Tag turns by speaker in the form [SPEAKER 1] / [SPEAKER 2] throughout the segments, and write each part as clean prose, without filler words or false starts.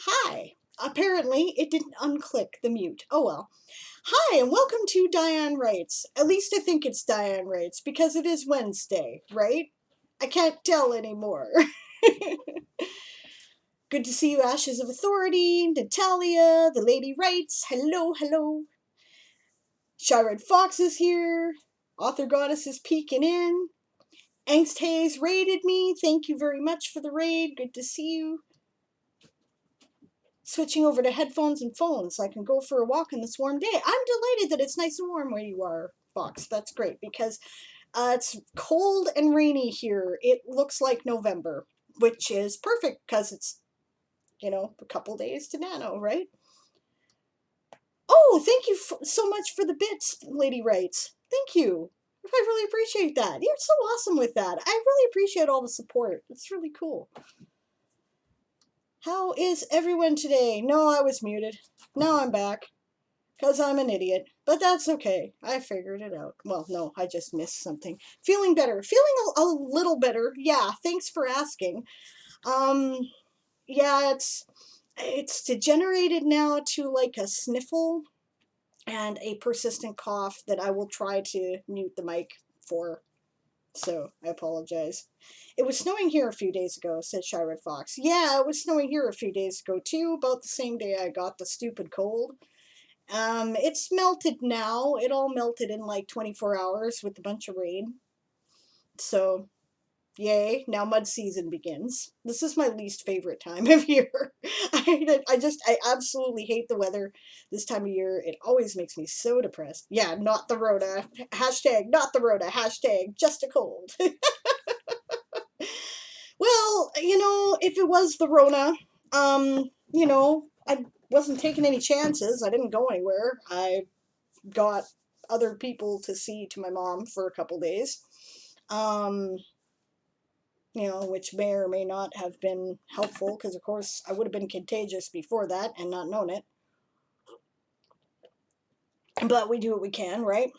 [SPEAKER 1] Hi. Apparently, it didn't unclick the mute. Oh well. Hi, and welcome to Diane Writes. At least I think it's Diane Writes, because it is Wednesday, right? I can't tell anymore. Good to see you, Ashes of Authority, Natalia, the Lady Writes. Hello, hello. Shyred Fox is here. Author Goddess is peeking in. Angst Hayes raided me. Thank you very much for the raid. Good to see you. Switching over to headphones and phones so I can go for a walk in this warm day. I'm delighted that it's nice and warm where you are, Fox. That's great because it's cold and rainy here. It looks like November, which is perfect because it's, a couple days to Nano, right? Oh, thank you so much for the bits, Lady Writes. Thank you. I really appreciate that. You're so awesome with that. I really appreciate all the support. It's really cool. How is everyone today? No, I was muted. Now I'm back. Because I'm an idiot. But that's okay. I figured it out. Well, no, I just missed something. Feeling better. Feeling a little better. Yeah, thanks for asking. Yeah, it's degenerated now to like a sniffle and a persistent cough that I will try to mute the mic for. So, I apologize. It was snowing here a few days ago, said Shyred Fox. Yeah, it was snowing here a few days ago, too, about the same day I got the stupid cold. It's melted now. It all melted in like 24 hours with a bunch of rain. So, yay, now mud season begins. This is my least favorite time of year. I absolutely hate the weather this time of year. It always makes me so depressed. Yeah, not the Rona. Hashtag not the Rona. Hashtag just a cold. Well, if it was the Rona, I wasn't taking any chances. I didn't go anywhere. I got other people to see to my mom for a couple days. Which may or may not have been helpful, because of course I would have been contagious before that and not known it. But we do what we can, right?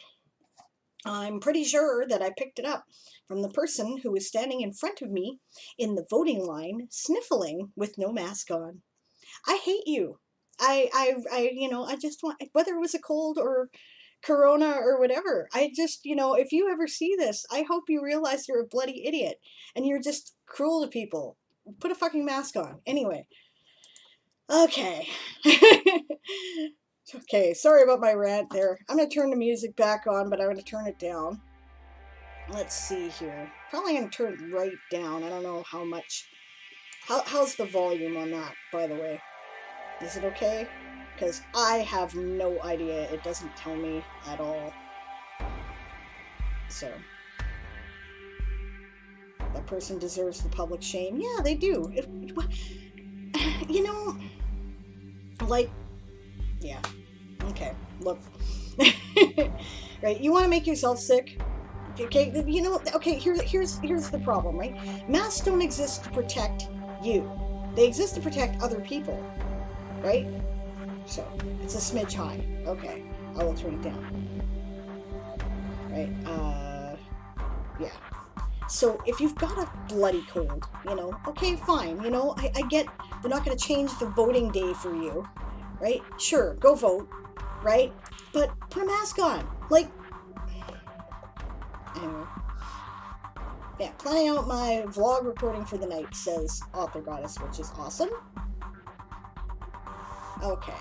[SPEAKER 1] I'm pretty sure that I picked it up from the person who was standing in front of me in the voting line, sniffling with no mask on. I hate you. I just want, whether it was a cold or corona or whatever, I just, if you ever see this, I hope you realize you're a bloody idiot and you're just cruel to people. Put a fucking mask on. Anyway. Okay. Okay, sorry about my rant there. I'm going to turn the music back on, but I'm going to turn it down. Let's see here. Probably going to turn it right down. I don't know how much. How's the volume on that, by the way? Is it okay? Because I have no idea. It doesn't tell me at all. So, that person deserves the public shame. Yeah, they do. Yeah. Okay, look. Right, you want to make yourself sick? Okay, okay, here's the problem, right? Masks don't exist to protect you. They exist to protect other people, right? So, it's a smidge high. Okay, I will turn it down. Right, yeah. So, if you've got a bloody cold, okay, fine, I get they're not going to change the voting day for you, right? Sure, go vote, right? But put a mask on. Anyway. Yeah, planning out my vlog recording for the night, says Author Goddess, which is awesome. Okay.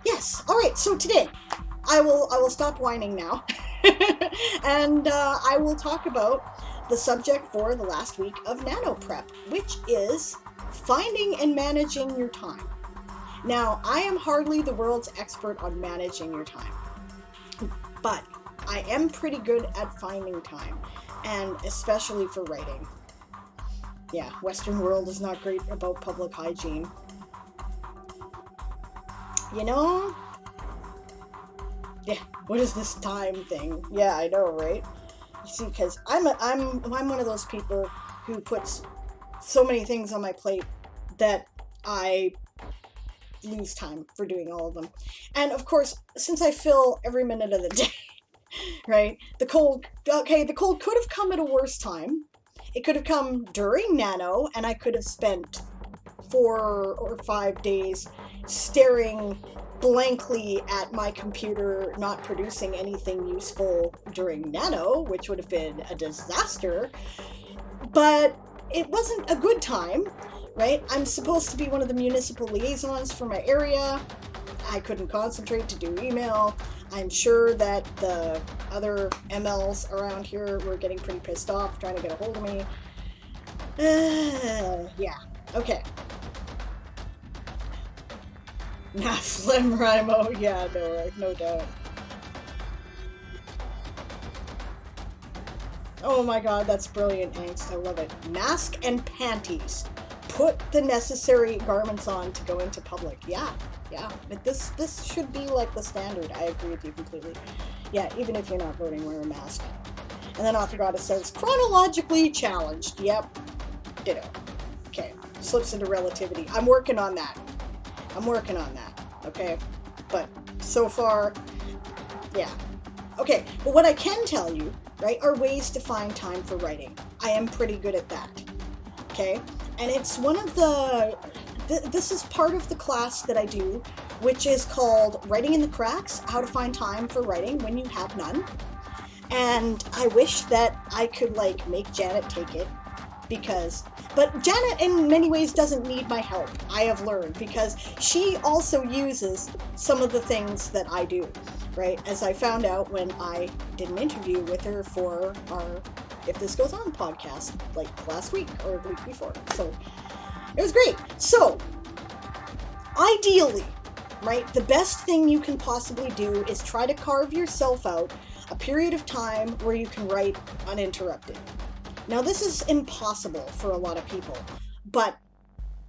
[SPEAKER 1] Yes, alright, so today, I will stop whining now, and I will talk about the subject for the last week of Nano Prep, which is finding and managing your time. Now, I am hardly the world's expert on managing your time, but I am pretty good at finding time, and especially for writing. Yeah, Western world is not great about public hygiene. Yeah, what is this time thing? Yeah, I know, right? You see, because I'm one of those people who puts so many things on my plate that I lose time for doing all of them. And of course, since I fill every minute of the day, right? The cold could have come at a worse time. It could have come during Nano, and I could have spent 4 or 5 days staring blankly at my computer, not producing anything useful during Nano, which would have been a disaster. But it wasn't a good time, right? I'm supposed to be one of the municipal liaisons for my area. I couldn't concentrate to do email. I'm sure that the other MLs around here were getting pretty pissed off trying to get a hold of me. Yeah, okay. Nanowrimo, yeah, no doubt. Oh my god, that's brilliant, Angst. I love it. Mask and panties. Put the necessary garments on to go into public. Yeah. But this should be like the standard. I agree with you completely. Yeah, even if you're not voting, wear a mask. And then Author Goddess says, chronologically challenged. Yep. Ditto. Okay. Slips into relativity. I'm working on that. Okay? But so far, yeah. Okay, but what I can tell you, right, are ways to find time for writing. I am pretty good at that. Okay? And it's one of the... This is part of the class that I do, which is called Writing in the Cracks, How to Find Time for Writing When You Have None. And I wish that I could, like, make Janet take it, but Janet in many ways doesn't need my help, I have learned, because she also uses some of the things that I do, right? As I found out when I did an interview with her for our If This Goes On podcast, like last week or the week before. So it was great. So ideally, right, the best thing you can possibly do is try to carve yourself out a period of time where you can write uninterrupted. Now, this is impossible for a lot of people, but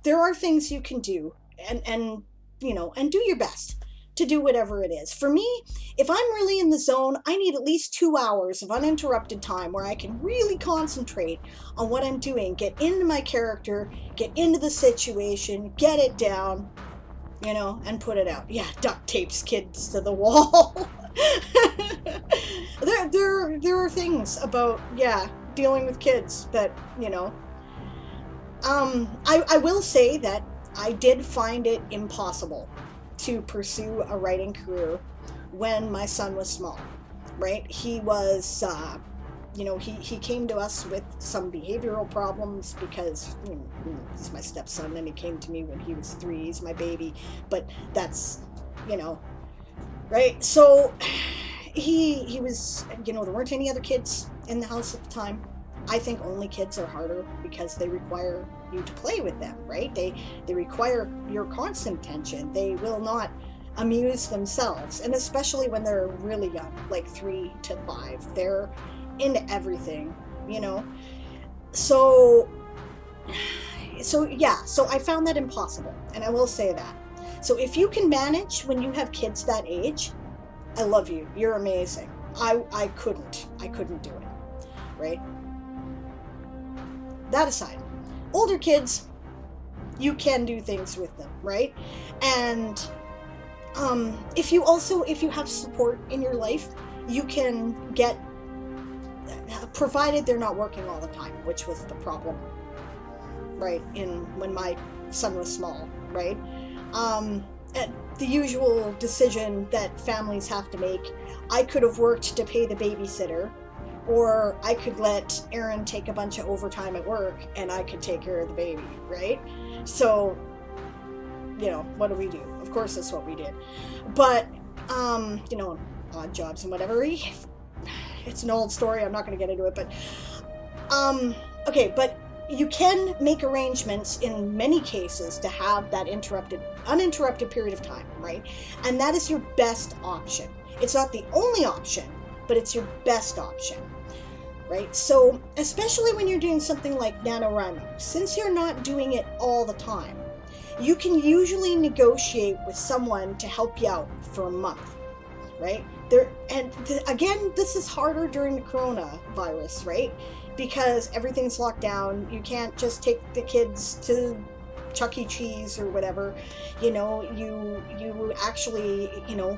[SPEAKER 1] there are things you can do, and do your best to do whatever it is. For me, if I'm really in the zone, I need at least 2 hours of uninterrupted time where I can really concentrate on what I'm doing, get into my character, get into the situation, get it down, and put it out. Yeah, duct tapes kids to the wall. There are things about, dealing with kids that, I will say that I did find it impossible to pursue a writing career when my son was small, right? He was, he came to us with some behavioral problems because, he's my stepson, and he came to me when he was 3, he's my baby, but that's, right? So he was, there weren't any other kids in the house at the time. I think only kids are harder because they require you to play with them, right? They require your constant attention. They will not amuse themselves, and especially when they're really young, like 3 to 5, they're into everything, So I found that impossible, and I will say that. So if you can manage when you have kids that age, I love you. You're amazing. I couldn't do it, right? That aside, older kids, you can do things with them, right? And if you have support in your life, you can get, provided they're not working all the time, which was the problem, right? When my son was small, right? The usual decision that families have to make. I could have worked to pay the babysitter, or I could let Aaron take a bunch of overtime at work and I could take care of the baby, right? So, what do we do? Of course that's what we did. But, odd jobs and whatever. It's an old story, I'm not going to get into it, but, okay, but you can make arrangements in many cases to have that uninterrupted period of time, right? And that is your best option. It's not the only option, but it's your best option, right? So, especially when you're doing something like Nanowrimo, since you're not doing it all the time, you can usually negotiate with someone to help you out for a month, right? Again, this is harder during the coronavirus, right? Because everything's locked down. You can't just take the kids to Chuck E. Cheese or whatever. You actually,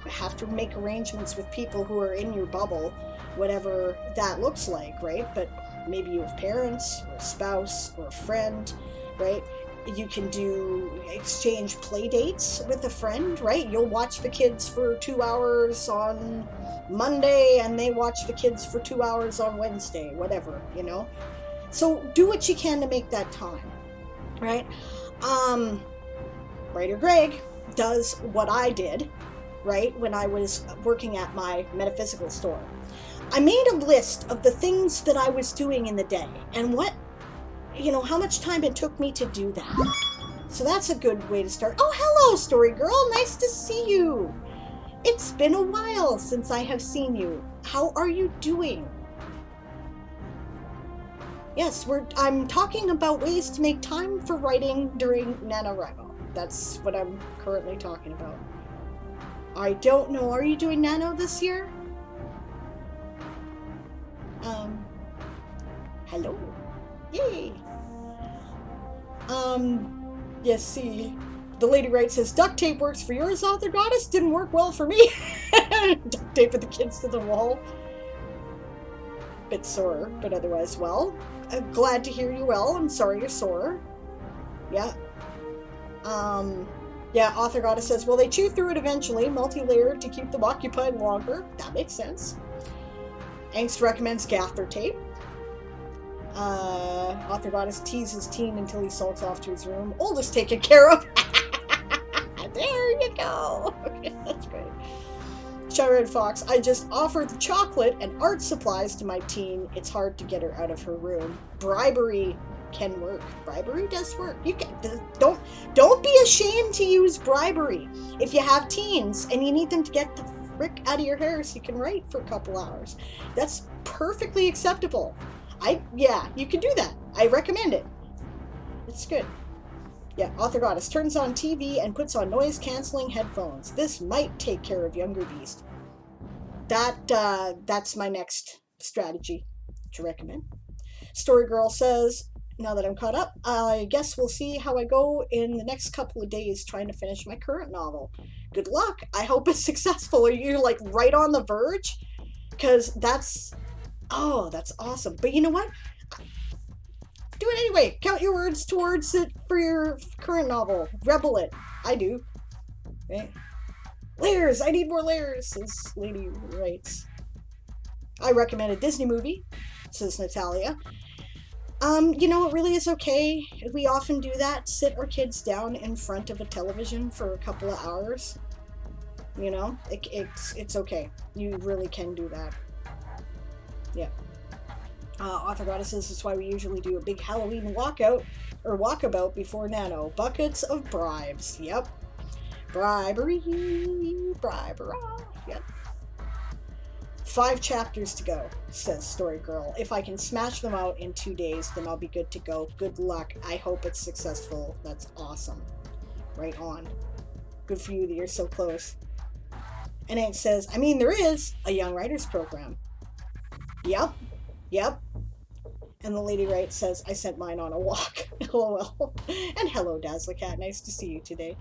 [SPEAKER 1] have to make arrangements with people who are in your bubble, whatever that looks like, right? But maybe you have parents or a spouse or a friend, right? You can do exchange play dates with a friend, right? You'll watch the kids for 2 hours on Monday and they watch the kids for 2 hours on Wednesday, whatever, you know? So do what you can to make that time, right? Writer Greg does what I did, right, when I was working at my metaphysical store. I made a list of the things that I was doing in the day and how much time it took me to do that. So that's a good way to start. Oh, hello, Story Girl. Nice to see you. It's been a while since I have seen you. How are you doing? Yes, I'm talking about ways to make time for writing during Nanowrimo. That's what I'm currently talking about. I don't know. Are you doing Nano this year? Hello. Yay. Yes, see. The Lady Writes says, duct tape works for yours, Author Goddess. Didn't work well for me. Duct tape with the kids to the wall. Bit sore, but otherwise well. Glad to hear you well. I'm sorry you're sore. Yeah. Yeah, Author Goddess says, well, they chew through it eventually, multi-layered to keep them occupied longer. That makes sense. Angst recommends gaffer tape. Author Goddess teases Teen until he sulks off to his room. Oldest taken care of. There you go. Okay, that's great. Red Fox, I just offered chocolate and art supplies to my teen. It's hard to get her out of her room. Bribery can work. Bribery does work. You can don't be ashamed to use bribery. If you have teens and you need them to get the frick out of your hair so you can write for a couple hours, that's perfectly acceptable. Yeah, you can do that. I recommend it. It's good. Yeah, Author Goddess turns on TV and puts on noise-canceling headphones. This might take care of younger beast. That's my next strategy to recommend. Story Girl says, now that I'm caught up, I guess we'll see how I go in the next couple of days trying to finish my current novel. Good luck. I hope it's successful. Are you like right on the verge? Because that's awesome. But you know what? Do it anyway. Count your words towards it for your current novel. Rebel it. I do. Okay. Layers. I need more layers, says Lady Writes. I recommend a Disney movie, says Natalia. It really is okay. We often do that. Sit our kids down in front of a television for a couple of hours. It's okay. You really can do that. Yeah. Author Goddess says that's why we usually do a big Halloween walkabout before Nano. Buckets of bribes. Yep. Bribery. Yep. 5 chapters to go, says Story Girl. If I can smash them out in 2 days, then I'll be good to go. Good luck. I hope it's successful. That's awesome. Right on. Good for you that you're so close. And it says, there is a Young Writers Program. Yep. And the Lady Writes says, I sent mine on a walk. LOL. And hello, Dazzler Cat. Nice to see you today.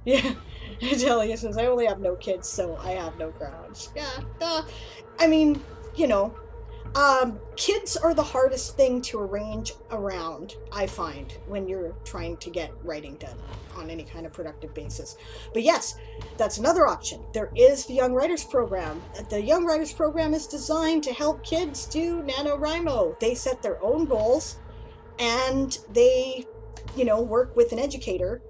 [SPEAKER 1] Yeah. Delia says, I only have no kids, so I have no grounds. Yeah. Kids are the hardest thing to arrange around, I find, when you're trying to get writing done on any kind of productive basis. But yes, that's another option. There is the Young Writers Program. The Young Writers Program is designed to help kids do NaNoWriMo. They set their own goals, and they, work with an educator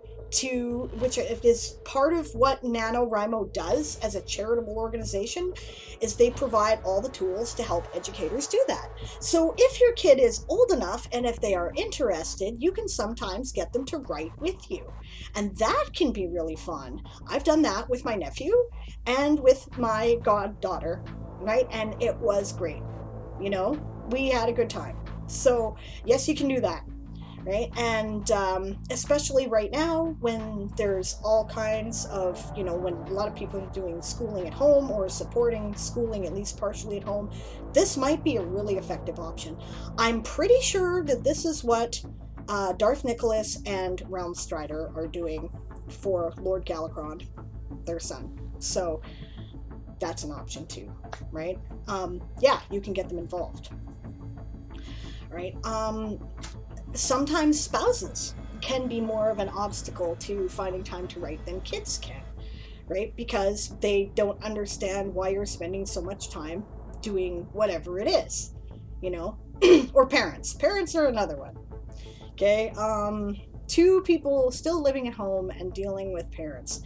[SPEAKER 1] which is part of what NaNoWriMo does as a charitable organization, is they provide all the tools to help educators do that. So if your kid is old enough and if they are interested, you can sometimes get them to write with you. And that can be really fun. I've done that with my nephew and with my goddaughter, right? And it was great. We had a good time. So yes, you can do that. Right? And especially right now when there's all kinds of, when a lot of people are doing schooling at home or supporting schooling at least partially at home, this might be a really effective option. I'm pretty sure that this is what Darth Nicholas and Realm Strider are doing for Lord Galakron, their son. So that's an option too, right? Yeah, you can get them involved. Right? sometimes spouses can be more of an obstacle to finding time to write than kids can, right? Because they don't understand why you're spending so much time doing whatever it is, you know? Or parents. Parents are another one. Okay, two people still living at home and dealing with parents.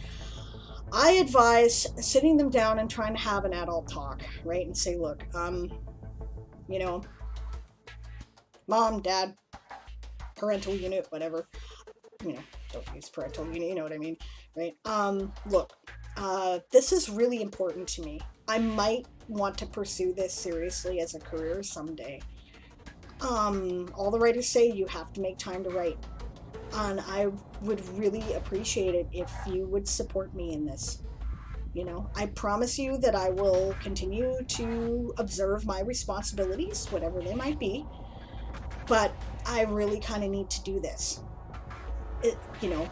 [SPEAKER 1] I advise sitting them down and trying to have an adult talk, right? And say, look, you know, mom, dad, parental unit, whatever, you know, don't use parental unit, you know what I mean, right? Look, this is really important to me. I might want to pursue this seriously as a career someday. All the writers say you have to make time to write. And I would really appreciate it if you would support me in this. You know, I promise you that I will continue to observe my responsibilities, whatever they might be, but I really kind of need to do this. You know,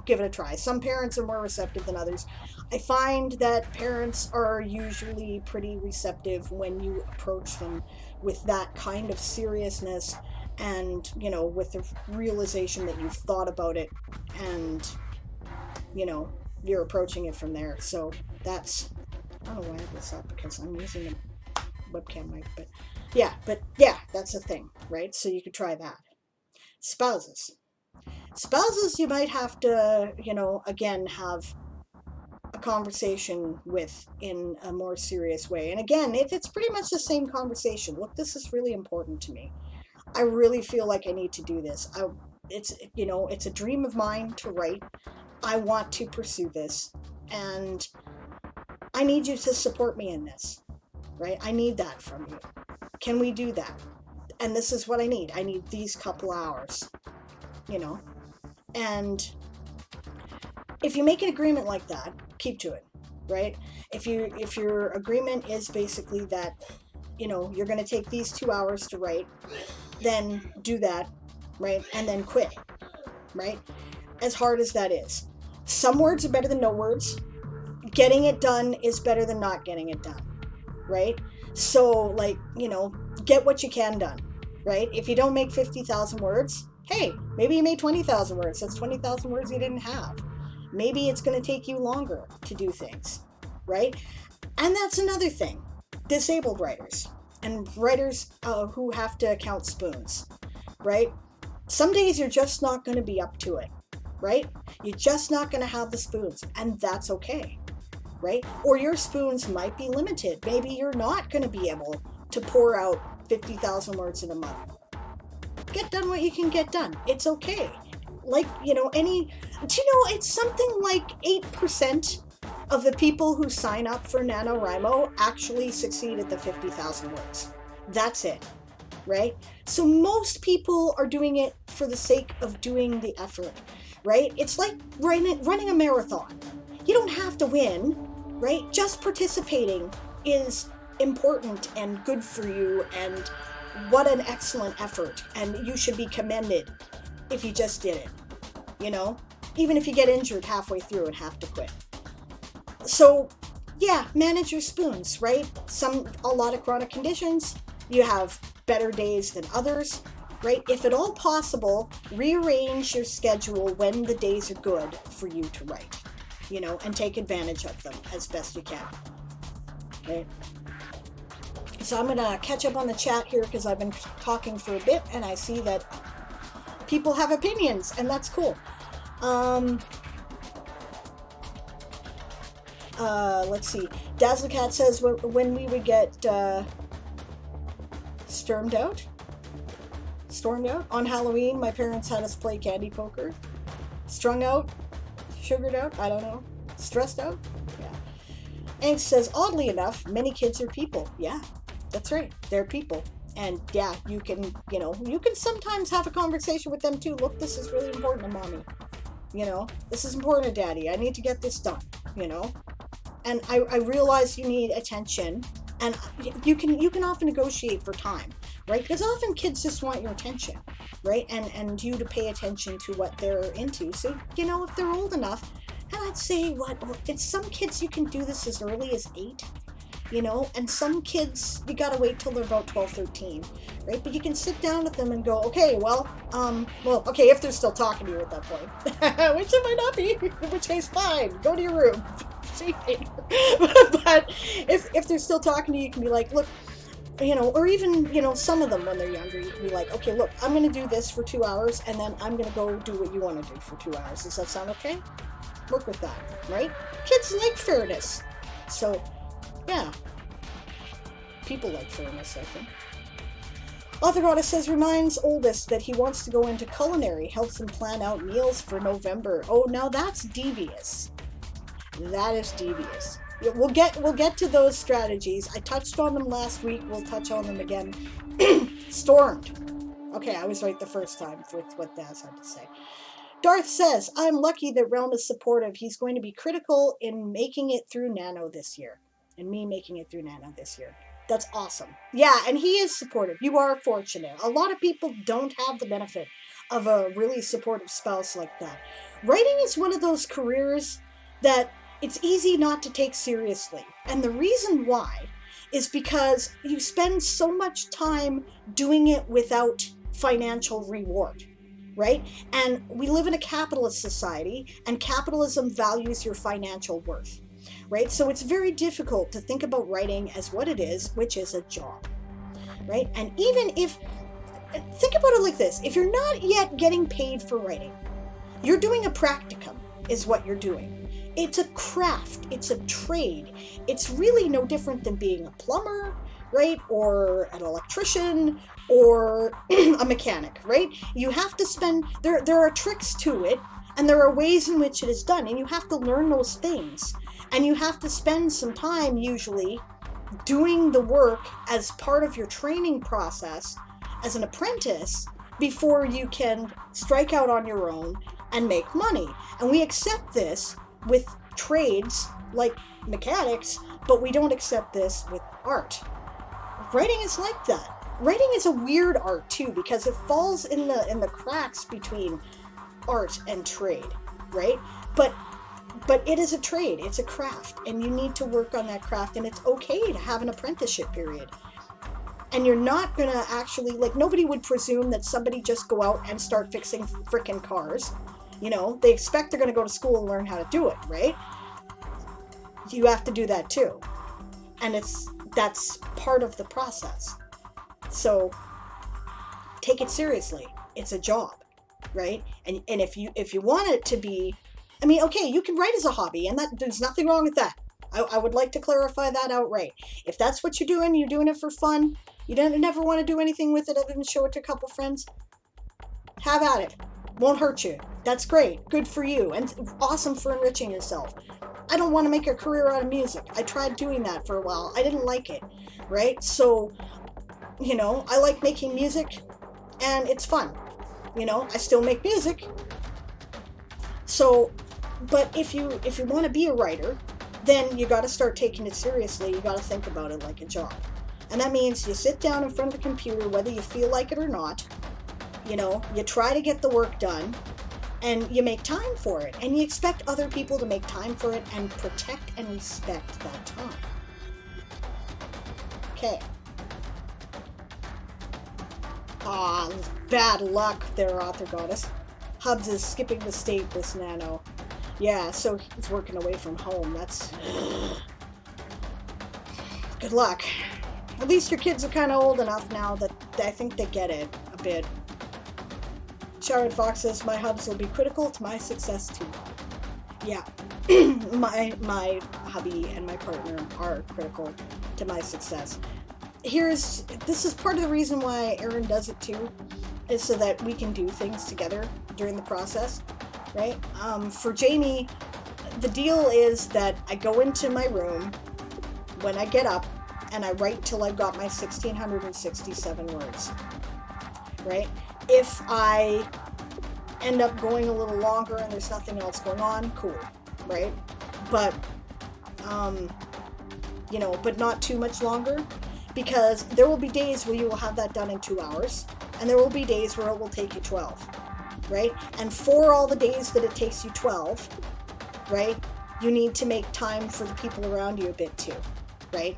[SPEAKER 1] give it a try. Some parents are more receptive than others. I find that parents are usually pretty receptive when you approach them with that kind of seriousness and, you know, with the realization that you've thought about it and, you know, you're approaching it from there. So that's, I don't know why I have this up because I'm using a webcam mic, but yeah, that's a thing, right? So you could try that. Spouses, you might have to, you know, again, have a conversation with in a more serious way. And again, if it's pretty much the same conversation, look, this is really important to me. I really feel like I need to do this. It's a dream of mine to write. I want to pursue this, and I need you to support me in this, right? I need that from you. Can we do that? And this is what I need. I need these couple hours, you know? And if you make an agreement like that, keep to it, right? If your agreement is basically that, you know, you're going to take these 2 hours to write, then do that, right? And then quit, right? As hard as that is. Some words are better than no words. Getting it done is better than not getting it done, right? So, like, you know, get what you can done, right? If you don't make 50,000 words, hey, maybe you made 20,000 words. That's 20,000 words you didn't have. Maybe it's going to take you longer to do things, right? And that's another thing. Disabled writers and writers who have to count spoons, right? Some days you're just not going to be up to it, right? You're just not going to have the spoons, and that's okay, right? Or your spoons might be limited. Maybe you're not going to be able to pour out 50,000 words in a month. Get done what you can get done. It's okay. Like, you know, it's something like 8% of the people who sign up for NaNoWriMo actually succeed at the 50,000 words. That's it, right? So most people are doing it for the sake of doing the effort, right? It's like running a marathon. You don't have to win, right? Just participating is important and good for you, and what an excellent effort, and you should be commended if you just did it, you know? Even if you get injured halfway through and have to quit. So, yeah, manage your spoons, right? A lot of chronic conditions, you have better days than others, right? If at all possible, rearrange your schedule when the days are good for you to write, you know, and take advantage of them as best you can, right? So I'm going to catch up on the chat here because I've been talking for a bit and I see that people have opinions, and that's cool. Let's see. Dazzlecat says when we would get stormed out on Halloween. My parents had us play candy poker. Strung out, sugared out, I don't know. Stressed out. Yeah. Angst says, oddly enough, many kids are people. Yeah, that's right. They're people. And yeah, you can sometimes have a conversation with them too. Look, this is really important to mommy. You know, this is important to daddy. I need to get this done, you know. And I realize you need attention, and you can often negotiate for time, right? Because often kids just want your attention, right? And you to pay attention to what they're into. So, you know, if they're old enough, and I'd say it's some kids you can do this as early as 8. you know, and some kids, you gotta wait till they're about 12, 13, right? But you can sit down with them and go, okay, okay, if they're still talking to you at that point, which it might not be, in which case, fine, go to your room, see you later. But if they're still talking to you, you can be like, look, you know, or even, you know, some of them when they're younger, you can be like, okay, look, I'm going to do this for 2 hours, and then I'm going to go do what you want to do for 2 hours. Does that sound okay? Work with that, right? Kids like fairness. So, yeah. People like fairness, I think. Author Goddess says, reminds oldest that he wants to go into culinary, helps him plan out meals for November. Oh, now that's devious. That is devious. Yeah, we'll get to those strategies. I touched on them last week. We'll touch on them again. Stormed. Okay, I was right the first time with what Daz had to say. Darth says, I'm lucky that Realm is supportive. He's going to be critical in making it through Nano this year. And me making it through Nano this year. That's awesome. Yeah, and he is supportive. You are fortunate. A lot of people don't have the benefit of a really supportive spouse like that. Writing is one of those careers that it's easy not to take seriously. And the reason why is because you spend so much time doing it without financial reward, right? And we live in a capitalist society, and capitalism values your financial worth, right? So it's very difficult to think about writing as what it is, which is a job, right? And even if, think about it like this, if you're not yet getting paid for writing, you're doing a practicum, is what you're doing. It's a craft, it's a trade. It's really no different than being a plumber, right? Or an electrician, or a mechanic, right? You have to spend, there are tricks to it, and there are ways in which it is done, and you have to learn those things. And you have to spend some time, usually, doing the work as part of your training process as an apprentice before you can strike out on your own and make money. And we accept this with trades like mechanics, but we don't accept this with art. Writing is like that. Writing is a weird art too, because it falls in the cracks between art and trade, right? But it is a trade, it's a craft, and you need to work on that craft, and it's okay to have an apprenticeship period. And you're not gonna actually, like, nobody would presume that somebody just go out and start fixing frickin' cars. You know, they expect they're gonna go to school and learn how to do it, right? You have to do that too. And that's part of the process. So take it seriously. It's a job, right? And if you want it to be, I mean, okay, you can write as a hobby, and there's nothing wrong with that. I would like to clarify that outright. If that's what you're doing it for fun, you don't never want to do anything with it other than show it to a couple friends, have at it. Won't hurt you. That's great. Good for you. And awesome for enriching yourself. I don't want to make a career out of music. I tried doing that for a while. I didn't like it, right? So, you know, I like making music, and it's fun. You know, I still make music. So, but if you want to be a writer, then you got to start taking it seriously. You got to think about it like a job. And that means you sit down in front of the computer, whether you feel like it or not. You know, you try to get the work done, and you make time for it. And you expect other people to make time for it and protect and respect that time. Okay. Bad luck there, Author Goddess. Hubs is skipping the state this Nano. Yeah, so he's working away from home. That's... Good luck. At least your kids are kind of old enough now that I think they get it a bit. Sharon Fox says, my hubs will be critical to my success too. Yeah, my hubby and my partner are critical to my success. This is part of the reason why Erin does it too, is so that we can do things together during the process, right? For Jamie, the deal is that I go into my room when I get up and I write till I've got my 1,667 words, right? If I end up going a little longer and there's nothing else going on, cool, right? But, you know, but not too much longer, because there will be days where you will have that done in 2 hours, and there will be days where it will take you 12, right? And for all the days that it takes you 12, right, you need to make time for the people around you a bit too, right?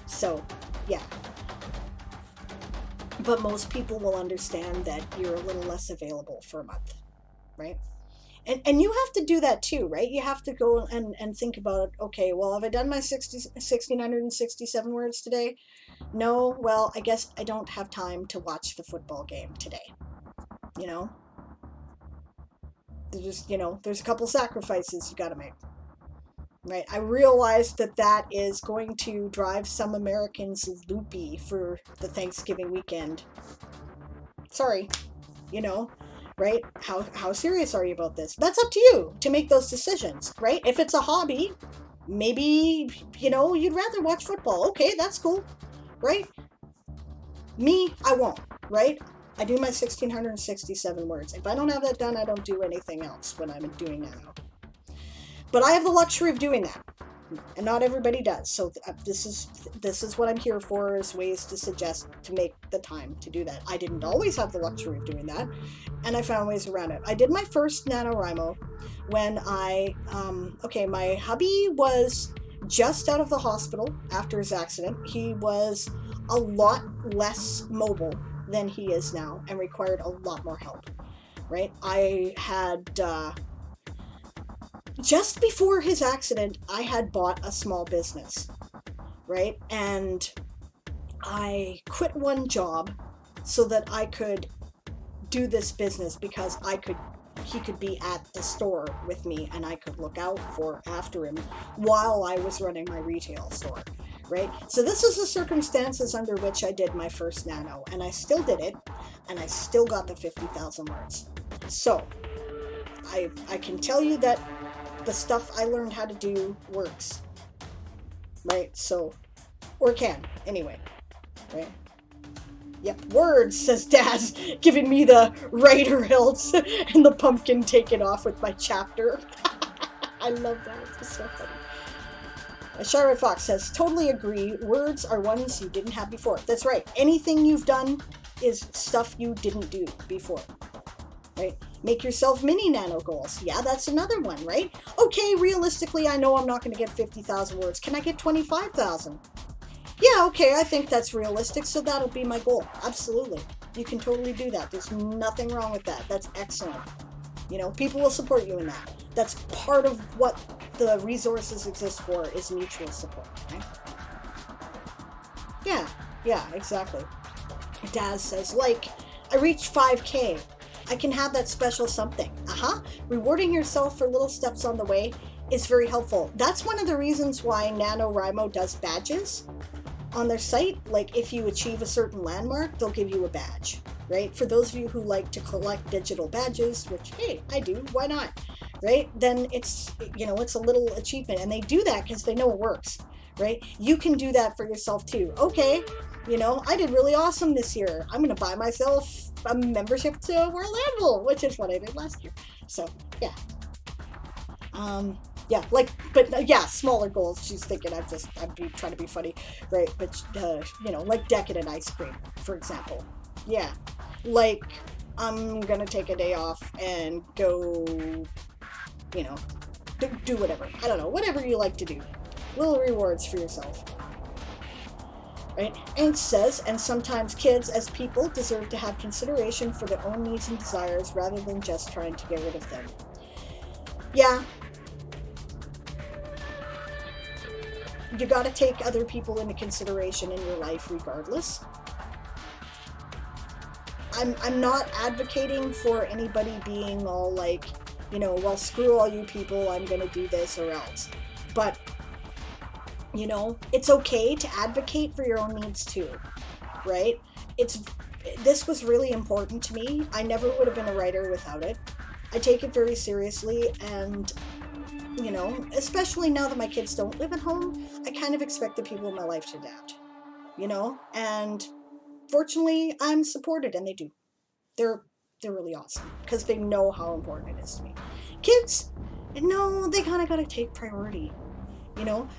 [SPEAKER 1] So, yeah. But most people will understand that you're a little less available for a month, right? And you have to do that too, right? You have to go and think about, okay, well, have I done my 1,667 words today? No, well, I guess I don't have time to watch the football game today. You know, there's a couple sacrifices you got to make, right? I realize that is going to drive some Americans loopy for the Thanksgiving weekend. Sorry, you know, right? How serious are you about this? That's up to you to make those decisions, right? If it's a hobby, maybe, you'd rather watch football. Okay, that's cool, right? Me, I won't, right? I do my 1,667 words. If I don't have that done, I don't do anything else when I'm doing Nano. But I have the luxury of doing that, and not everybody does. So this is what I'm here for, is ways to suggest to make the time to do that. I didn't always have the luxury of doing that, and I found ways around it. I did my first Nanowrimo when my hubby was just out of the hospital after his accident. He was a lot less mobile than he is now and required a lot more help, right? I had just before his accident, I had bought a small business, right? And I quit one job so that I could do this business, because he could be at the store with me and I could look out after him while I was running my retail store, right? So this is the circumstances under which I did my first Nano, and I still did it, and I still got the 50,000 words. So I can tell you that the stuff I learned how to do works, right? So, or can, anyway, right? Yep, words, says Daz, giving me the writer hilts and the pumpkin taken off with my chapter. I love that, it's so funny. Charlotte Fox says, totally agree, words are ones you didn't have before. That's right, anything you've done is stuff you didn't do before, right? Make yourself mini nano goals. Yeah, that's another one, right? Okay, realistically, I know I'm not going to get 50,000 words. Can I get 25,000? Yeah, okay, I think that's realistic, so that'll be my goal. Absolutely. You can totally do that. There's nothing wrong with that. That's excellent. People will support you in that. That's part of what the resources exist for, is mutual support, right? Yeah, exactly. Daz says, I reached 5K. I can have that special something. Rewarding yourself for little steps on the way is very helpful. That's one of the reasons why Nanowrimo does badges on their site. Like, if you achieve a certain landmark, they'll give you a badge, right? For those of you who like to collect digital badges, which, hey, I do, why not, right? Then it's a little achievement, and they do that because they know it works, right? You can do that for yourself too. Okay, I did really awesome this year. I'm going to buy myself a membership to World Anvil, which is what I did last year. So, yeah. Smaller goals. She's thinking I'd be trying to be funny, right? But, like decadent ice cream, for example. Yeah. Like, I'm going to take a day off and go, do whatever. I don't know, whatever you like to do. Little rewards for yourself. Right? Ain't says, and sometimes kids as people deserve to have consideration for their own needs and desires rather than just trying to get rid of them. Yeah. You gotta take other people into consideration in your life regardless. I'm not advocating for anybody being all like, well, screw all you people, I'm gonna do this or else. But it's okay to advocate for your own needs too, right? This was really important to me. I never would have been a writer without it. I take it very seriously, and, especially now that my kids don't live at home, I kind of expect the people in my life to adapt, and fortunately, I'm supported, and they do. They're really awesome, because they know how important it is to me. Kids, no, they kind of got to take priority.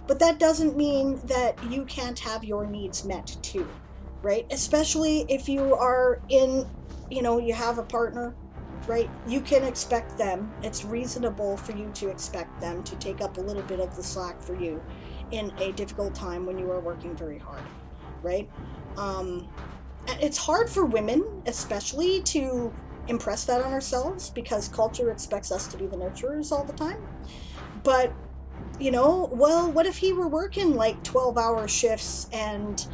[SPEAKER 1] But that doesn't mean that you can't have your needs met too, right? Especially if you are in, you have a partner, right? You can expect them. It's reasonable for you to expect them to take up a little bit of the slack for you in a difficult time when you are working very hard, right? It's hard for women, especially, to impress that on ourselves because culture expects us to be the nurturers all the time. But, well, what if he were working like 12-hour shifts and,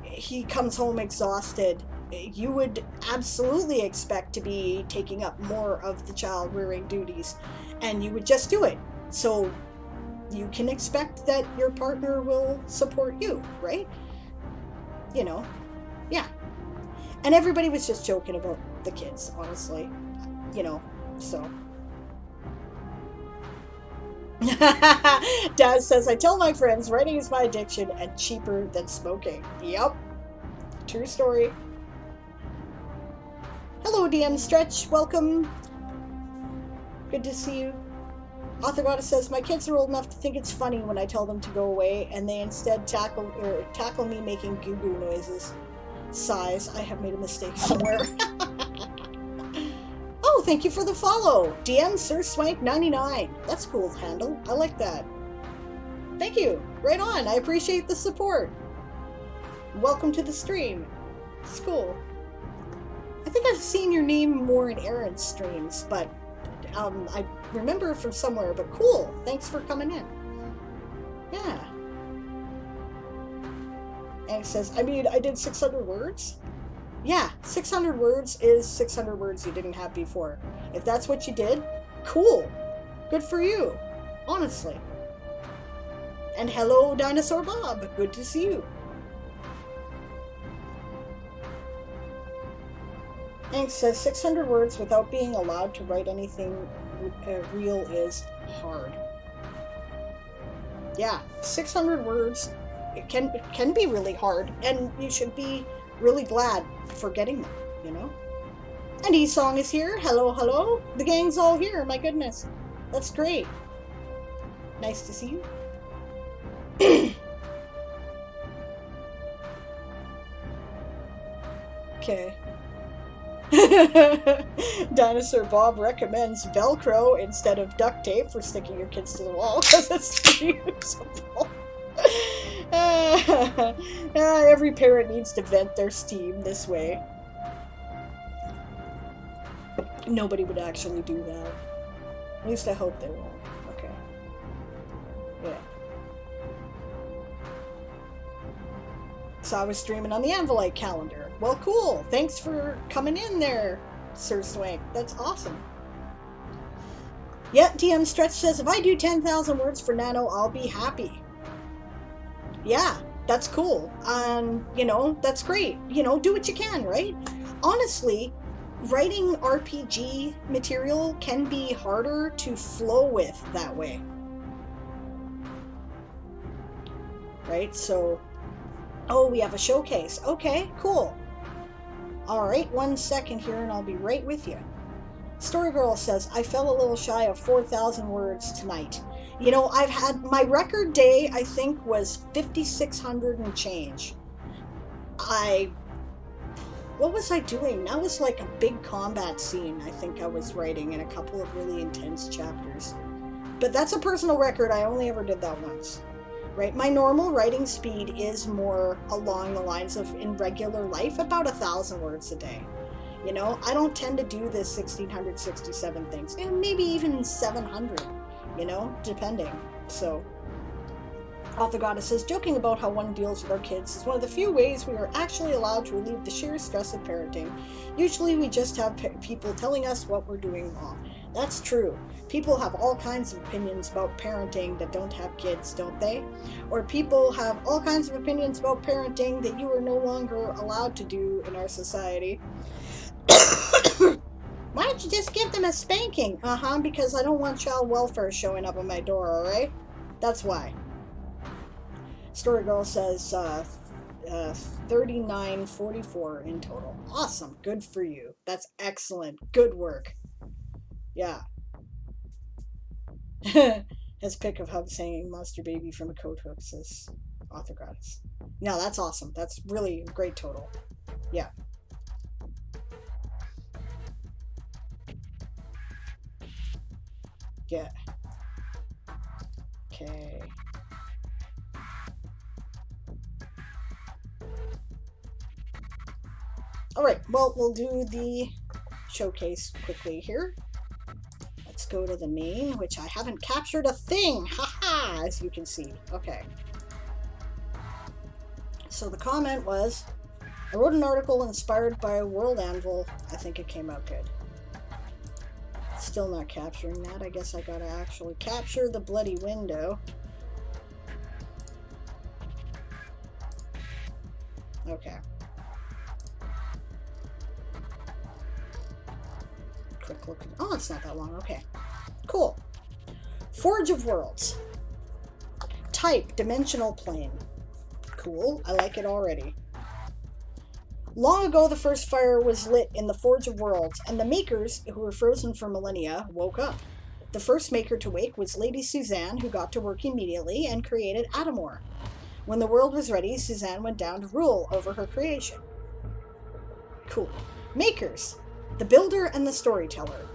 [SPEAKER 1] he comes home exhausted? You would absolutely expect to be taking up more of the child rearing duties, and you would just do it. So you can expect that your partner will support you, right? Yeah. And everybody was just joking about the kids, honestly. So. Dad says, I tell my friends writing is my addiction and cheaper than smoking. Yep. True story. Hello, DM Stretch. Welcome. Good to see you. Author Goddess says, my kids are old enough to think it's funny when I tell them to go away, and they instead tackle me making goo-goo noises. Sighs. I have made a mistake somewhere. Oh, thank you for the follow. DM Sir Swank 99. That's a cool handle. I like that. Thank you. Right on. I appreciate the support. Welcome to the stream. It's cool. I think I've seen your name more in Aaron's streams, but I remember from somewhere. But cool. Thanks for coming in. Yeah. And it says, I did 600 words. Yeah, 600 words is 600 words you didn't have before. If that's what you did, cool. Good for you. Honestly. And hello, Dinosaur Bob. Good to see you. And it says 600 words without being allowed to write anything real is hard. Yeah, 600 words, it can be really hard, and you should be really glad for getting them, And E-Song is here. Hello, hello. The gang's all here. My goodness. That's great. Nice to see you. Okay. Dinosaur Bob recommends Velcro instead of duct tape for sticking your kids to the wall because it's reusable. Every parent needs to vent their steam this way. Nobody would actually do that. At least I hope they won't. Okay. Yeah. So I was streaming on the Anvilite calendar. Well, cool. Thanks for coming in there, Sir Swank. That's awesome. Yeah, DM Stretch says, if I do 10,000 words for Nano, I'll be happy. Yeah, that's cool. That's great. Do what you can, right? Honestly, writing RPG material can be harder to flow with that way. Right? So, oh, we have a showcase. Okay, cool. All right, 1 second here and I'll be right with you. Story Girl says, I fell a little shy of 4,000 words tonight. I've had my record day, I think, was 5,600 and change. What was I doing? That was like a big combat scene I think I was writing in a couple of really intense chapters. But that's a personal record. I only ever did that once. Right? My normal writing speed is more along the lines of, in regular life, about 1,000 words a day. I don't tend to do this 1,667 things, and maybe even 700, depending. So, Author Goddess says, joking about how one deals with our kids is one of the few ways we are actually allowed to relieve the sheer stress of parenting. Usually we just have people telling us what we're doing wrong. That's true. People have all kinds of opinions about parenting that don't have kids, don't they? Or people have all kinds of opinions about parenting that you are no longer allowed to do in our society. Why don't you just give them a spanking? Because I don't want child welfare showing up at my door, alright? That's why. Story Girl says 3944 in total. Awesome. Good for you. That's excellent. Good work. Yeah. His pic of Hubs hanging monster baby from a coat hook, says Author Goddess. No, that's awesome. That's really a great total. Yeah. Yeah. Okay. Alright, well, we'll do the showcase quickly here. Let's go to the main, which I haven't captured a thing! Haha! As you can see. Okay. So the comment was, I wrote an article inspired by World Anvil. I think it came out good. Still not capturing that. I guess I gotta actually capture the bloody window. Okay. Quick look. Oh, it's not that long. Okay. Cool. Forge of Worlds. Type, dimensional plane. Cool. I like it already. Long ago, the first fire was lit in the Forge of Worlds, and the makers, who were frozen for millennia, woke up. The first maker to wake was Lady Suzanne, who got to work immediately and created Adamor. When the world was ready, Suzanne went down to rule over her creation. Cool. Makers. The Builder and the Storyteller.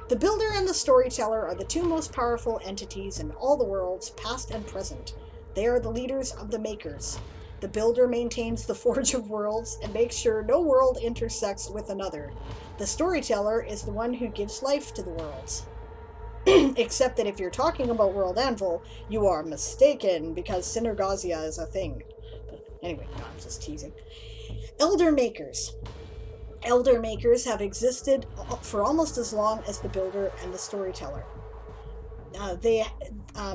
[SPEAKER 1] The Builder and the Storyteller are the two most powerful entities in all the worlds, past and present. They are the leaders of the Makers. The Builder maintains the Forge of Worlds and makes sure no world intersects with another. The Storyteller is the one who gives life to the worlds. Except that if you're talking about World Anvil, you are mistaken, because Synergazia is a thing. But anyway, no, I'm just teasing. Elder Makers. Elder Makers have existed for almost as long as the Builder and the Storyteller.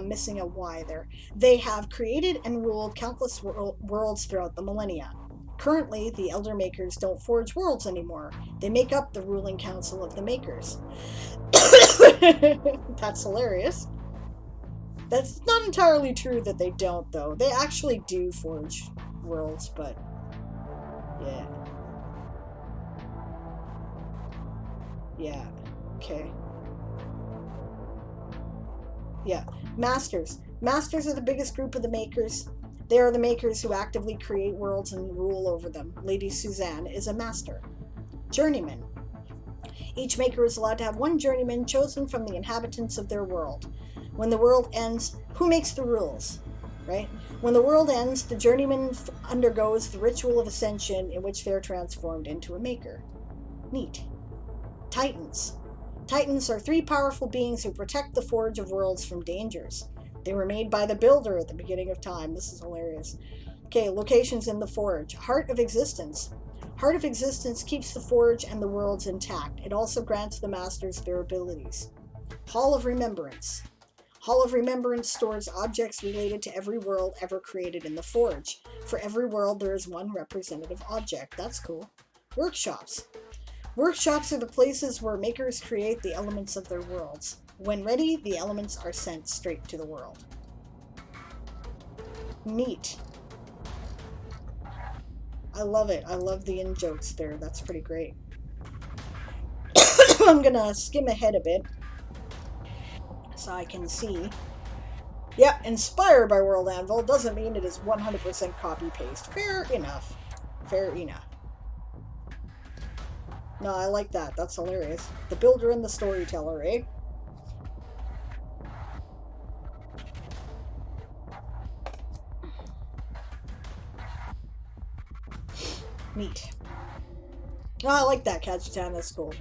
[SPEAKER 1] Missing a Y there. They have created and ruled countless worlds throughout the millennia. Currently, the Elder Makers don't forge worlds anymore. They make up the ruling council of the Makers. That's hilarious. That's not entirely true that they don't, though. They actually do forge worlds, but yeah. Yeah. Okay. Yeah. Masters. Masters are the biggest group of the Makers. They are the Makers who actively create worlds and rule over them. Lady Suzanne is a master. Journeyman. Each Maker is allowed to have one journeyman chosen from the inhabitants of their world. When the world ends, who makes the rules? Right? When the world ends, the journeyman undergoes the ritual of ascension in which they're transformed into a Maker. Neat. Titans. Titans are three powerful beings who protect the Forge of Worlds from dangers. They were made by the Builder at the beginning of time. This is hilarious. Okay, locations in the Forge. Heart of Existence. Heart of Existence keeps the Forge and the worlds intact. It also grants the Masters their abilities. Hall of Remembrance. Hall of Remembrance stores objects related to every world ever created in the Forge. For every world, there is one representative object. That's cool. Workshops. Workshops are the places where Makers create the elements of their worlds. When ready, the elements are sent straight to the world. Neat. I love it. I love the in-jokes there. That's pretty great. I'm gonna skim ahead a bit so I can see. Yeah, inspired by World Anvil doesn't mean it is 100% copy-paste. Fair enough. Fair enough. No, I like that. That's hilarious. The Builder and the Storyteller, eh? Neat. Oh, I like that, Kajitan. That's cool.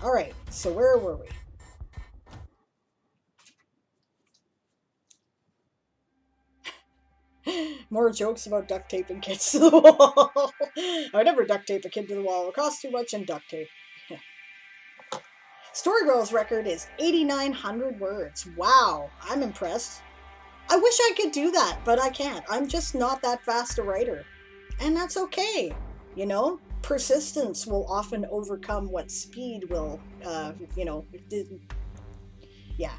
[SPEAKER 1] Alright, so where were we? More jokes about duct taping kids to the wall. I would never duct tape a kid to the wall. It costs too much in duct tape. Storygirl's record is 8,900 words. Wow, I'm impressed. I wish I could do that, but I can't. I'm just not that fast a writer. And that's okay. You know, persistence will often overcome what speed will, yeah.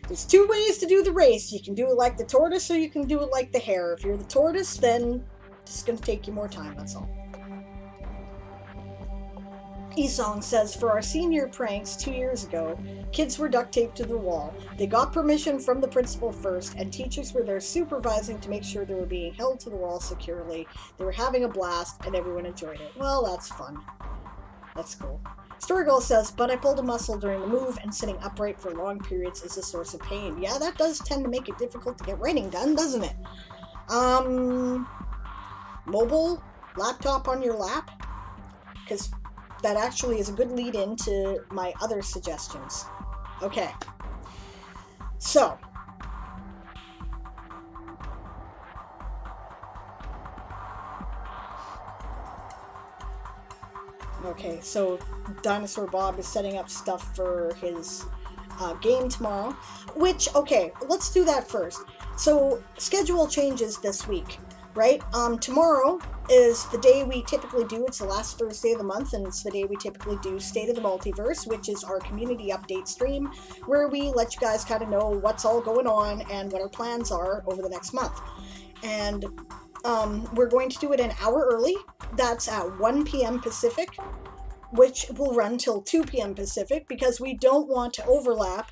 [SPEAKER 1] There's two ways to do the race. You can do it like the tortoise, or you can do it like the hare. If you're the tortoise, then it's going to take you more time, that's all. Esong says, for our senior pranks 2 years ago, kids were duct taped to the wall. They got permission from the principal first, and teachers were there supervising to make sure they were being held to the wall securely. They were having a blast, and everyone enjoyed it. Well, that's fun. That's cool. Story Girl says, but I pulled a muscle during the move, and sitting upright for long periods is a source of pain. Yeah, that does tend to make it difficult to get writing done, doesn't it? Mobile? Laptop on your lap? Because that actually is a good lead into my other suggestions. Okay. So. Okay, so Dinosaur Bob is setting up stuff for his game tomorrow. Which, okay, let's do that first. So, schedule changes this week, right? Tomorrow is the day we typically do, it's the last Thursday of the month, and it's the day we typically do State of the Multiverse, which is our community update stream, where we let you guys kind of know what's all going on and what our plans are over the next month. And we're going to do it an hour early. That's at 1 p.m. Pacific, which will run till 2 p.m. Pacific, because we don't want to overlap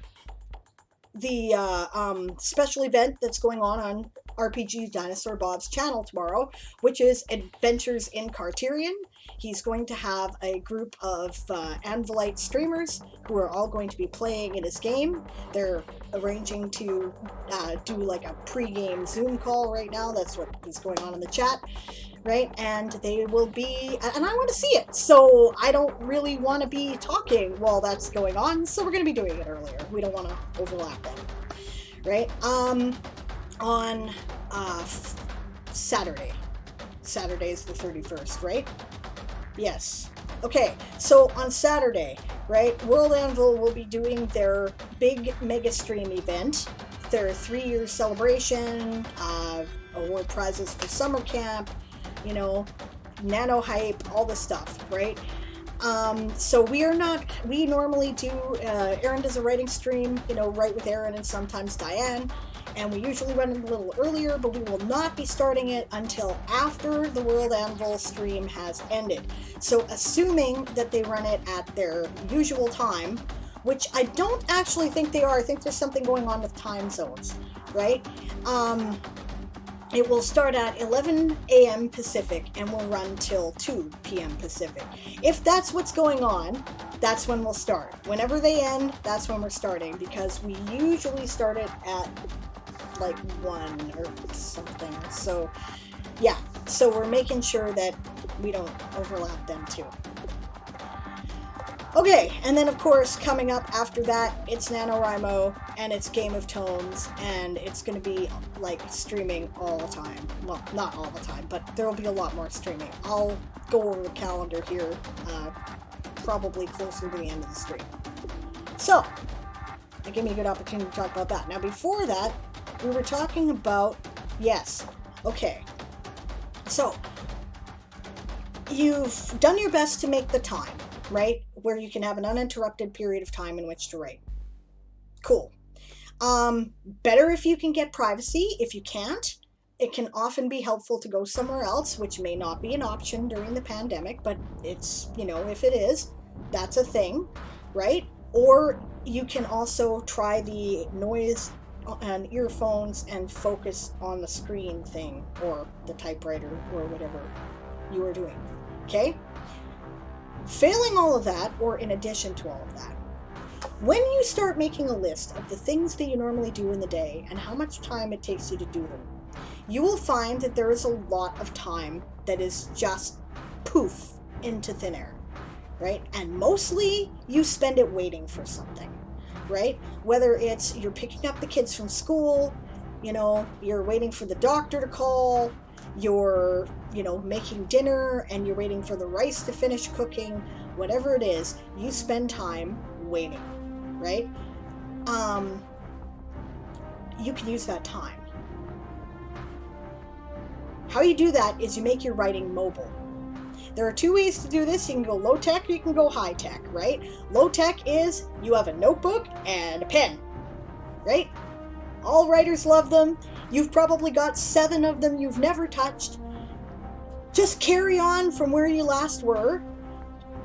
[SPEAKER 1] the special event that's going on RPG Dinosaur Bob's channel tomorrow, which is Adventures in Carterion. He's going to have a group of Anvilite streamers who are all going to be playing in his game. They're arranging to do like a pre-game Zoom call right now. That's what is going on in the chat, right? And they will be, and I want to see it, so I don't really want to be talking while that's going on, so we're going to be doing it earlier. We don't want to overlap them, right? On Saturday. Saturday's the 31st, right? Yes. Okay, so on Saturday, right, World Anvil will be doing their big mega stream event, their 3-year celebration, award prizes for summer camp, you know, nano hype, all the stuff, right? So we normally do, Erin does a writing stream, you know, Write with Erin and sometimes Diane, and we usually run it a little earlier, but we will not be starting it until after the World Anvil stream has ended. So assuming that they run it at their usual time, which I don't actually think they are, I think there's something going on with time zones, right? It will start at 11 a.m. Pacific and will run till 2 p.m. Pacific. If that's what's going on, that's when we'll start. Whenever they end, that's when we're starting, because we usually start it at like 1 or something. So yeah, so we're making sure that we don't overlap them too. Okay, and then of course coming up after that, it's Nanowrimo and it's Game of Tones, and it's going to be like streaming all the time. Well, not all the time, but there will be a lot more streaming. I'll go over the calendar here probably closer to the end of the stream. So, that gave me a good opportunity to talk about that. Now before that, we were talking about, yes, okay, so you've done your best to make the time, right, where you can have an uninterrupted period of time in which to write. Cool. Better if you can get privacy. If you can't, it can often be helpful to go somewhere else, which may not be an option during the pandemic, but it's, you know, if it is, that's a thing, right? Or you can also try the noise on earphones and focus on the screen thing, or the typewriter, or whatever you are doing, okay? Failing all of that, or in addition to all of that, when you start making a list of the things that you normally do in the day and how much time it takes you to do them, you will find that there is a lot of time that is just poof into thin air, right? And mostly you spend it waiting for something, right? Whether it's you're picking up the kids from school, you know, you're waiting for the doctor to call, you're, you know, making dinner and you're waiting for the rice to finish cooking, whatever it is, you spend time waiting, right? You can use that time. How you do that is you make your writing mobile. There are 2 ways to do this. You can go low tech or you can go high tech, right? Low tech is you have a notebook and a pen, right? All writers love them. You've probably got 7 of them you've never touched. Just carry on from where you last were.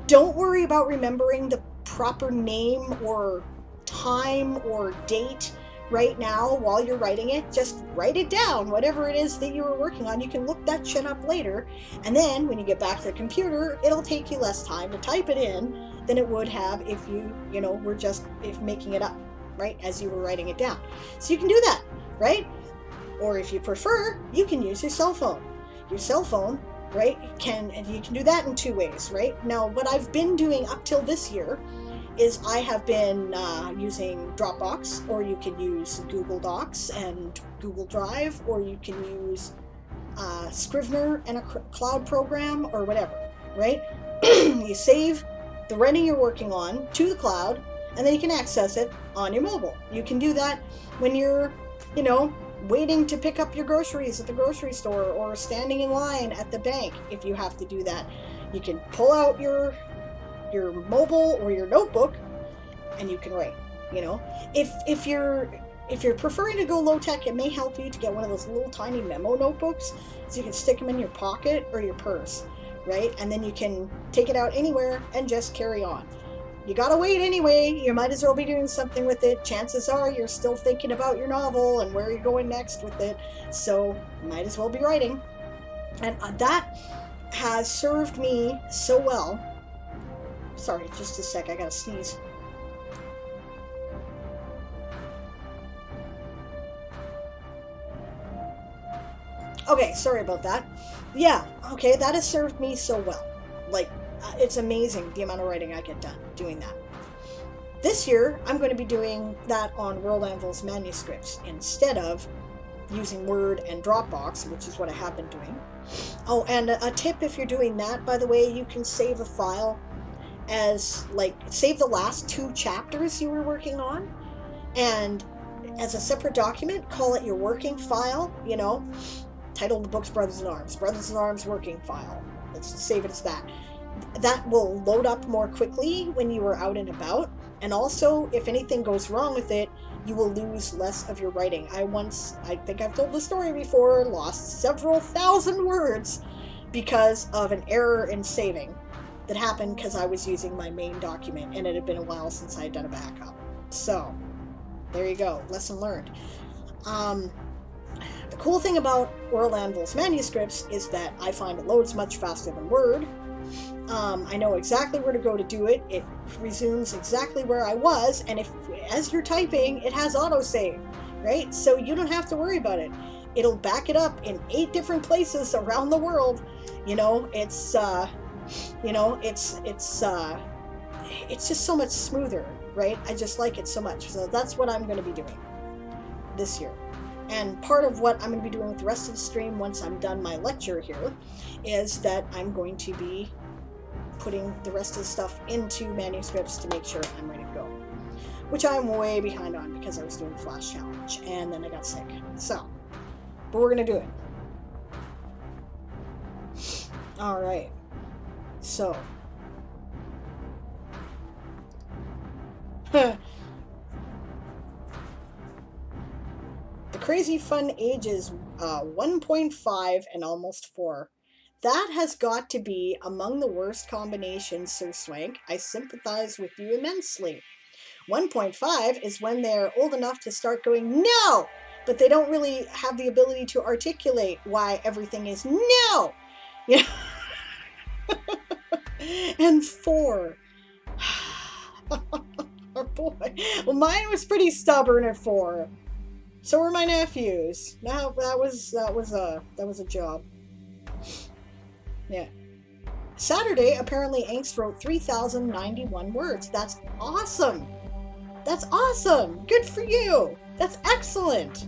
[SPEAKER 1] Don't worry about remembering the proper name or time or date right now while you're writing it, just write it down, whatever it is that you were working on. You can look that shit up later, and then when you get back to the computer, it'll take you less time to type it in than it would have if you were just making it up, right, as you were writing it down. So you can do that, right? Or if you prefer, you can use your cell phone. Your cell phone, right, and you can do that in 2 ways, right? Now, what I've been doing up till this year is I have been using Dropbox, or you can use Google Docs and Google Drive, or you can use Scrivener and a cloud program, or whatever, right? You save the writing you're working on to the cloud, and then you can access it on your mobile. You can do that when you're, waiting to pick up your groceries at the grocery store, or standing in line at the bank. If you have to do that, you can pull out your mobile or your notebook and you can write. If you're preferring to go low tech, it may help you to get one of those little tiny memo notebooks, so you can stick them in your pocket or your purse, right? And then you can take it out anywhere and just carry on. You gotta wait anyway. You might as well be doing something with it. Chances are you're still thinking about your novel and where you're going next with it, so might as well be writing. And that has served me so well. Sorry, just a sec, I gotta sneeze. Okay, sorry about that. Yeah, okay, that has served me so well. Like, it's amazing the amount of writing I get done doing that. This year, I'm going to be doing that on World Anvil's manuscripts instead of using Word and Dropbox, which is what I have been doing. Oh, and a tip if you're doing that, by the way, you can save a file as, save the last 2 chapters you were working on, and as a separate document, call it your working file, title the book's Brothers in Arms working file. Let's save it as that. That will load up more quickly when you are out and about, and also if anything goes wrong with it, you will lose less of your writing. I think I've told the story before, lost several thousand words because of an error in saving that happened because I was using my main document and it had been a while since I had done a backup. So there you go, lesson learned. The cool thing about World Anvil's manuscripts is that I find it loads much faster than Word. I know exactly where to go to do it. It resumes exactly where I was, and as you're typing, it has autosave, right? So you don't have to worry about it. It'll back it up in 8 different places around the world. It's just so much smoother, right? I just like it so much. So that's what I'm going to be doing this year. And part of what I'm going to be doing with the rest of the stream once I'm done my lecture here is that I'm going to be putting the rest of the stuff into manuscripts to make sure I'm ready to go. Which I'm way behind on because I was doing the Flash Challenge and then I got sick. So, but we're going to do it. Alright. So. The Crazy Fun ages 1.5 and almost 4. That has got to be among the worst combinations, Sir Swank. I sympathize with you immensely. 1.5 is when they're old enough to start going, no! But they don't really have the ability to articulate why everything is no! Yeah. And 4. Oh boy. Well, mine was pretty stubborn at 4. So were my nephews. Now that was a job. Yeah. Saturday, apparently Angst wrote 3,091 words. That's awesome. That's awesome. Good for you. That's excellent.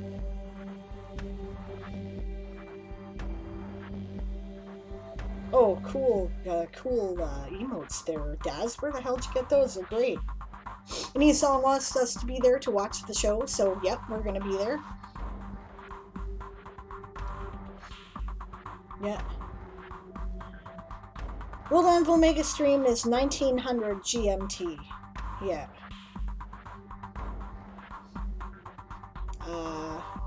[SPEAKER 1] Oh, cool emotes there, Daz. Where the hell did you get those? They're great. Anisong wants us to be there to watch the show, so yep, we're gonna be there. Yeah. World Anvil Mega Stream is 1900 GMT. Yeah.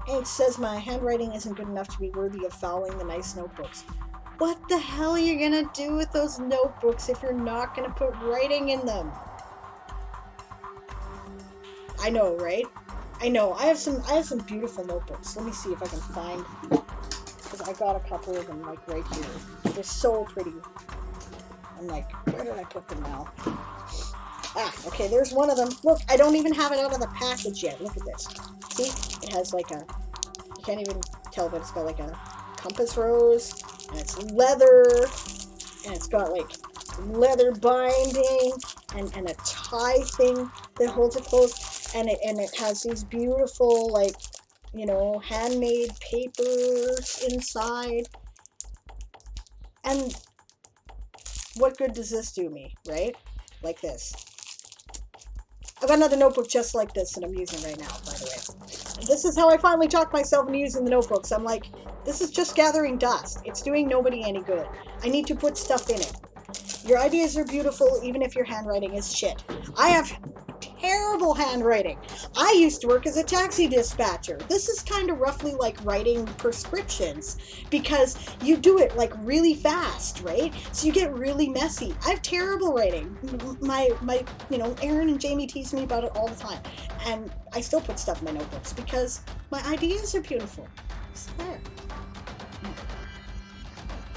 [SPEAKER 1] Angst says my handwriting isn't good enough to be worthy of fouling the nice notebooks. What the hell are you gonna do with those notebooks if you're not gonna put writing in them? I know, right? I know. I have some beautiful notebooks. Let me see if I can find, because I got a couple of them like right here. They're so pretty. I'm like, where did I put them now? Ah, okay, there's one of them. Look, I don't even have it out of the package yet. Look at this. See? It has like a, you can't even tell, but it's got like a compass rose, and it's leather, and it's got like leather binding, and a tie thing that holds it closed, and it has these beautiful, like, you know, handmade papers inside. And what good does this do me, right? Like this. I've got another notebook just like this that I'm using right now, by the way. This is how I finally talked myself into using the notebooks. I'm like, this is just gathering dust. It's doing nobody any good. I need to put stuff in it. Your ideas are beautiful, even if your handwriting is shit. I have terrible handwriting. I used to work as a taxi dispatcher. This is kind of roughly like writing prescriptions, because you do it like really fast, right? So you get really messy. I have terrible writing. My you know, Aaron and Jamie tease me about it all the time, and I still put stuff in my notebooks because my ideas are beautiful. It's there.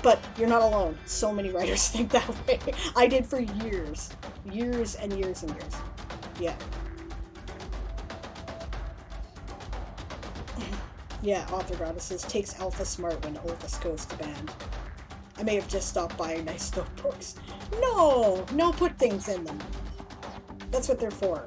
[SPEAKER 1] But you're not alone. So many writers think that way. I did for years. Years and years and years. Yeah. Yeah, Author Goddesses takes Alpha Smart when Oldest goes to band. I may have just stopped buying nice notebooks. No! No, put things in them. That's what they're for.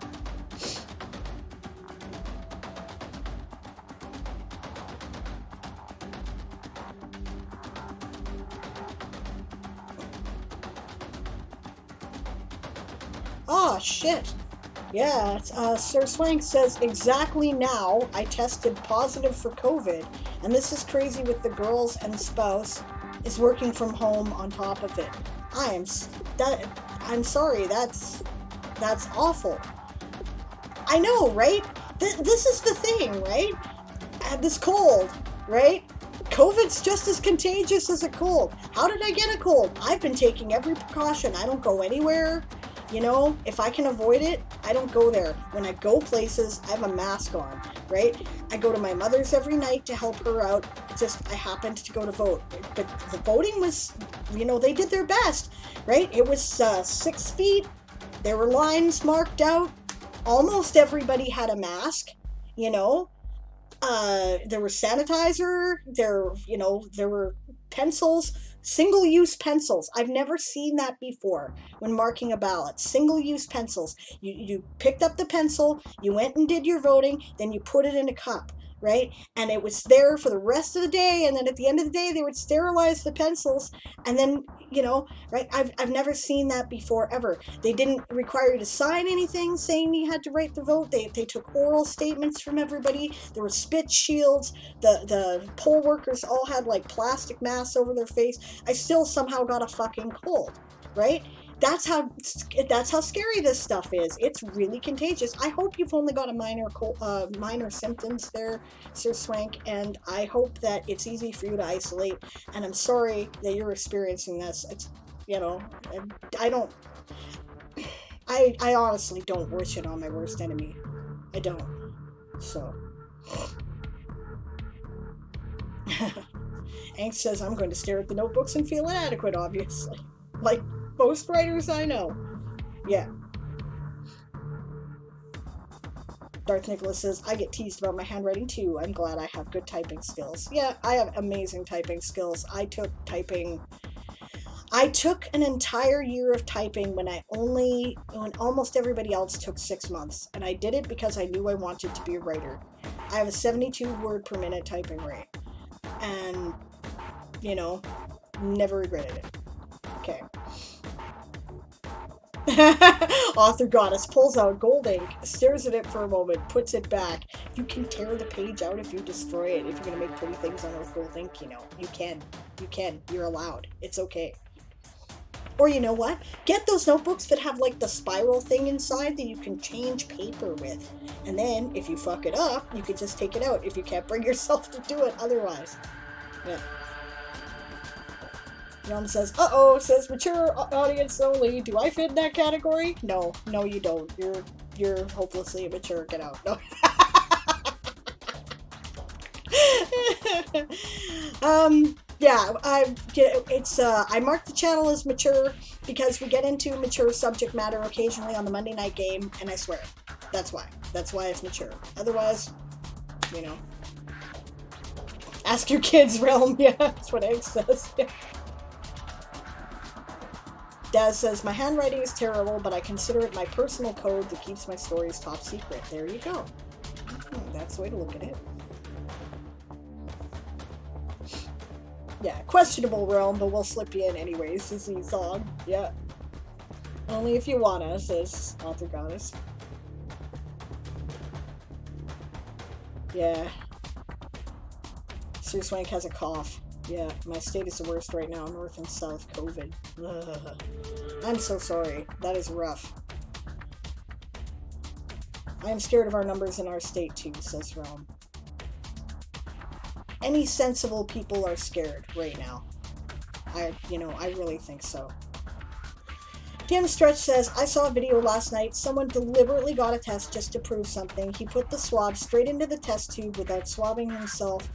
[SPEAKER 1] Oh, shit. Yeah, Sir Swank says, exactly now I tested positive for COVID, and this is crazy with the girls and spouse is working from home on top of it. I'm sorry, that's awful. I know, right? This is the thing, right? I had this cold, right? COVID's just as contagious as a cold. How did I get a cold? I've been taking every precaution. I don't go anywhere. You know, if I can avoid it, I don't go there. When I go places, I have a mask on, right? I go to my mother's every night to help her out. I happened to go to vote. But the voting was, you know, they did their best, right? It was 6 feet. There were lines marked out. Almost everybody had a mask, you know. There was sanitizer. There were pencils. Single-use pencils. I've never seen that before when marking a ballot. Single-use pencils. You picked up the pencil, you went and did your voting, then you put it in a cup, right? And it was there for the rest of the day, and then at the end of the day, they would sterilize the pencils, and then, you know, right? I've never seen that before, ever. They didn't require you to sign anything saying you had to write the vote. They took oral statements from everybody. There were spit shields. The poll workers all had, like, plastic masks over their face. I still somehow got a fucking cold, right? That's how scary this stuff is. It's really contagious. I hope you've only got a minor symptoms there, Sir Swank, and I hope that it's easy for you to isolate. And I'm sorry that you're experiencing this. It's, you know, I honestly don't wish it on my worst enemy. I don't. So. Angst says, I'm going to stare at the notebooks and feel inadequate, obviously. Like most writers I know. Yeah. Darth Nicholas says, I get teased about my handwriting too. I'm glad I have good typing skills. Yeah, I have amazing typing skills. I took an entire year of typing when almost everybody else took 6 months. And I did it because I knew I wanted to be a writer. I have a 72 word per minute typing rate. And, you know, never regretted it. Okay. Author Goddess pulls out gold ink, stares at it for a moment, puts it back. You can tear the page out if you destroy it. If you're going to make pretty things on with gold ink, you know. You can. You're allowed. It's okay. Or you know what? Get those notebooks that have like the spiral thing inside that you can change paper with. And then, if you fuck it up, you can just take it out if you can't bring yourself to do it otherwise. Yeah. Mom says, uh-oh, says mature audience only. Do I fit in that category? No, you don't. You're hopelessly immature. Get out. No. Yeah, I mark the channel as mature because we get into mature subject matter occasionally on the Monday night game, and I swear, that's why. That's why it's mature. Otherwise, you know, ask your kids, Realm. Yeah, that's what Egg says. Yeah. Daz says, my handwriting is terrible, but I consider it my personal code that keeps my stories top secret. There you go. That's the way to look at it. Yeah, questionable Realm, but we'll slip you in anyways, Sissy song. Yeah. Only if you wanna, says Author Goddess. Yeah. Sir Swank has a cough. Yeah, my state is the worst right now, North and South COVID. Ugh. I'm so sorry. That is rough. I am scared of our numbers in our state too, says Realm. Any sensible people are scared right now. I really think so. DM Stretch says, I saw a video last night. Someone deliberately got a test just to prove something. He put the swab straight into the test tube without swabbing himself,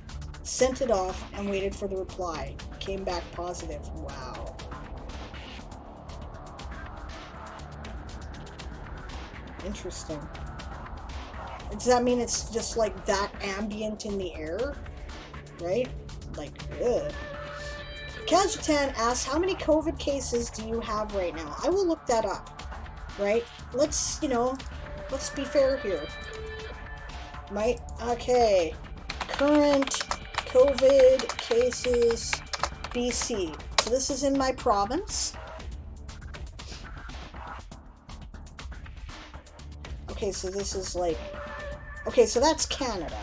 [SPEAKER 1] sent it off, and waited for the reply. Came back positive. Wow. Interesting. Does that mean it's just like that ambient in the air? Right? Like, ugh. Kazutan asks, how many COVID cases do you have right now? I will look that up. Right? Let's be fair here. Right? Okay. Current COVID cases, BC. So this is in my province. Okay, so this is like... Okay, so that's Canada.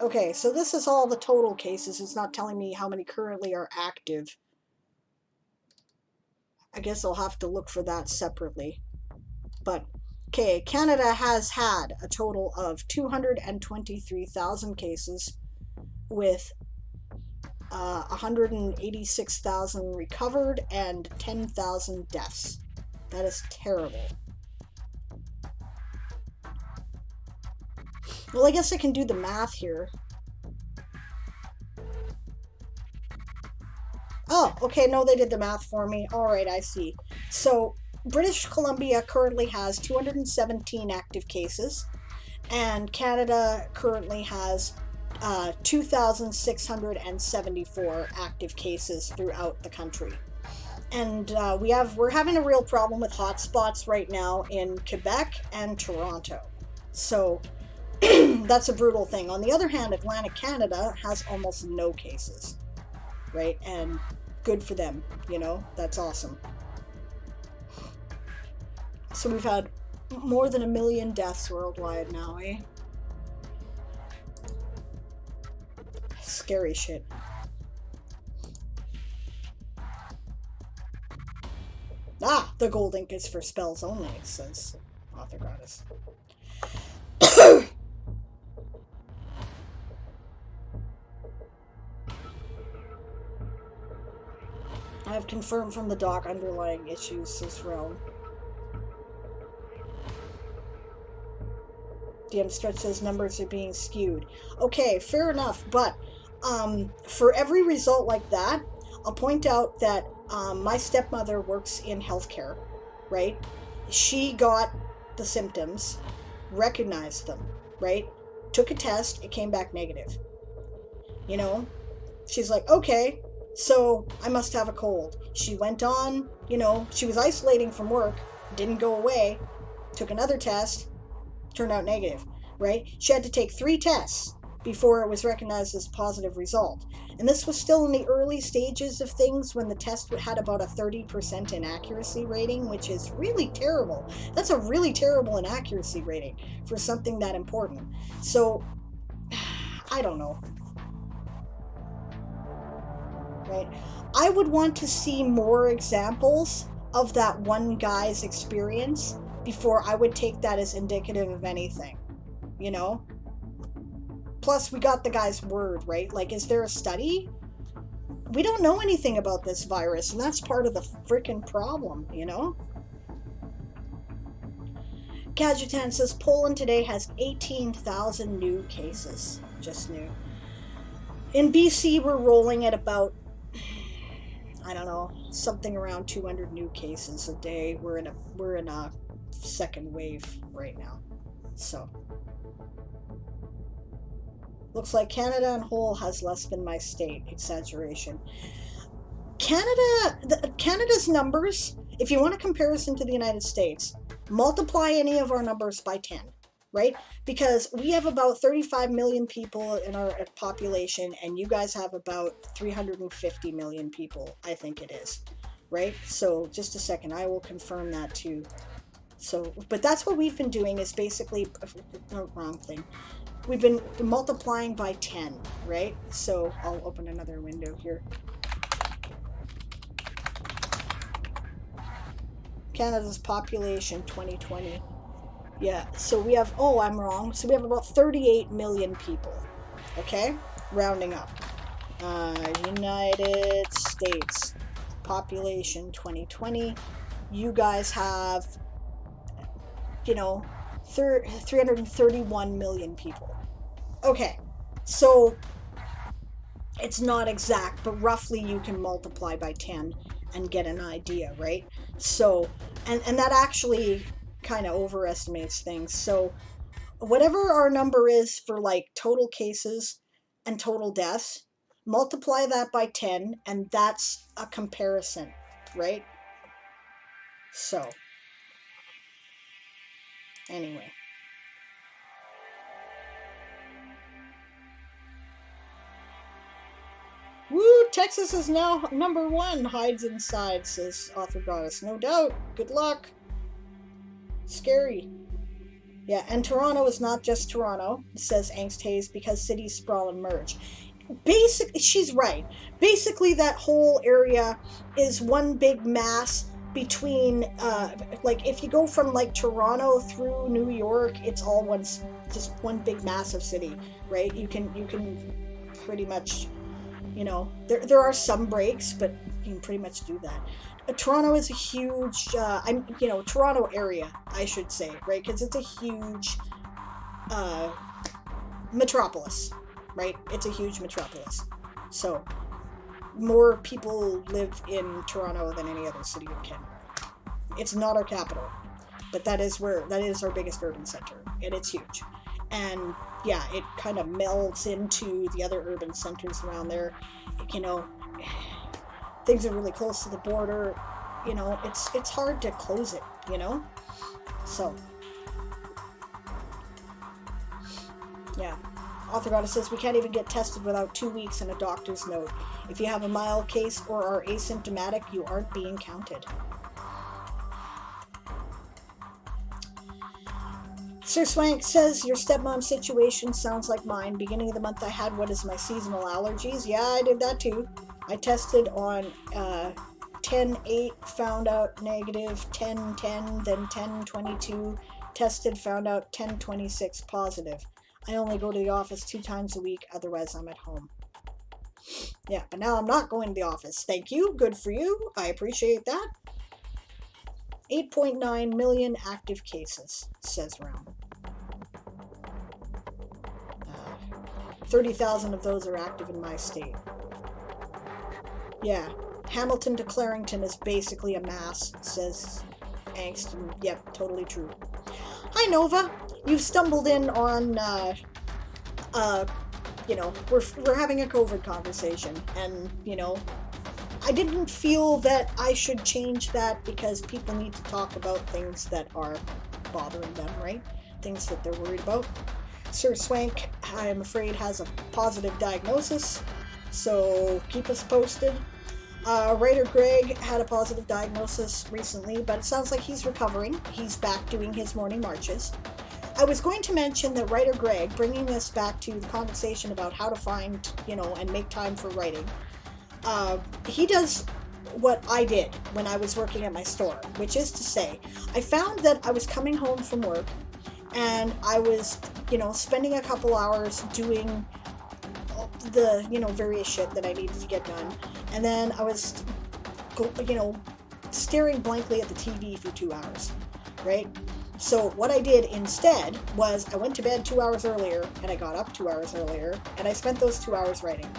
[SPEAKER 1] Okay, so this is all the total cases. It's not telling me how many currently are active. I guess I'll have to look for that separately. But, okay, Canada has had a total of 223,000 cases with 186,000 recovered and 10,000 deaths. That is terrible. Well, I guess I can do the math here. Oh, okay, no, they did the math for me. Alright, I see. So, British Columbia currently has 217 active cases, and Canada currently has 2,674 active cases throughout the country. And we're having a real problem with hotspots right now in Quebec and Toronto. So that's a brutal thing. On the other hand, Atlantic Canada has almost no cases, right? And good for them, that's awesome. So we've had more than 1 million deaths worldwide now, eh? Scary shit. Ah, the gold ink is for spells only, says Author Goddess. I have confirmed from the doc underlying issues, says Realm. DM Stretch says numbers are being skewed. Okay, fair enough, but for every result like that, I'll point out that my stepmother works in healthcare, right? She got the symptoms, recognized them, right? Took a test, it came back negative. She's like, okay, so I must have a cold. She went on, she was isolating from work, didn't go away, took another test, turned out negative, right? She had to take 3 tests before it was recognized as a positive result. And this was still in the early stages of things when the test had about a 30% inaccuracy rating, which is really terrible. That's a really terrible inaccuracy rating for something that important. So, I don't know. Right? I would want to see more examples of that one guy's experience before I would take that as indicative of anything, Plus, we got the guy's word, right? Like, is there a study? We don't know anything about this virus, and that's part of the freaking problem, Kajutan says Poland today has 18,000 new cases. Just new. In BC, we're rolling at about, I don't know, something around 200 new cases a day. We're in a second wave right now. So looks like Canada on whole has less than my state. Exaggeration. Canada's numbers, if you want a comparison to the United States, multiply any of our numbers by 10, right? Because we have about 35 million people in our population, and you guys have about 350 million people, I think it is, right? So just a second, I will confirm that too. So, but that's what we've been doing, is basically, no, wrong thing. We've been multiplying by 10, right? So I'll open another window here. Canada's population 2020. Yeah, so we have, oh, I'm wrong. So we have about 38 million people. Okay? Rounding up. United States population 2020. You guys have, 331 million people. Okay, so it's not exact, but roughly you can multiply by 10 and get an idea, right? So, and that actually kind of overestimates things. So whatever our number is for like total cases and total deaths, multiply that by 10, and that's a comparison, right? So anyway. Woo! Texas is now #1. Hides inside, says Author Goddess. No doubt. Good luck. Scary. Yeah, and Toronto is not just Toronto, says Angst Hayes, because cities sprawl and merge. Basically, she's right. Basically, that whole area is one big mass between, like, if you go from, like, Toronto through New York, it's all just one big massive city, right? You can pretty much, there are some breaks, but you can pretty much do that. Toronto is a huge, Toronto area, I should say, right? Because it's a huge metropolis, right? It's a huge metropolis. So more people live in Toronto than any other city in Canada. It's not our capital, but that is our biggest urban center, and it's huge. And yeah, it kind of melds into the other urban centers around there. Things are really close to the border. It's hard to close it, So yeah. Author Goddess says we can't even get tested without 2 weeks and a doctor's note. If you have a mild case or are asymptomatic, you aren't being counted. Sir Swank says, your stepmom situation sounds like mine. Beginning of the month I had what is my seasonal allergies. Yeah, I did that too. I tested on 10/8, found out negative, 10/10, then 10/22, tested, found out 10/26 positive. I only go to the office 2 times a week, otherwise I'm at home. Yeah, but now I'm not going to the office. Thank you. Good for you. I appreciate that. 8.9 million active cases, says Round. 30,000 of those are active in my state. Yeah, Hamilton to Clarington is basically a mass, says Angst. Yep, totally true. Hi, Nova. You've stumbled in on, we're having a COVID conversation, and, I didn't feel that I should change that because people need to talk about things that are bothering them, right? Things that they're worried about. Sir Swank, I'm afraid, has a positive diagnosis, so keep us posted. Writer Greg had a positive diagnosis recently, but it sounds like he's recovering. He's back doing his morning marches. I was going to mention that Writer Greg, bringing this back to the conversation about how to find, and make time for writing, he does what I did when I was working at my store, which is to say, I found that I was coming home from work and I was, spending a couple hours doing the, various shit that I needed to get done. And then I was, staring blankly at the TV for 2 hours, right? So what I did instead was I went to bed 2 hours earlier and I got up 2 hours earlier and I spent those 2 hours writing,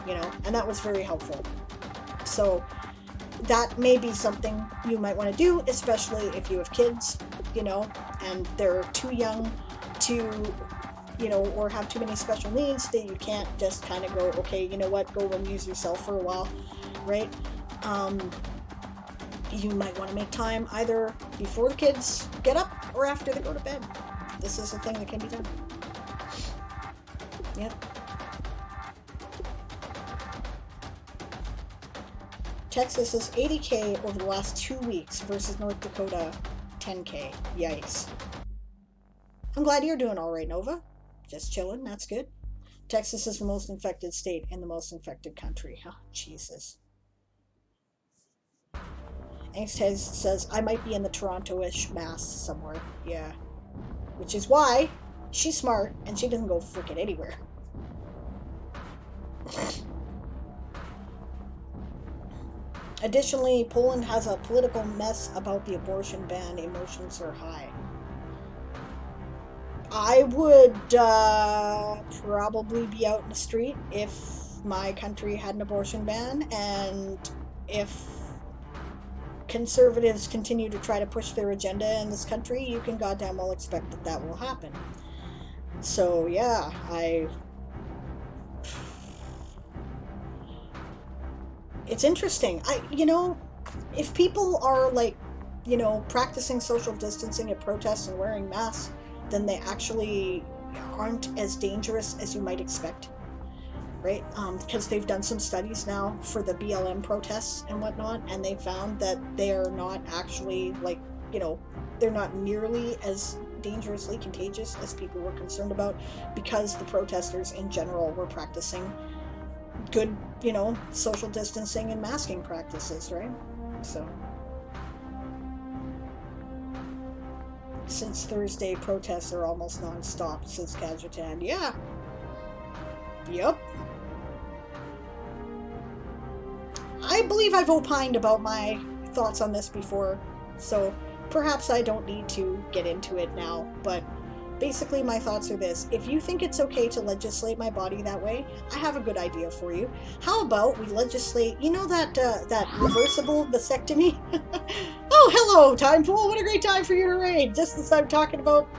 [SPEAKER 1] and that was very helpful. So that may be something you might want to do, especially if you have kids, and they're too young to, or have too many special needs that you can't just kind of go, okay, you know what, go amuse yourself for a while, right? You might want to make time either before the kids get up or after they go to bed. This is a thing that can be done. Yep. Texas is 80K over the last 2 weeks versus North Dakota 10K. Yikes. I'm glad you're doing all right, Nova. Just chilling, that's good. Texas is the most infected state in the most infected country. Oh, Jesus. Angst says, I might be in the Toronto-ish mass somewhere. Yeah. Which is why she's smart and she doesn't go freaking anywhere. Additionally, Poland has a political mess about the abortion ban. Emotions are high. I would probably be out in the street if my country had an abortion ban, and if conservatives continue to try to push their agenda in this country, you can goddamn well expect that that will happen. So yeah, it's interesting. If people are practicing social distancing at protests and wearing masks, then they actually aren't as dangerous as you might expect, right? Because they've done some studies now for the BLM protests and whatnot, and they found that they're not actually they're not nearly as dangerously contagious as people were concerned about, because the protesters in general were practicing good, social distancing and masking practices, right? So since Thursday, protests are almost non-stop, says Kajetan. Yeah. Yep. I believe I've opined about my thoughts on this before, so perhaps I don't need to get into it now, but basically my thoughts are this. If you think it's okay to legislate my body that way, I have a good idea for you. How about we legislate, that reversible vasectomy? Oh, hello, Time Pool. What a great time for you to raid. Just as I'm talking about,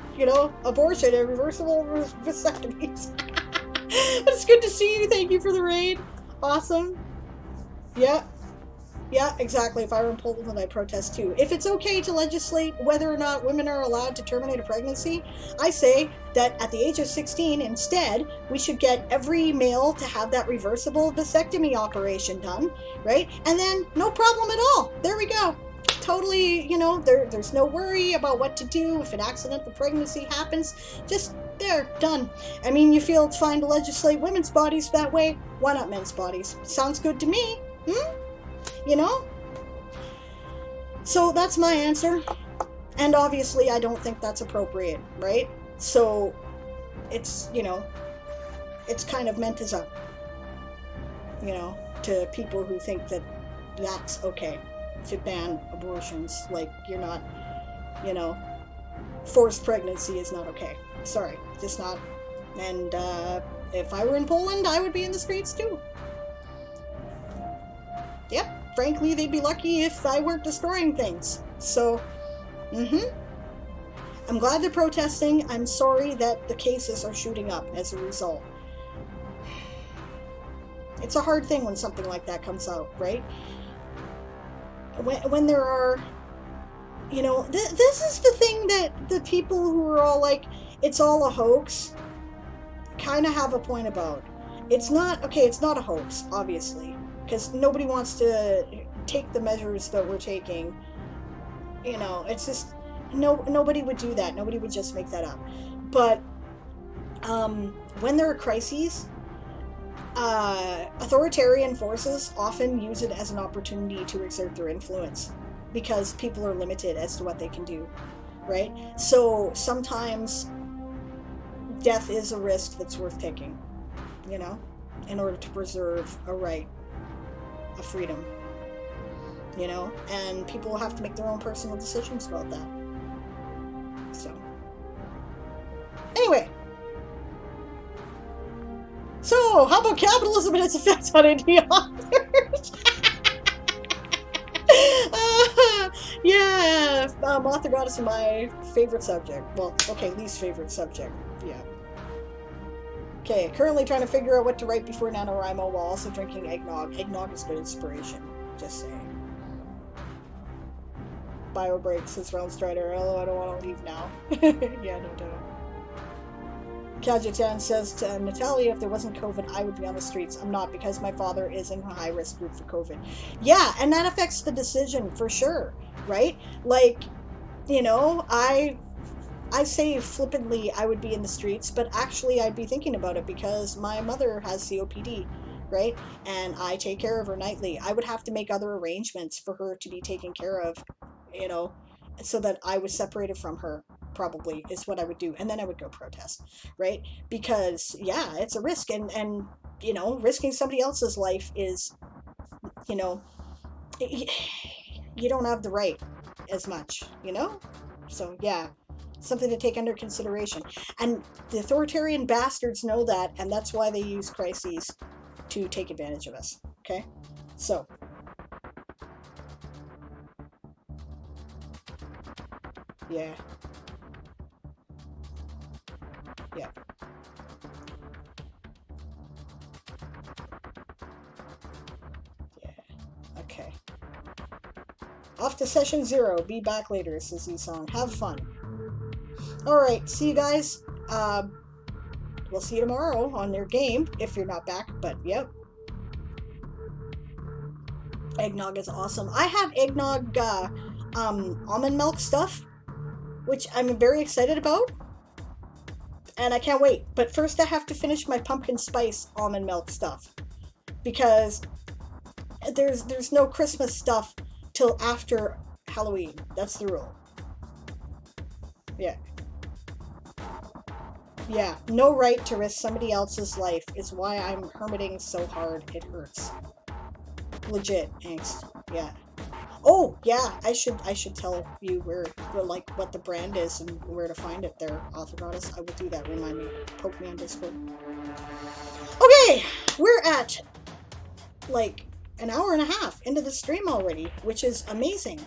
[SPEAKER 1] abortion and reversible vasectomies. But it's good to see you. Thank you for the raid. Awesome. Yeah, exactly. If I were in Poland, I'd protest too. If it's okay to legislate whether or not women are allowed to terminate a pregnancy, I say that at the age of 16, instead, we should get every male to have that reversible vasectomy operation done, right? And then no problem at all. There we go. Totally, there's no worry about what to do if an accidental pregnancy happens. Just there, done. I mean, you feel it's fine to legislate women's bodies that way. Why not men's bodies? Sounds good to me. So that's my answer. And obviously I don't think that's appropriate, right? So it's, it's kind of meant as a, to people who think that that's okay to ban abortions. Like, you're not, forced pregnancy is not okay. Sorry, just not. And if I were in Poland, I would be in the streets too. Yep. Frankly, they'd be lucky if I weren't destroying things. So, I'm glad they're protesting. I'm sorry that the cases are shooting up as a result. It's a hard thing when something like that comes out, right? When there are, this is the thing that the people who are all like, it's all a hoax, kind of have a point about. It's not a hoax, obviously. Because nobody wants to take the measures that we're taking. It's just, nobody would do that. Nobody would just make that up. But when there are crises, authoritarian forces often use it as an opportunity to exert their influence, because people are limited as to what they can do, right? So sometimes death is a risk that's worth taking, in order to preserve a right, a freedom, and people have to make their own personal decisions about that. How about capitalism and its effects on indie authors? Yeah, author goddess is my favorite subject. Well, okay, least favorite subject. Yeah. Okay, currently trying to figure out what to write before Nanowrimo while also drinking eggnog. Eggnog is good inspiration. Just saying. Bio break says Realm Strider. Oh, I don't want to leave now. Yeah, no doubt. Kajitan says to Natalia, if there wasn't COVID, I would be on the streets. I'm not, because my father is in a high-risk group for COVID. Yeah, and that affects the decision for sure, right? Like, you know, I say flippantly I would be in the streets, but actually I'd be thinking about it because my mother has COPD, right? And I take care of her nightly. I would have to make other arrangements for her to be taken care of, you know, so that I was separated from her, probably, is what I would do. And then I would go protest, right? Because, yeah, it's a risk. And you know, risking somebody else's life is, you know, you don't have the right as much, you know? So, yeah, something to take under consideration. And the authoritarian bastards know that, and that's why they use crises to take advantage of us, okay? So, yeah. Yeah. Yeah. Okay. Off to session 0. Be back later, says E-Song. Have fun. Alright, see you guys. We'll see you tomorrow on your game, if you're not back, but yep. Eggnog is awesome. I have eggnog, almond milk stuff, which I'm very excited about. And I can't wait. But first I have to finish my pumpkin spice almond milk stuff. Because there's no Christmas stuff till after Halloween. That's the rule. Yeah. Yeah. No right to risk somebody else's life is why I'm hermiting so hard. It hurts. Legit angst. Yeah. Oh, yeah, I should tell you where like what the brand is and where to find it there, Author Goddess. I will do that. Remind me. Poke me on Discord. Okay, we're at like an hour and a half into the stream already, which is amazing.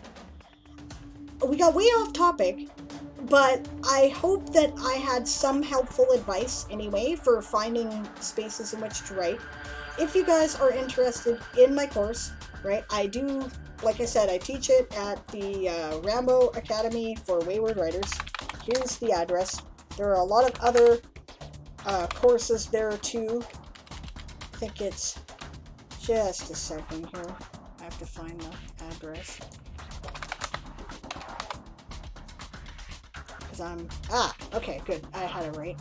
[SPEAKER 1] We got way off topic, but I hope that I had some helpful advice anyway for finding spaces in which to write. If you guys are interested in my course, right, I do, like I said, I teach it at the Rambo Academy for Wayward Writers. Here's the address. There are a lot of other courses there too. I think it's just a second here. I have to find the address. Because I'm... Ah, okay, good. I had it right.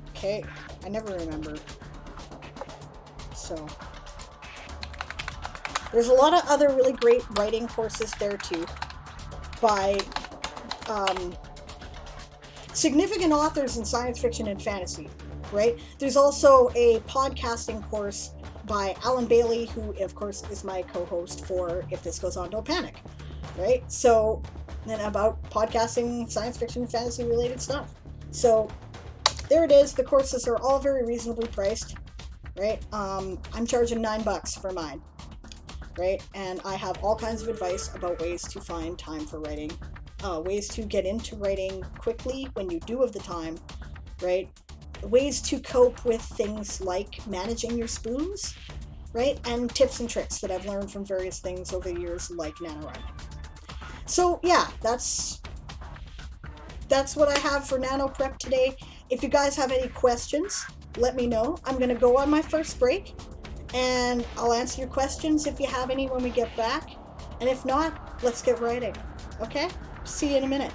[SPEAKER 1] Okay, I never remember. So... There's a lot of other really great writing courses there too, by significant authors in science fiction and fantasy, right? There's also a podcasting course by Alan Bailey, who of course is my co-host for If This Goes On, Don't Panic, right? So, then about podcasting, science fiction, fantasy related stuff. So, there it is. The courses are all very reasonably priced, right? I'm charging $9 for mine. Right? And I have all kinds of advice about ways to find time for writing, ways to get into writing quickly when you do have the time, right? Ways to cope with things like managing your spoons, right? And tips and tricks that I've learned from various things over the years, like Nanowrimo. So yeah, that's what I have for Nano Prep today. If you guys have any questions, let me know. I'm going to go on my first break. And I'll answer your questions if you have any when we get back. And if not, let's get writing. Okay? See you in a minute.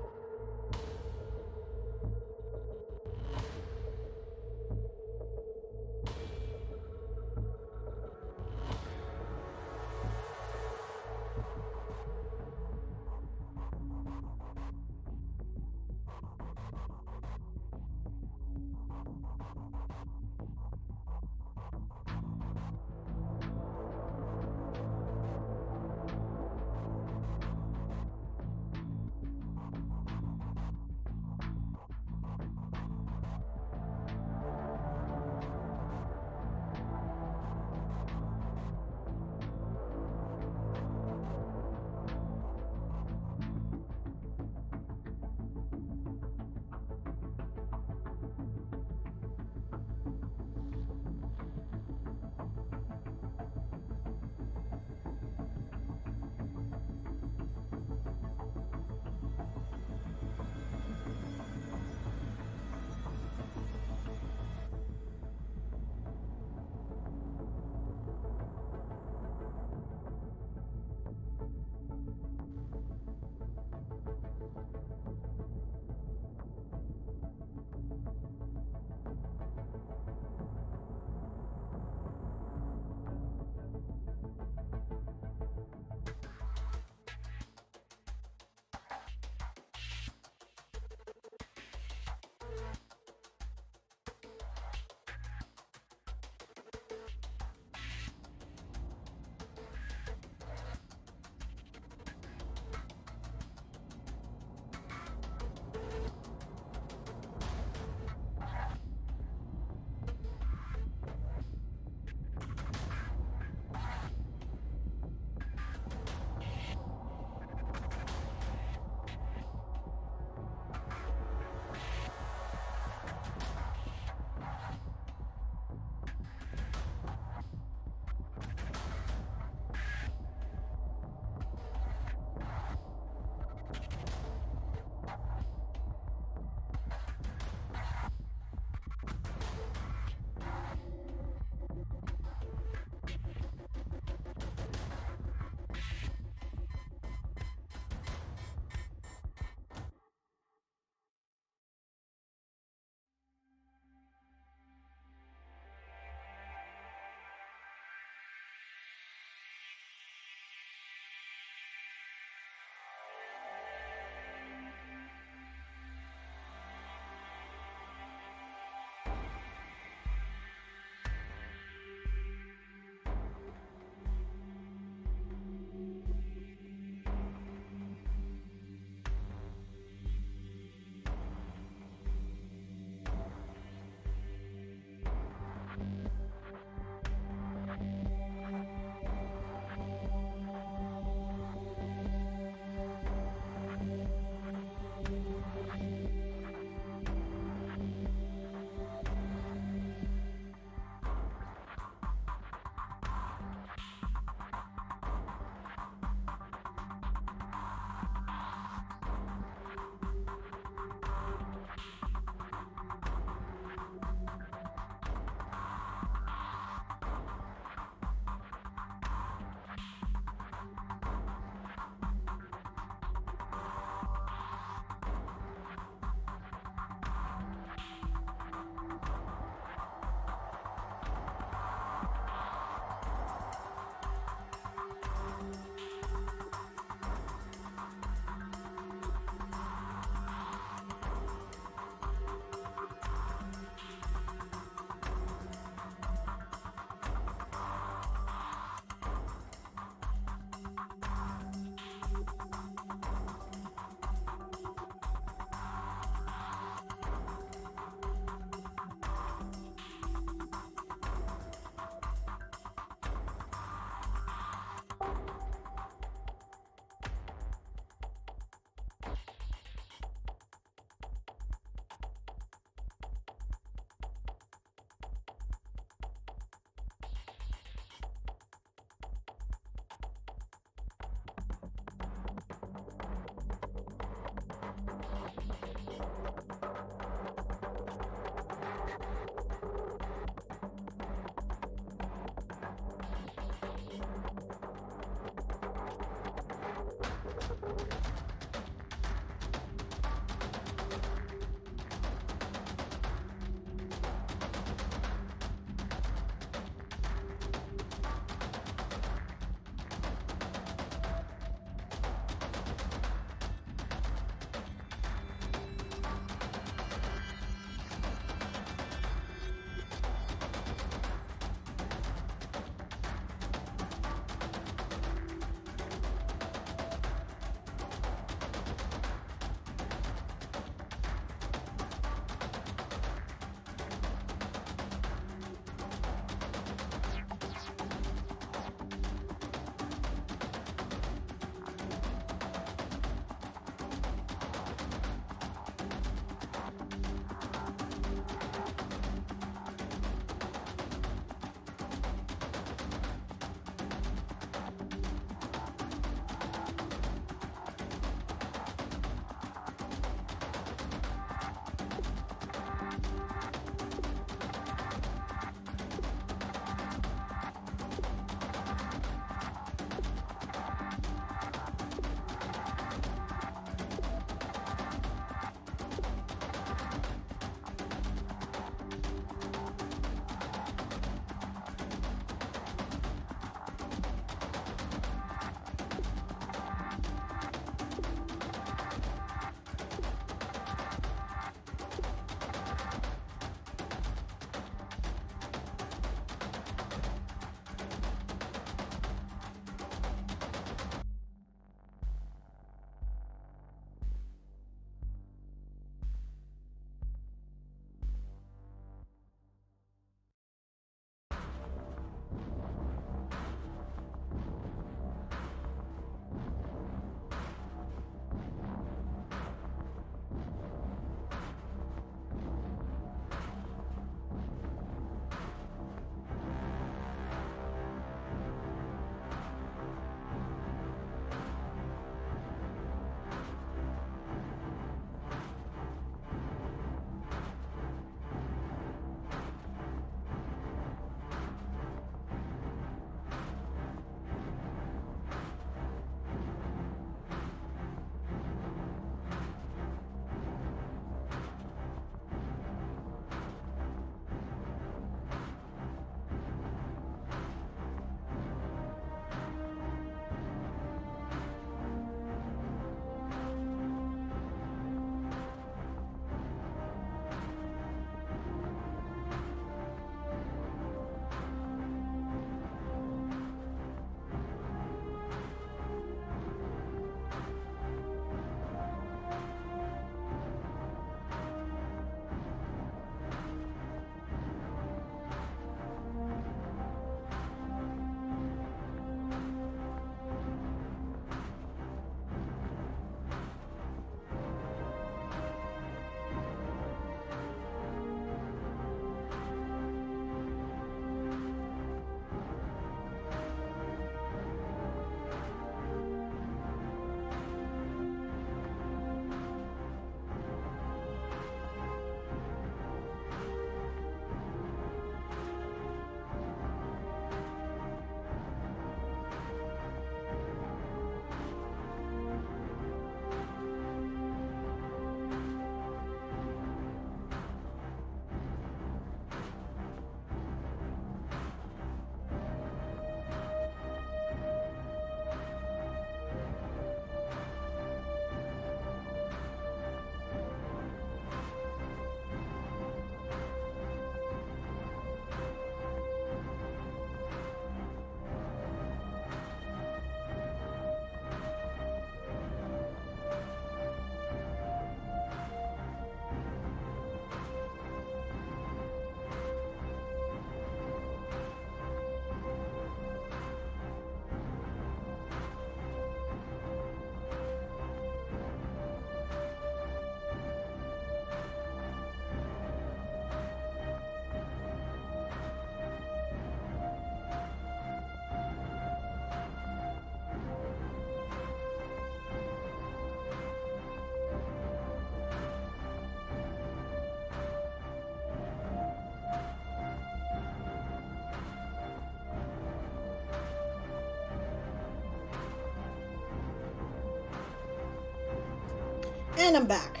[SPEAKER 1] And I'm back.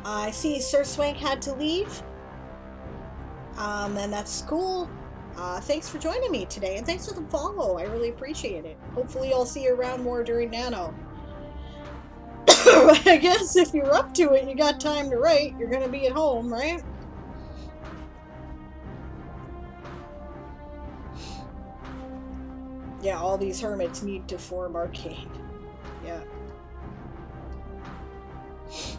[SPEAKER 1] I see Sir Swank had to leave. And that's cool. Thanks for joining me today, and thanks for the follow. I really appreciate it. Hopefully I'll see you around more during Nano. I guess if you're up to it, you got time to write, you're gonna be at home, right? Yeah, all these hermits need to form arcane. Yeah.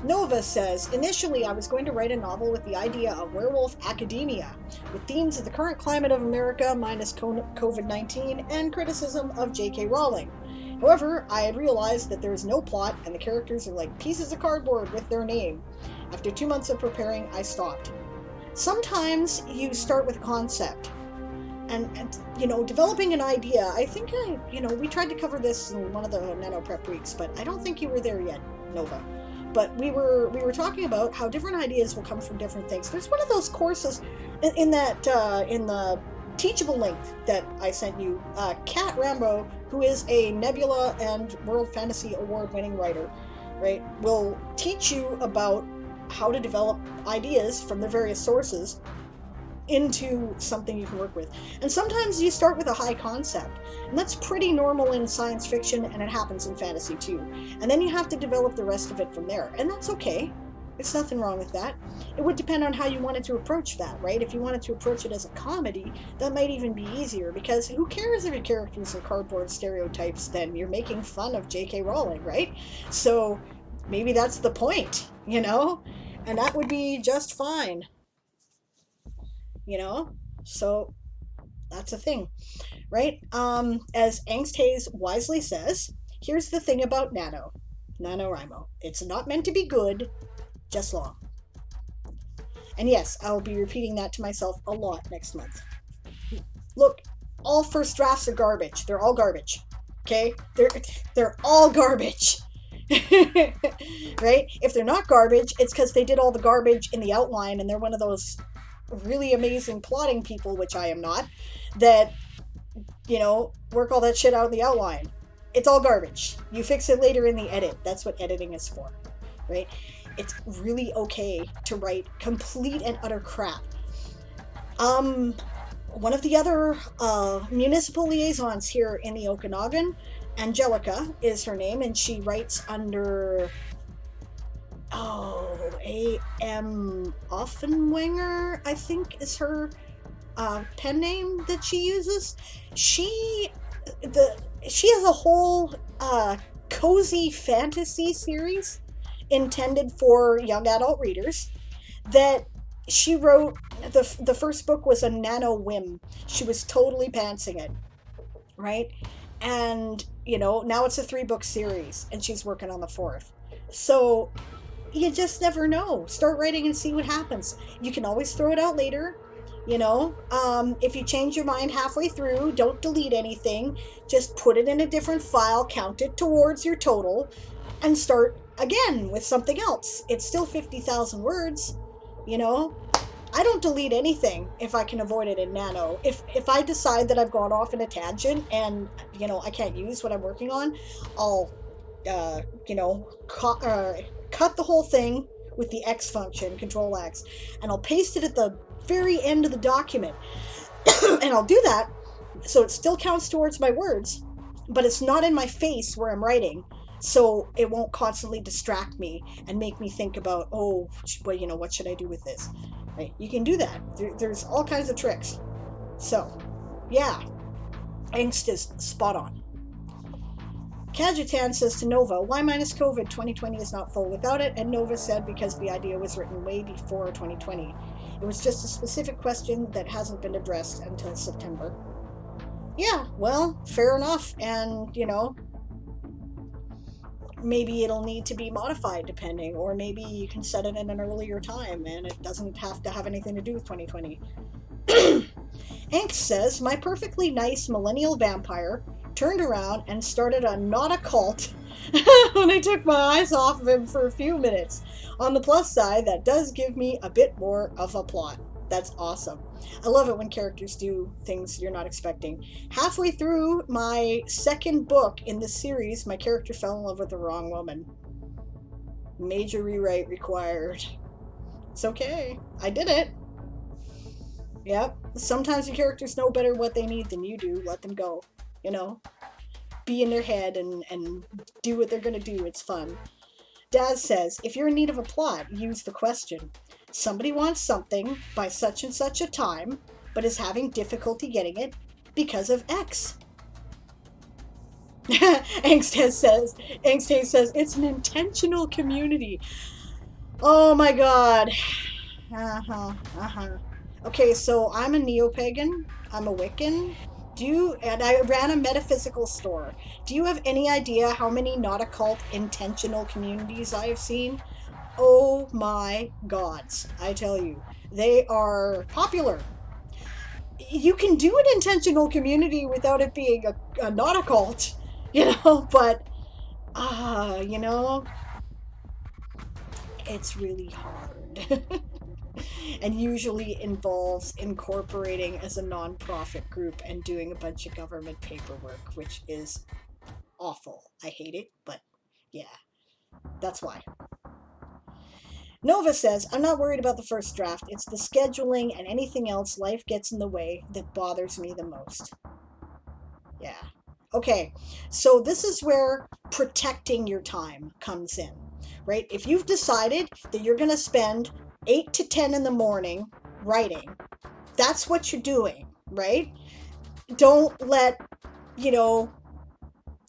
[SPEAKER 1] Nova says, initially I was going to write a novel with the idea of werewolf academia, with themes of the current climate of America minus COVID-19 and criticism of J.K. Rowling. However, I had realized that there is no plot and the characters are like pieces of cardboard with their name. After 2 months of preparing, I stopped. Sometimes you start with a concept. And developing an idea, I think, we tried to cover this in one of the Nano Prep weeks, but I don't think you were there yet, Nova. But we were talking about how different ideas will come from different things. There's one of those courses in the Teachable link that I sent you. Kat Rambo, who is a Nebula and World Fantasy Award-winning writer, right, will teach you about how to develop ideas from the various sources into something you can work with. And sometimes you start with a high concept, and that's pretty normal in science fiction, and it happens in fantasy too. And then you have to develop the rest of it from there, and that's okay. There's nothing wrong with that. It would depend on how you wanted to approach that, right? If you wanted to approach it as a comedy, that might even be easier, because who cares if your characters are cardboard stereotypes? Then you're making fun of J.K. Rowling, right? So maybe that's the point, and that would be just fine. So that's a thing, right? As Angst Hayes wisely says, here's the thing about Nanowrimo. It's not meant to be good, just long. And yes, I'll be repeating that to myself a lot next month. Look, all first drafts are garbage. They're all garbage. Okay? They're all garbage. Right? If they're not garbage, it's because they did all the garbage in the outline, and they're one of those really amazing plotting people, which I am not, that work all that shit out in the outline. It's all garbage. You fix it later in the edit. That's what editing is for, right? It's really okay to write complete and utter crap. One of the other municipal liaisons here in the Okanagan, Angelica is her name, and she writes under A.M. Offenwenger, I think is her pen name that she uses. She has a whole cozy fantasy series intended for young adult readers that she wrote. The first book was a nano whim. She was totally pantsing it, right? And now it's a 3-book series, and she's working on the 4th. So you just never know. Start writing and see what happens. You can always throw it out later. If you change your mind halfway through, don't delete anything. Just put it in a different file, count it towards your total, and start again with something else. It's still 50,000 words. I don't delete anything if I can avoid it in Nano. If I decide that I've gone off in a tangent and I can't use what I'm working on, I'll cut the whole thing with the X function, Control X, and I'll paste it at the very end of the document. And I'll do that so it still counts towards my words, but it's not in my face where I'm writing, so it won't constantly distract me and make me think about, what should I do with this? Right? You can do that. There's all kinds of tricks. So, yeah, Angst is spot on. Kajitan says to Nova, why minus COVID? 2020 is not full without it. And Nova said because the idea was written way before 2020. It was just a specific question that hasn't been addressed until September. Yeah, well, fair enough. And, maybe it'll need to be modified depending, or maybe you can set it in an earlier time and it doesn't have to have anything to do with 2020. Angst says, my perfectly nice millennial vampire turned around and started a not a cult when I took my eyes off of him for a few minutes. On the plus side, that does give me a bit more of a plot. That's awesome. I love it when characters do things you're not expecting. Halfway through my second book in this series, my character fell in love with the wrong woman. Major rewrite required. It's okay. I did it. Yep. Sometimes your characters know better what they need than you do. Let them go. You know? Be in their head and do what they're going to do. It's fun. Daz says, if you're in need of a plot, use the question. Somebody wants something by such and such a time, but is having difficulty getting it because of X. Angsthaze says, it's an intentional community. Oh my god. Okay, so I'm a neo-pagan. I'm a Wiccan. And I ran a metaphysical store. Do you have any idea how many not occult intentional communities I have seen? Oh my gods, I tell you. They are popular. You can do an intentional community without it being a not occult, but, it's really hard. And usually involves incorporating as a non-profit group and doing a bunch of government paperwork, which is awful. I hate it, but yeah, that's why. Nova says, I'm not worried about the first draft. It's the scheduling and anything else life gets in the way that bothers me the most. Yeah. Okay, so this is where protecting your time comes in, right? If you've decided that you're going to spend 8 to 10 in the morning writing, that's what you're doing, right? Don't let, the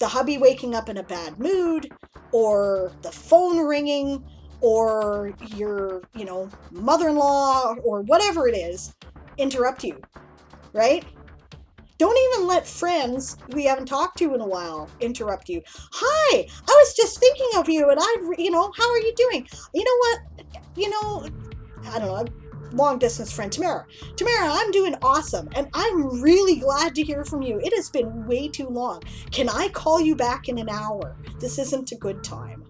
[SPEAKER 1] hubby waking up in a bad mood, or the phone ringing, or your, mother-in-law, or whatever it is, interrupt you, right? Don't even let friends we haven't talked to in a while interrupt you. Hi, I was just thinking of you, and how are you doing? You know what? I don't know, long distance friend, Tamara. Tamara, I'm doing awesome, and I'm really glad to hear from you. It has been way too long. Can I call you back in an hour? This isn't a good time.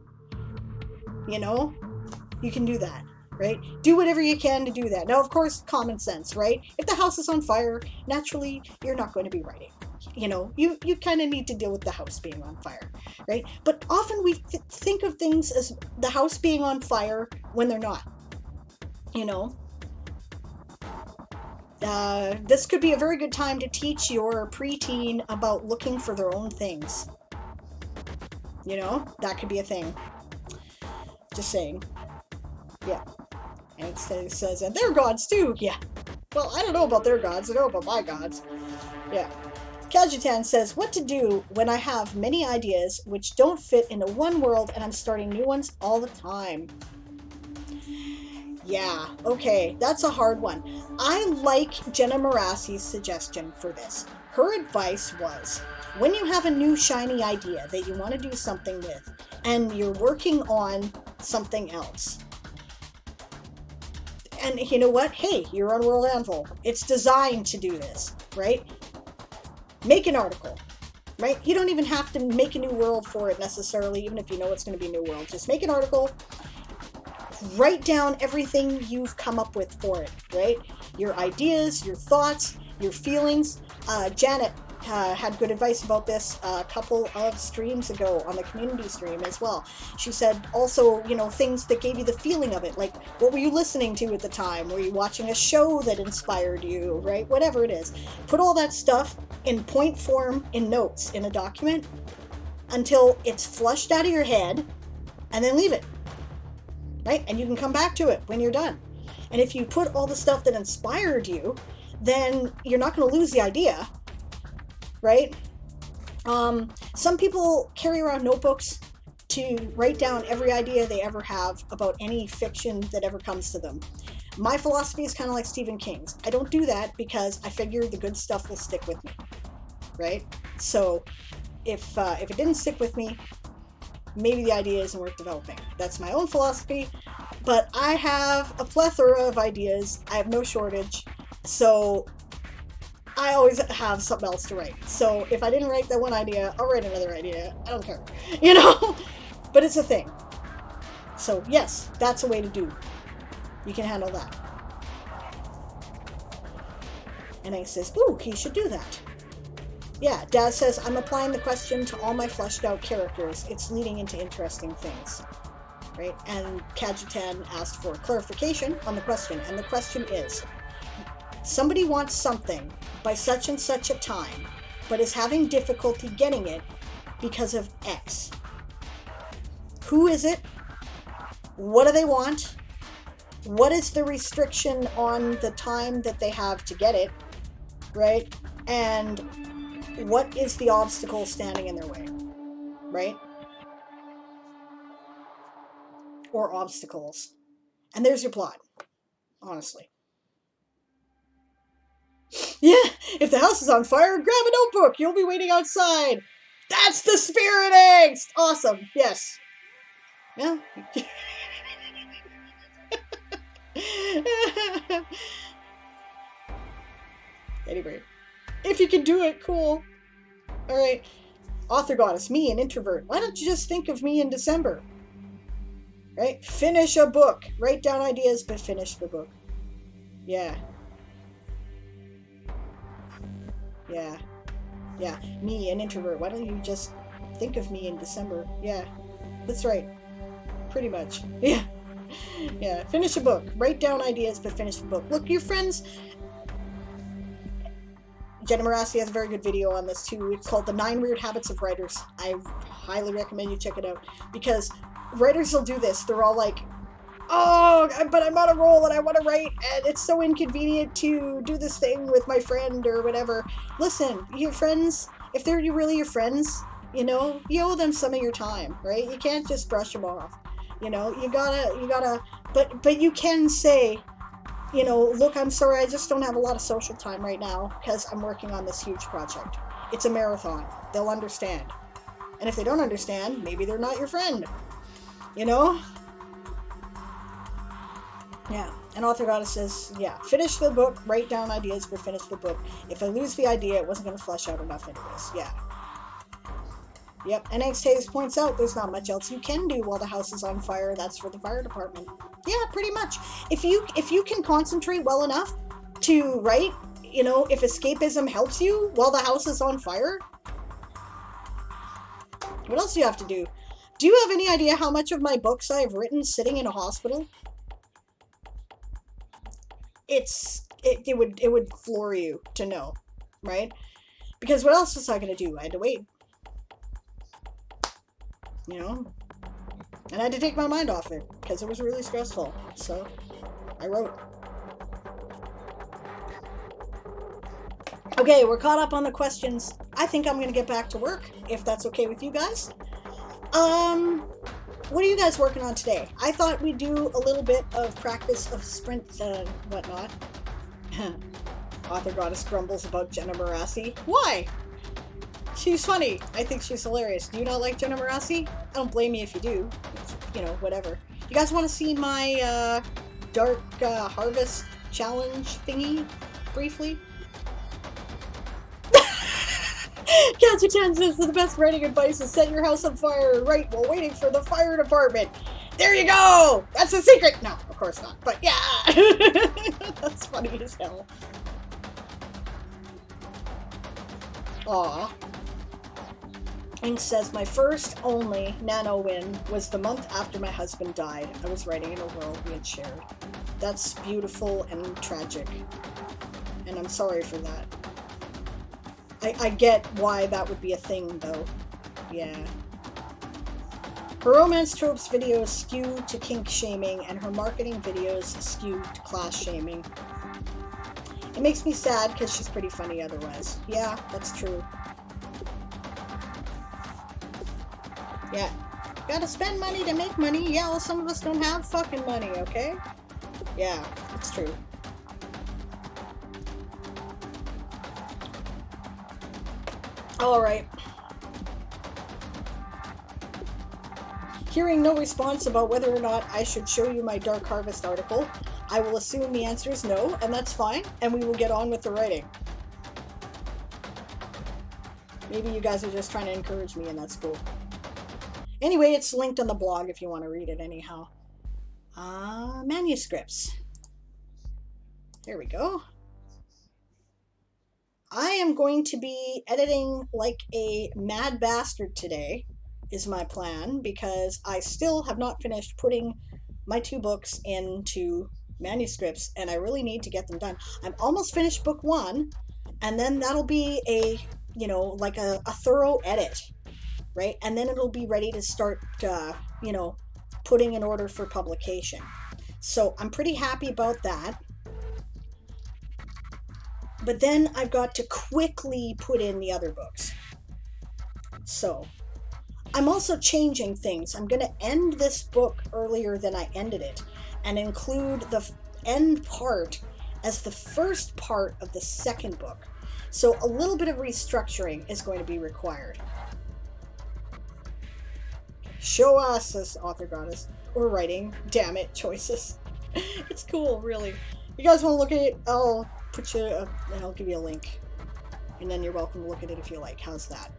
[SPEAKER 1] You can do that, right? Do whatever you can to do that. Now, of course, common sense, right? If the house is on fire, naturally, you're not going to be writing. You kind of need to deal with the house being on fire, right? But often we think of things as the house being on fire when they're not. This could be a very good time to teach your preteen about looking for their own things. That could be a thing. Just saying. Yeah. And it says, and they're gods too. Yeah. Well, I don't know about their gods. I know about my gods. Yeah. Kajitan says, what to do when I have many ideas which don't fit into one world and I'm starting new ones all the time. Yeah, okay, that's a hard one. I like Jenna Marassi's suggestion for this. Her advice was, when you have a new shiny idea that you want to do something with, and you're working on something else, and you know what? Hey, you're on World Anvil. It's designed to do this, right? Make an article, right? You don't even have to make a new world for it necessarily, even if you know it's going to be a new world. Just make an article. Write down everything you've come up with for it, right? Your ideas, your thoughts, your feelings. Janet had good advice about this a couple of streams ago on the community stream as well. She said also, things that gave you the feeling of it, like what were you listening to at the time? Were you watching a show that inspired you, right? Whatever it is. Put all that stuff in point form in notes in a document until it's flushed out of your head, and then leave it. Right? And you can come back to it when you're done. And if you put all the stuff that inspired you, then you're not going to lose the idea, right? Some people carry around notebooks to write down every idea they ever have about any fiction that ever comes to them. My philosophy is kind of like Stephen King's. I don't do that because I figure the good stuff will stick with me, right? So if it didn't stick with me, maybe the idea isn't worth developing. That's my own philosophy, but I have a plethora of ideas. I have no shortage, so I always have something else to write. So if I didn't write that one idea, I'll write another idea. I don't care, but it's a thing. So yes, that's a way to do. You can handle that. And Hank says, ooh, he should do that. Yeah, Daz says, I'm applying the question to all my fleshed out characters. It's leading into interesting things. Right? And Kajitan asked for clarification on the question. And the question is, somebody wants something by such and such a time, but is having difficulty getting it because of X. Who is it? What do they want? What is the restriction on the time that they have to get it? Right? And what is the obstacle standing in their way? Right? Or obstacles. And there's your plot. Honestly. Yeah, if the house is on fire, grab a notebook. You'll be waiting outside. That's the spirit angst. Awesome. Yes. Yeah. Anyway, if you can do it, cool. All right. Author goddess, me, an introvert. Why don't you just think of me in December? Right? Finish a book. Write down ideas, but finish the book. Yeah. Yeah. Yeah. Me, an introvert. Why don't you just think of me in December? Yeah. That's right. Pretty much. Yeah. Yeah. Finish a book. Write down ideas, but finish the book. Look, your friends. Jenna Morrison has a very good video on this too. It's called The 9 Weird Habits of Writers. I highly recommend you check it out. Because writers will do this. They're all like, oh, but I'm on a roll and I want to write and it's so inconvenient to do this thing with my friend or whatever. Listen, your friends, if they're really your friends, you know, you owe them some of your time, right? You can't just brush them off. You know, you gotta, but you can say, you know, look, I'm sorry, I just don't have a lot of social time right now because I'm working on this huge project. It's a marathon. They'll understand. And if they don't understand, maybe they're not your friend. You know? Yeah. And author goddess says, yeah, finish the book, write down ideas, but finish the book. If I lose the idea, it wasn't going to flesh out enough anyways. Yeah. Yep. And Angst points out there's not much else you can do while the house is on fire. That's for the fire department. Yeah, pretty much. If you can concentrate well enough to write, you know, if escapism helps you while the house is on fire, what else do you have to do? Do you have any idea how much of my books I've written sitting in a hospital? It would floor you to know, right? Because what else was I going to do? I had to wait. You know? And I had to take my mind off it because it was really stressful. So I wrote. Okay, we're caught up on the questions. I think I'm going to get back to work, if that's okay with you guys. What are you guys working on today? I thought we'd do a little bit of practice of sprint and whatnot. Author goddess grumbles about Jenna Morrison. Why? She's funny. I think she's hilarious. Do you not like Jenna Morrison? I don't blame you if you do. It's, you know, whatever. You guys want to see my Dark Harvest challenge thingy briefly? Kajitan says the best writing advice is set your house on fire and write while waiting for the fire department. There you go! That's a secret! No, of course not. But yeah! That's funny as hell. Aw. Ink says, my first only nano win was the month after my husband died. I was writing in a world we had shared. That's beautiful and tragic. And I'm sorry for that. I get why that would be a thing, though. Yeah. Her romance tropes videos skew to kink shaming, and her marketing videos skew to class shaming. It makes me sad because she's pretty funny otherwise. Yeah, that's true. Yeah. Gotta spend money to make money. Yeah, well, some of us don't have fucking money, okay? Yeah, it's true. Alright. Hearing no response about whether or not I should show you my Dark Harvest article, I will assume the answer is no, and that's fine, and we will get on with the writing. Maybe you guys are just trying to encourage me, and that's cool. Anyway, it's linked on the blog if you want to read it anyhow. Manuscripts. There we go. I am going to be editing like a mad bastard today, is my plan, because I still have not finished putting my 2 books into manuscripts, and I really need to get them done. I'm almost finished book 1, and then that'll be like a thorough edit, right? And then it'll be ready to start, putting in order for publication. So I'm pretty happy about that. But then I've got to quickly put in the other books. So I'm also changing things. I'm going to end this book earlier than I ended it and include the end part as the first part of the second book. So a little bit of restructuring is going to be required. Show us, says Author Goddess. Or writing. Damn it, choices. It's cool, really. You guys want to look at it? I'll give you a link. And then you're welcome to look at it if you like. How's that?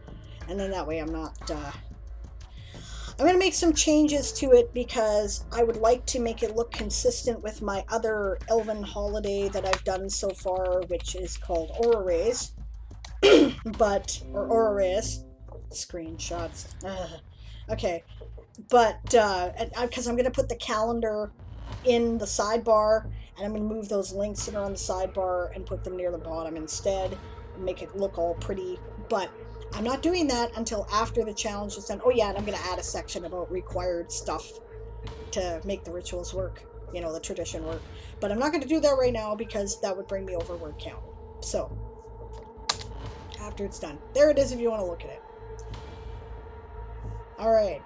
[SPEAKER 1] And then that way I'm not... I'm going to make some changes to it because I would like to make it look consistent with my other Elven holiday that I've done so far, which is called Aurares. Or Aurares. Screenshots. Okay. But, because I'm going to put the calendar in the sidebar, and I'm going to move those links that are on the sidebar and put them near the bottom instead, and make it look all pretty. But I'm not doing that until after the challenge is done. Oh yeah, and I'm going to add a section about required stuff to make the rituals work, the tradition work. But I'm not going to do that right now because that would bring me over word count. So, after it's done. There it is if you want to look at it. Alright.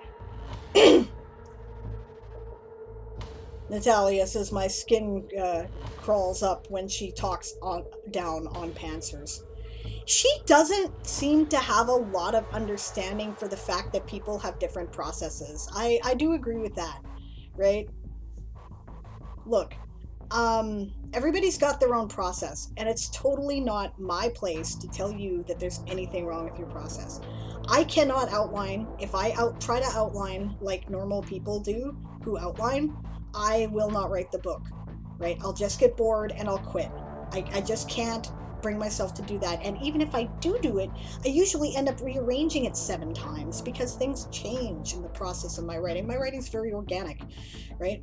[SPEAKER 1] Natalia says my skin crawls up when she talks down on Pantsers. She doesn't seem to have a lot of understanding for the fact that people have different processes. I do agree with that, right? Look, everybody's got their own process, and it's totally not my place to tell you that there's anything wrong with your process. I cannot outline. If I try to outline like normal people do who outline, I will not write the book, right? I'll just get bored and I'll quit. I just can't bring myself to do that. And even if I do it, I usually end up rearranging it 7 times because things change in the process of my writing. My writing's very organic, right?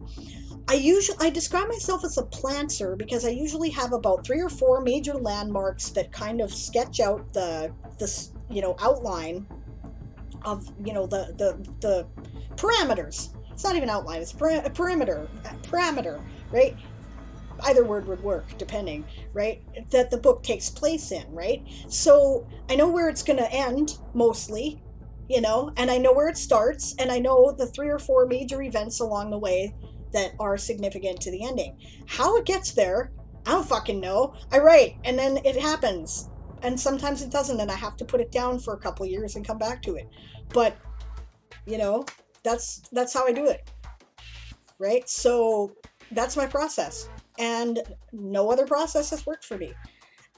[SPEAKER 1] I describe myself as a plantser because I usually have about 3 or 4 major landmarks that kind of sketch out the outline of the parameters. It's not even outline, it's parameter, right? Either word would work, depending, right? That the book takes place in, right? So I know where it's going to end, mostly, and I know where it starts, and I know the 3 or 4 major events along the way that are significant to the ending. How it gets there, I don't fucking know. I write, and then it happens. And sometimes it doesn't, and I have to put it down for a couple of years and come back to it. But, that's how I do it, right? So that's my process, and no other process has worked for me.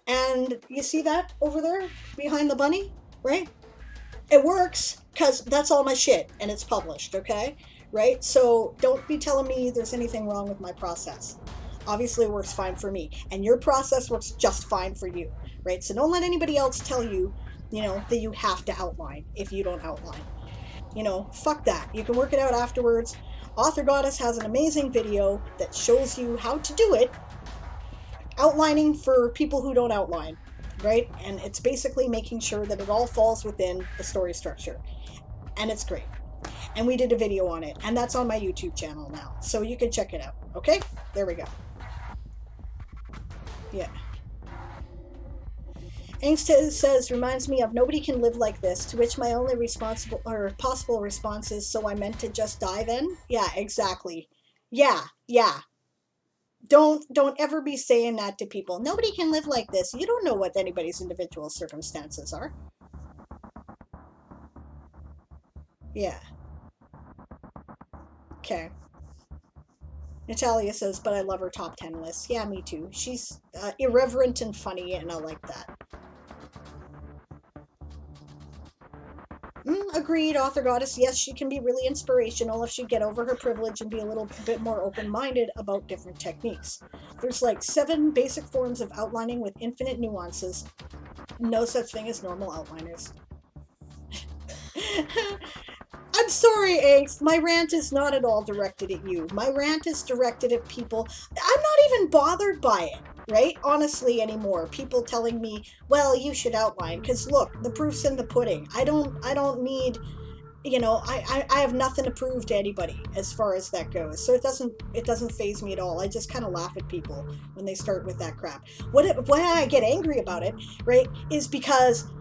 [SPEAKER 1] And you see that over there behind the bunny, right? It works because that's all my shit, and it's published, okay? Right? So don't be telling me there's anything wrong with my process. Obviously it works fine for me, and your process works just fine for you, right? So don't let anybody else tell you, that you have to outline if you don't outline. Fuck that. You can work it out afterwards. Author Goddess has an amazing video that shows you how to do it, outlining for people who don't outline, right? And it's basically making sure that it all falls within the story structure. And it's great. And we did a video on it, and that's on my YouTube channel now, so you can check it out. Okay? There we go. Yeah. Angst says, reminds me of nobody can live like this, to which my only possible response is, so I meant to just die then? Yeah, exactly. Yeah. Don't ever be saying that to people. Nobody can live like this. You don't know what anybody's individual circumstances are. Yeah. Okay. Natalia says, but I love her top 10 list. Yeah, me too. She's irreverent and funny, and I like that. Agreed, Author Goddess. Yes, she can be really inspirational if she get over her privilege and be a little bit more open-minded about different techniques. There's like 7 basic forms of outlining with infinite nuances. no such thing as normal outliners. I'm sorry, Angst. My rant is not at all directed at you. My rant is directed at people. I'm not even bothered by it, right? Honestly, anymore. People telling me, well, you should outline. Because look, the proof's in the pudding. I don't need, I have nothing to prove to anybody as far as that goes. So it doesn't faze me at all. I just kind of laugh at people when they start with that crap. Why I get angry about it, right, is because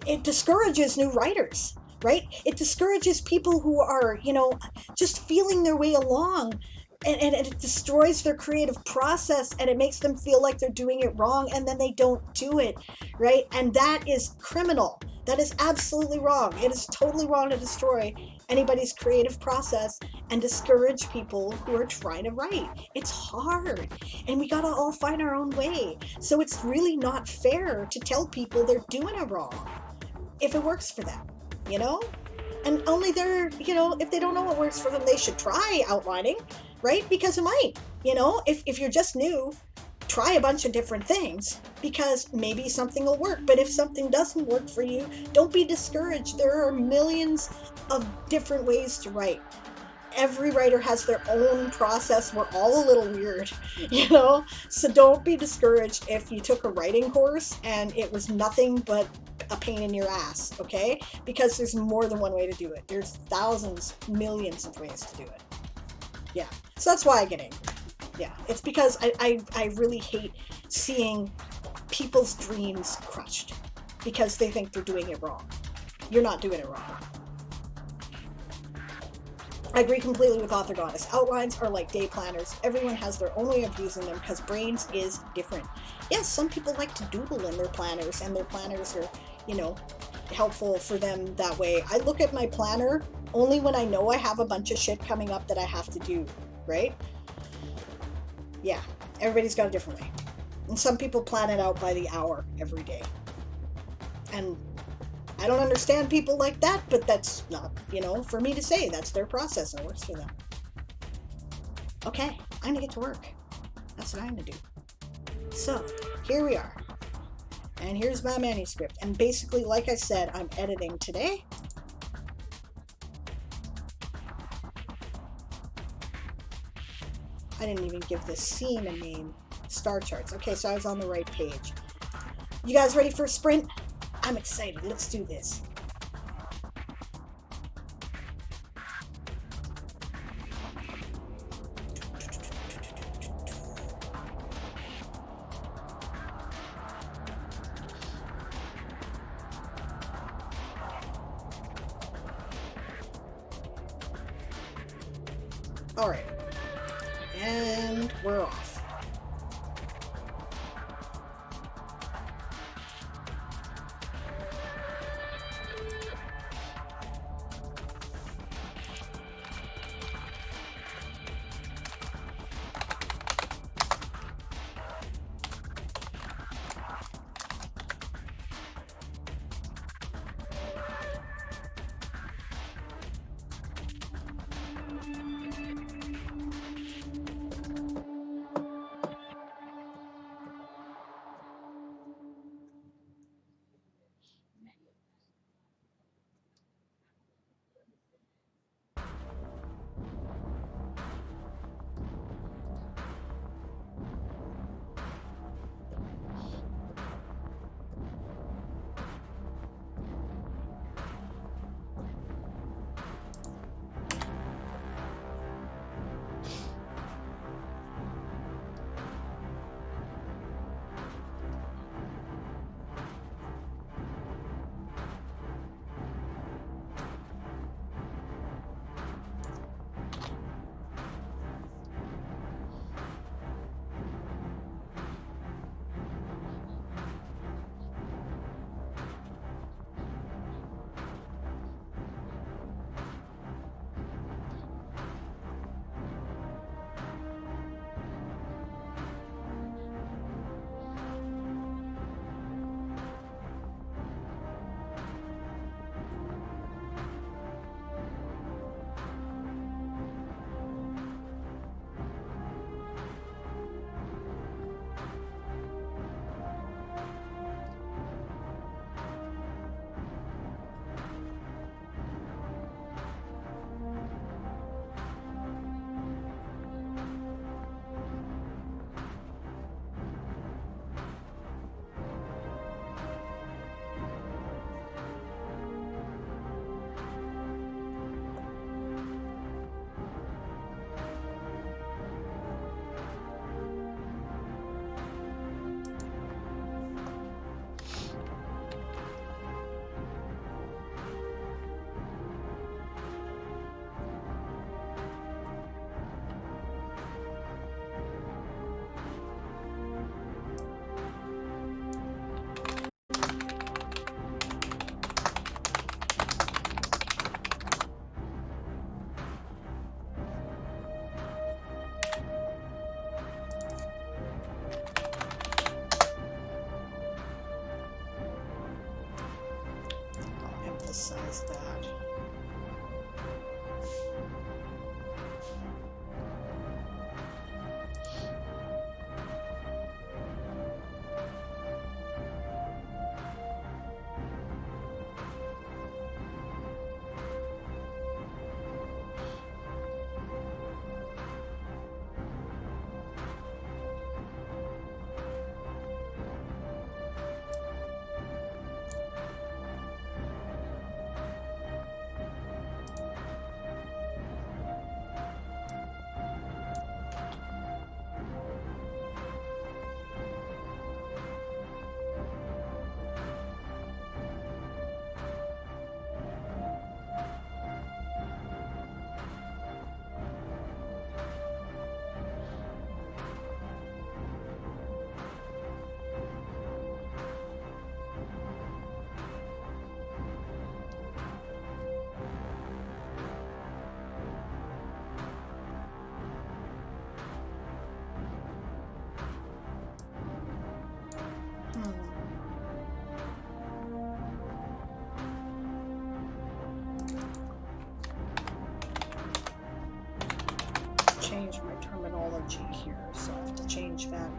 [SPEAKER 1] it discourages new writers, right? It discourages people who are, just feeling their way along. And it destroys their creative process, and it makes them feel like they're doing it wrong, and then they don't do it, right? And that is criminal. That is absolutely wrong. It is totally wrong to destroy anybody's creative process and discourage people who are trying to write. It's hard, and we gotta all find our own way. So it's really not fair to tell people they're doing it wrong if it works for them, And only if they don't know what works for them, they should try outlining, right? Because it might, if you're just new, try a bunch of different things because maybe something will work. But if something doesn't work for you, don't be discouraged. There are millions of different ways to write. Every writer has their own process. We're all a little weird, So don't be discouraged if you took a writing course and it was nothing but a pain in your ass, okay? Because there's more than one way to do it. There's thousands, millions of ways to do it. Yeah, so that's why I get angry. Yeah, it's because I really hate seeing people's dreams crushed because they think they're doing it wrong. You're not doing it wrong. I agree completely with Author Goddess. Outlines are like day planners. Everyone has their own way of using them because brains is different. Yes, some people like to doodle in their planners, and their planners are, helpful for them that way. I look at my planner only when I know I have a bunch of shit coming up that I have to do, right? Yeah, everybody's got a different way. And some people plan it out by the hour every day. And I don't understand people like that, but that's not, for me to say. That's their process and it works for them. Okay, I'm gonna get to work. That's what I'm gonna do. So, here we are. And here's my manuscript. And basically, like I said, I'm editing today. I didn't even give this scene a name. Star charts. Okay, so I was on the right page. You guys ready for a sprint? I'm excited. Let's do this. All right. And we're off. so I have to change that.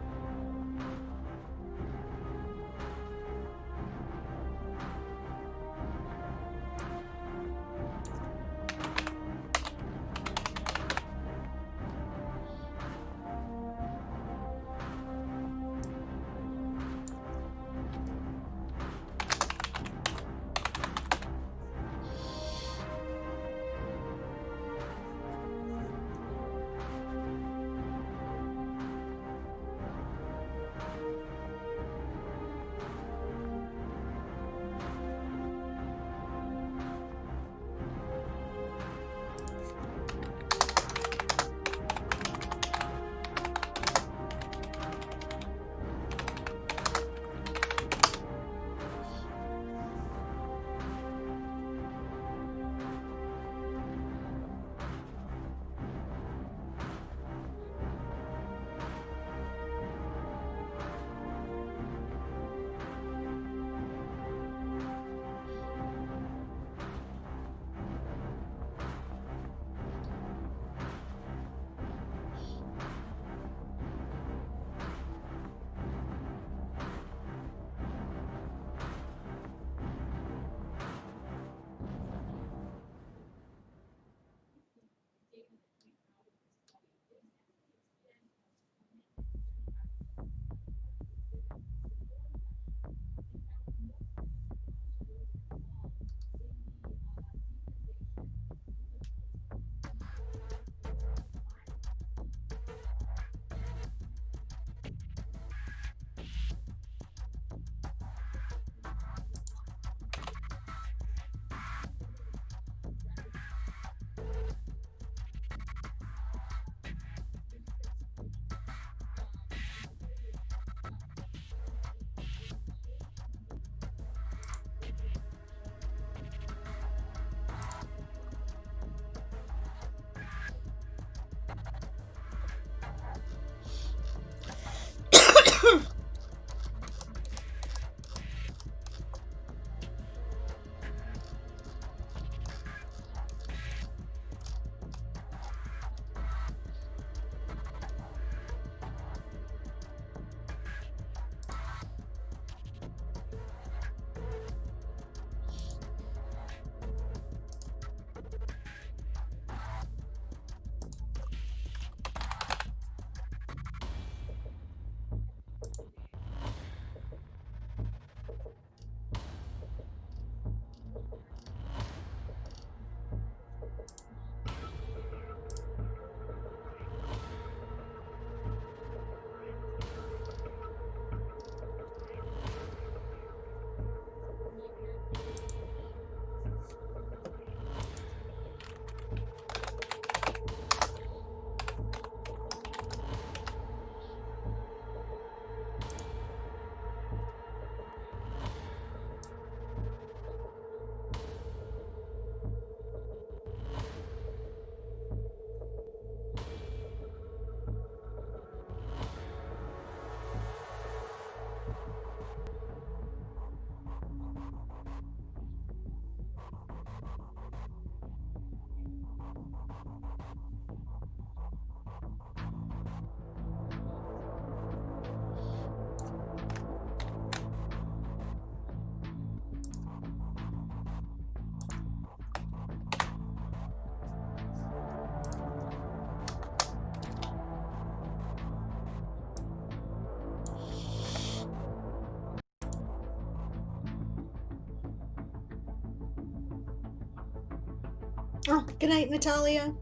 [SPEAKER 1] Oh, good night, Natalia.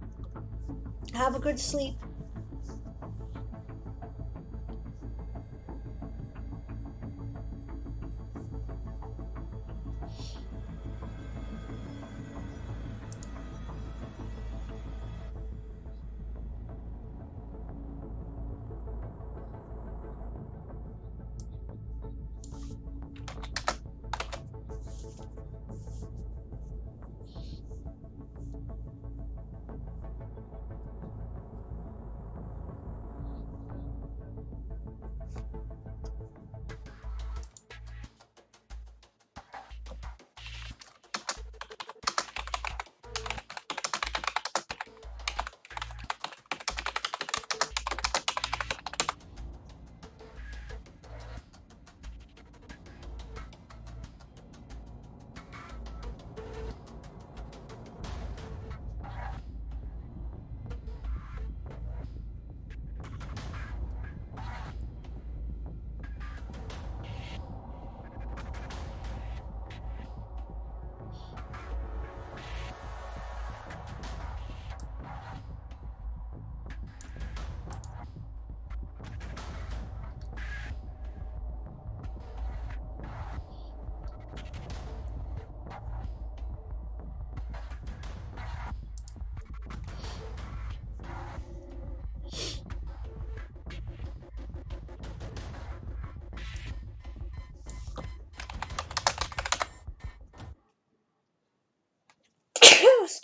[SPEAKER 1] Have a good sleep.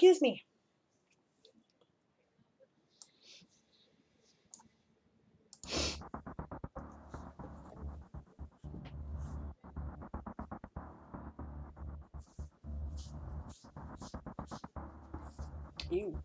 [SPEAKER 1] Excuse me. Ew.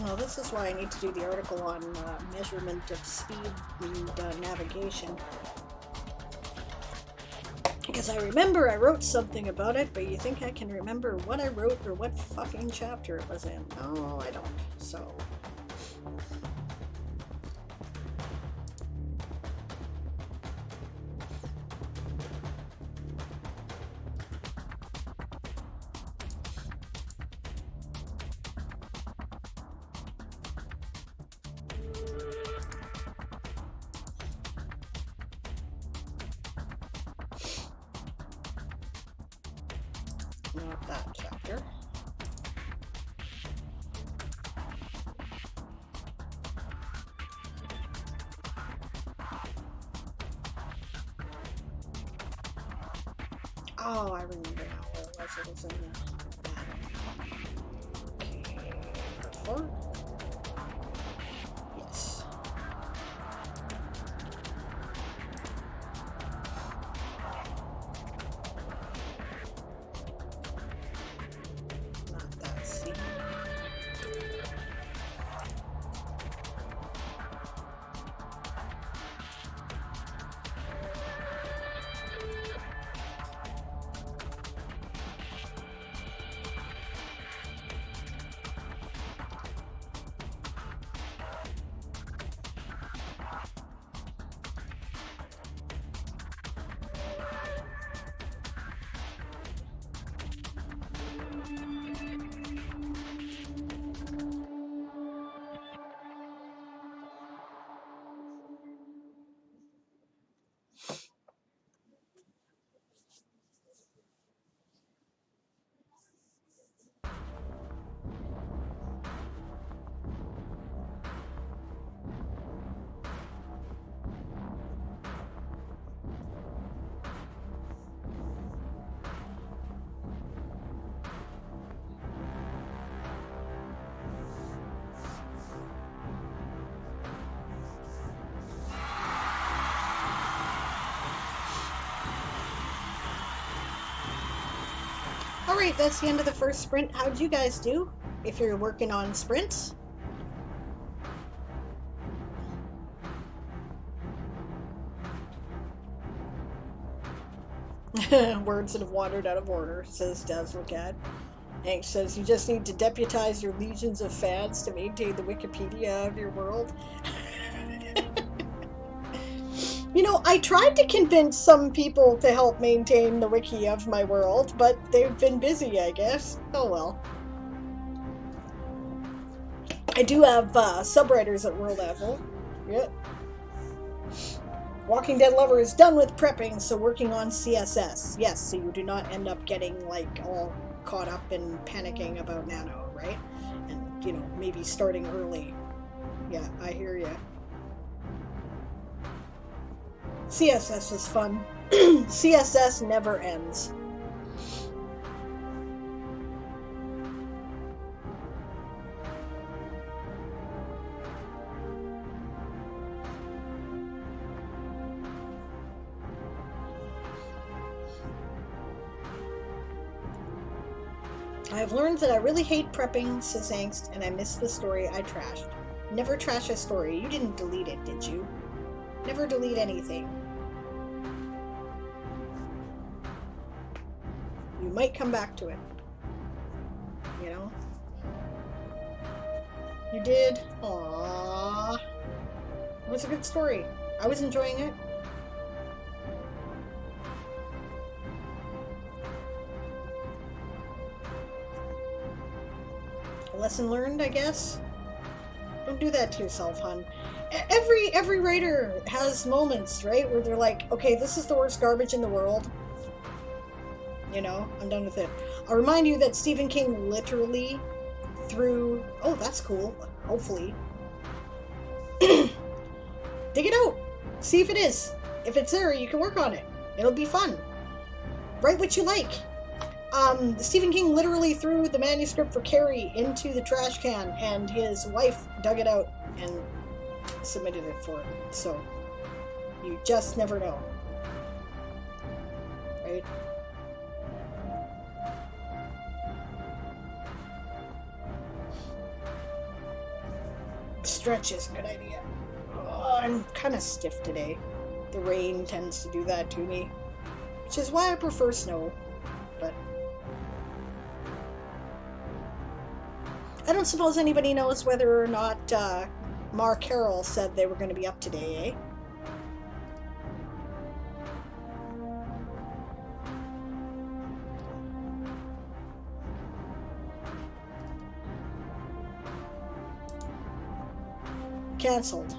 [SPEAKER 1] Well, this is why I need to do the article on measurement of speed and navigation. Because I remember I wrote something about it, but you think I can remember what I wrote or what fucking chapter it was in? No, I don't. So... not that chapter. Oh, I remember now where it was. It was in the battle. Okay, 4. Yes. Not that C. Alright, that's the end of the first sprint. How'd you guys do? If you're working on sprints? Words that have wandered out of order, says Dazzlecat. Hank says you just need to deputize your legions of fans to maintain the Wikipedia of your world. You know, I tried to convince some people to help maintain the wiki of my world, but they've been busy, I guess. Oh well. I do have subwriters at world level. Yep. Walking Dead Lover is done with prepping, so working on CSS. Yes, so you do not end up getting, like, all caught up in panicking about Nano, right? And, you know, maybe starting early. Yeah, I hear ya. CSS is fun. CSS never ends. I've learned that I really hate prepping, says Angst, and I miss the story I trashed. Never trash a story. You didn't delete it, did you? Never delete anything. You might come back to it. You know? You did? Aww. It was a good story. I was enjoying it. A lesson learned, I guess? Don't do that to yourself, hun. Every writer has moments, right, where they're like, okay, this is the worst garbage in the world. You know, I'm done with it. I'll remind you that Stephen King literally threw... Oh, that's cool. Hopefully. Dig it out. See if it is. If it's there, you can work on it. It'll be fun. Write what you like. Stephen King literally threw the manuscript for Carrie into the trash can, and his wife dug it out and submitted it for him. So, you just never know. Right? Stretch is a good idea. Oh, I'm kind of stiff today. The rain tends to do that to me. Which is why I prefer snow. But I don't suppose anybody knows whether or not Mar Carroll said they were going to be up today, eh? Cancelled.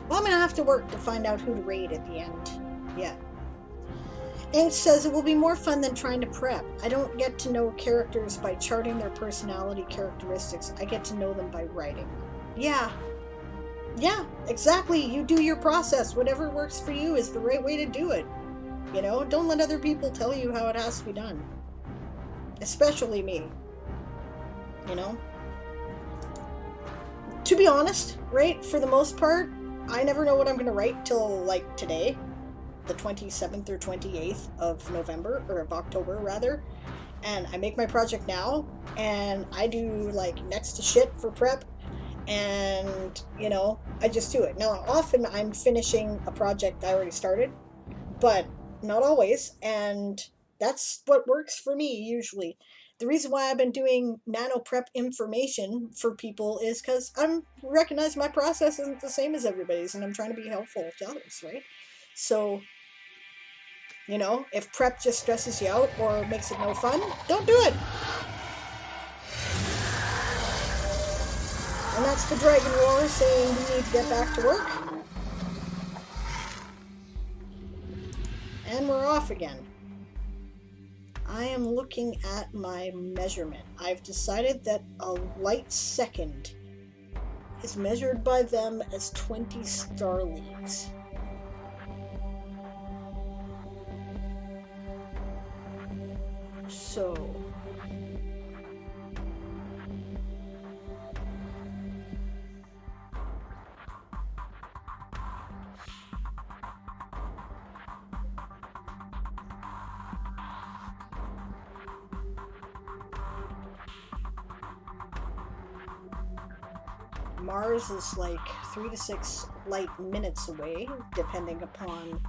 [SPEAKER 1] Well, I'm gonna have to work to find out who to raid at the end. Yeah. Ink says it will be more fun than trying to prep. I don't get to know characters by charting their personality characteristics. I get to know them by writing. Yeah. Yeah, exactly. You do your process. Whatever works for you is the right way to do it. You know, don't let other people tell you how it has to be done. Especially me. You know? To be honest, right, for the most part, I never know what I'm going to write till, like, today. The 27th or 28th of November, or of October, rather. And I make my project now, and I do, like, next to shit for prep. And, you know, I just do it. Now, often I'm finishing a project I already started, but not always. And that's what works for me, usually. The reason why I've been doing nano prep information for people is because I'm recognizing my process isn't the same as everybody's, and I'm trying to be helpful to others, right? So, you know, if prep just stresses you out or makes it no fun, don't do it. And that's the Dragon War saying we need to get back to work. And we're off again. I am looking at my measurement. I've decided that a light second is measured by them as 20 star leagues. So Mars is like 3 to 6 light minutes away, depending upon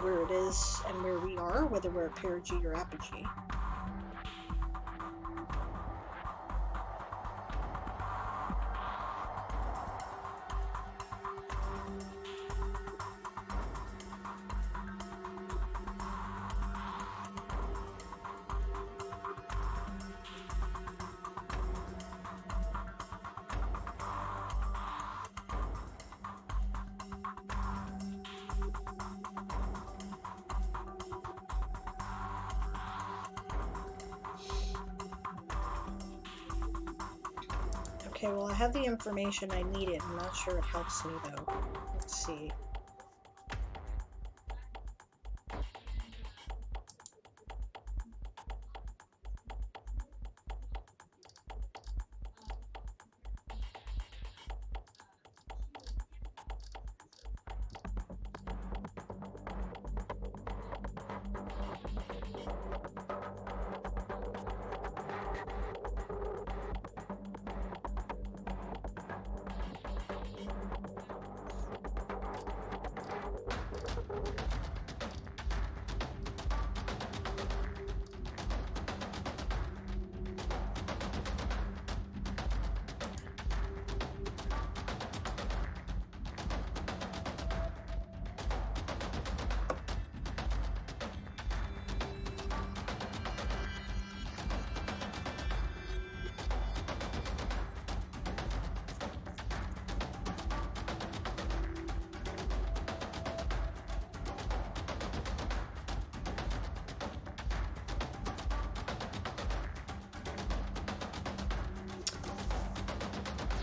[SPEAKER 1] where it is and where we are, whether we're at perigee or apogee. Okay, well, I have the information I needed. I'm not sure it helps me, though. Let's see.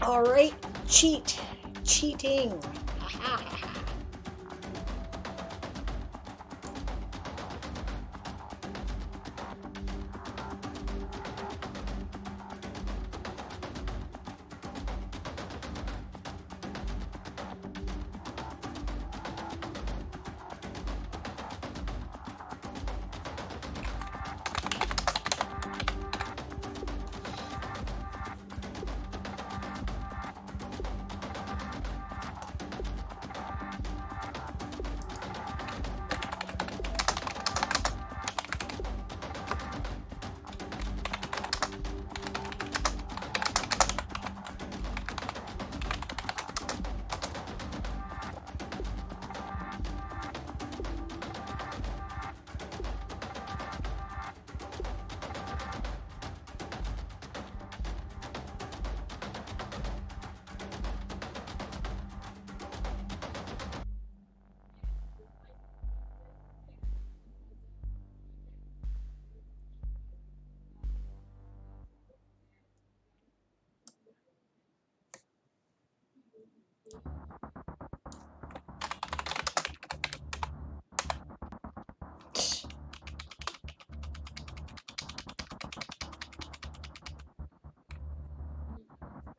[SPEAKER 1] All right, cheating.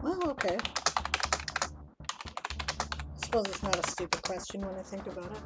[SPEAKER 1] Well, okay. Suppose it's not a stupid question when I think about it.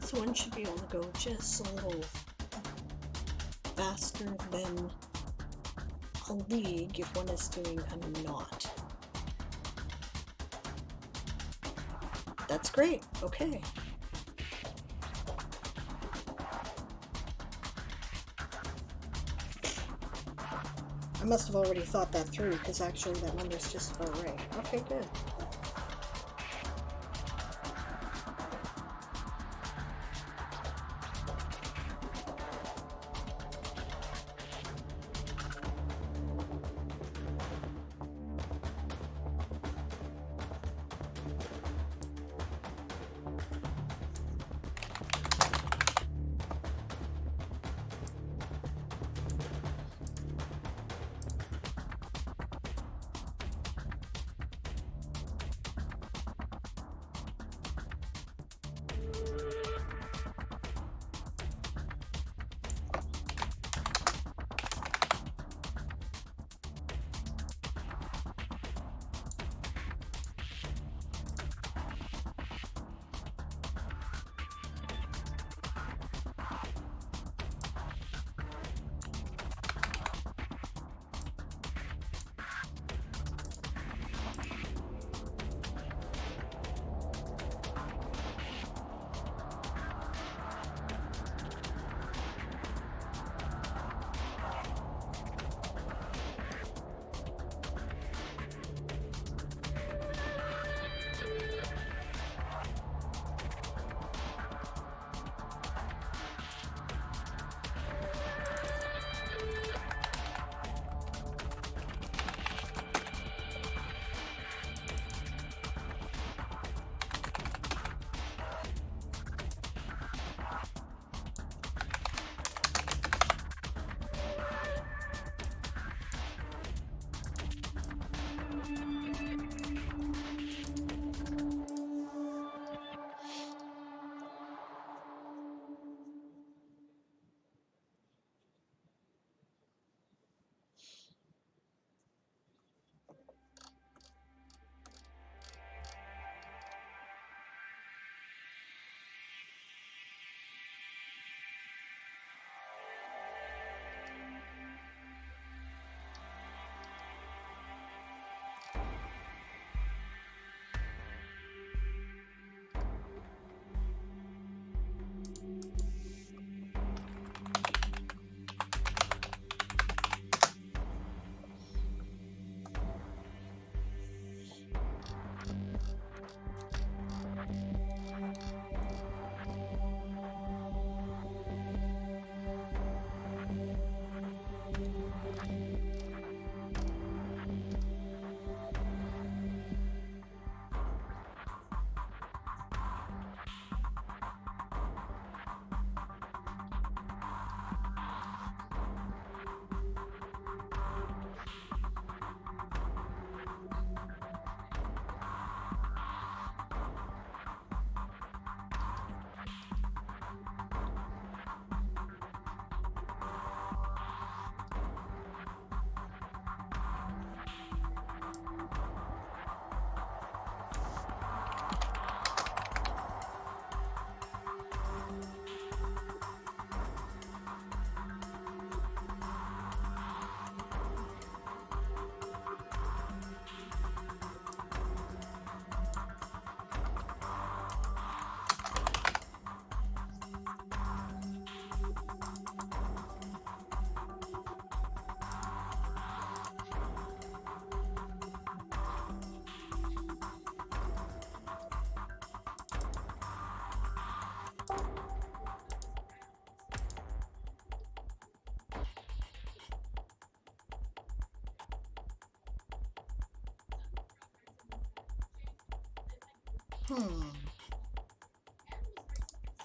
[SPEAKER 1] So one should be able to go just a little faster than a league if one is doing a knot. That's great. Okay. I must have already thought that through because actually that number's just about right. Okay, good.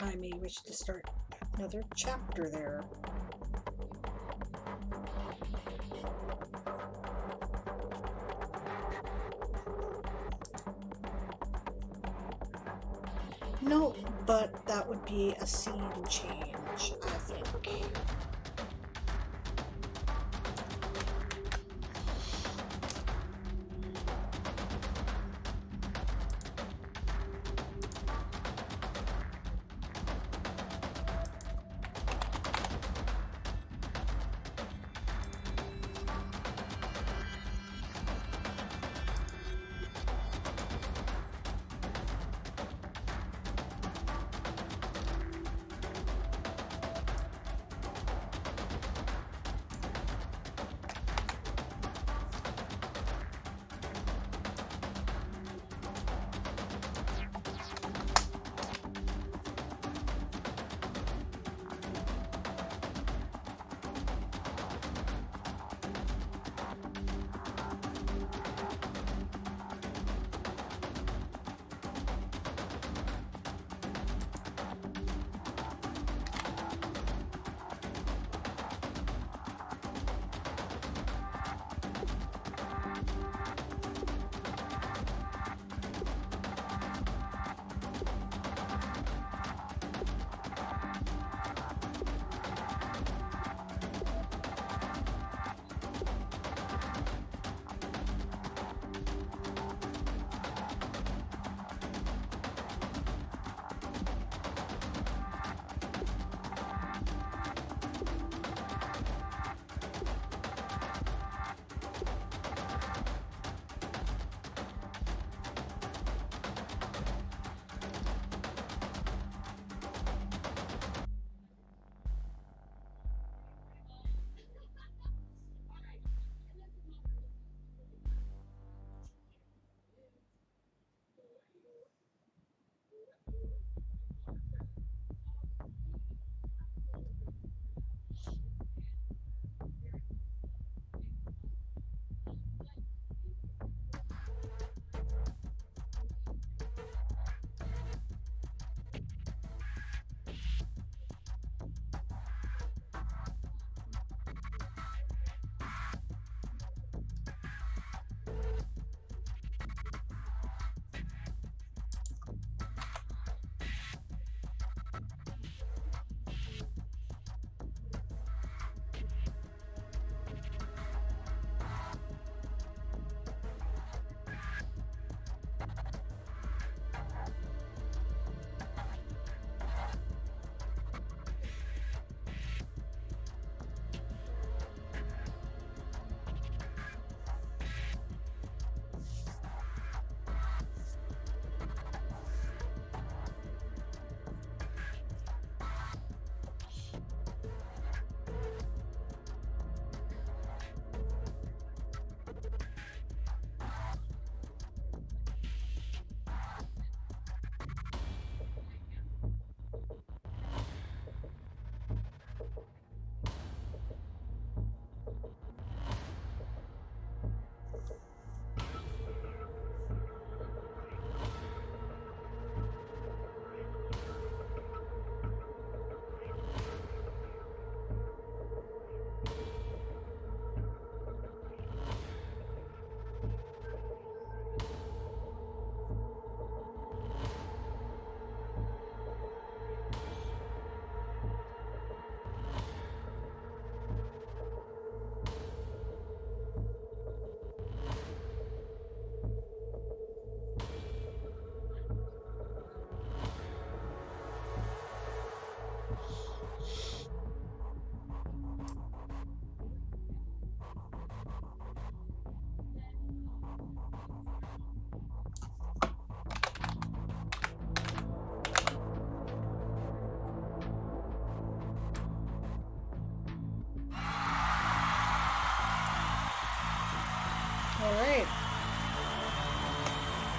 [SPEAKER 1] I may wish to start another chapter there. No, but that would be a scene change, I think.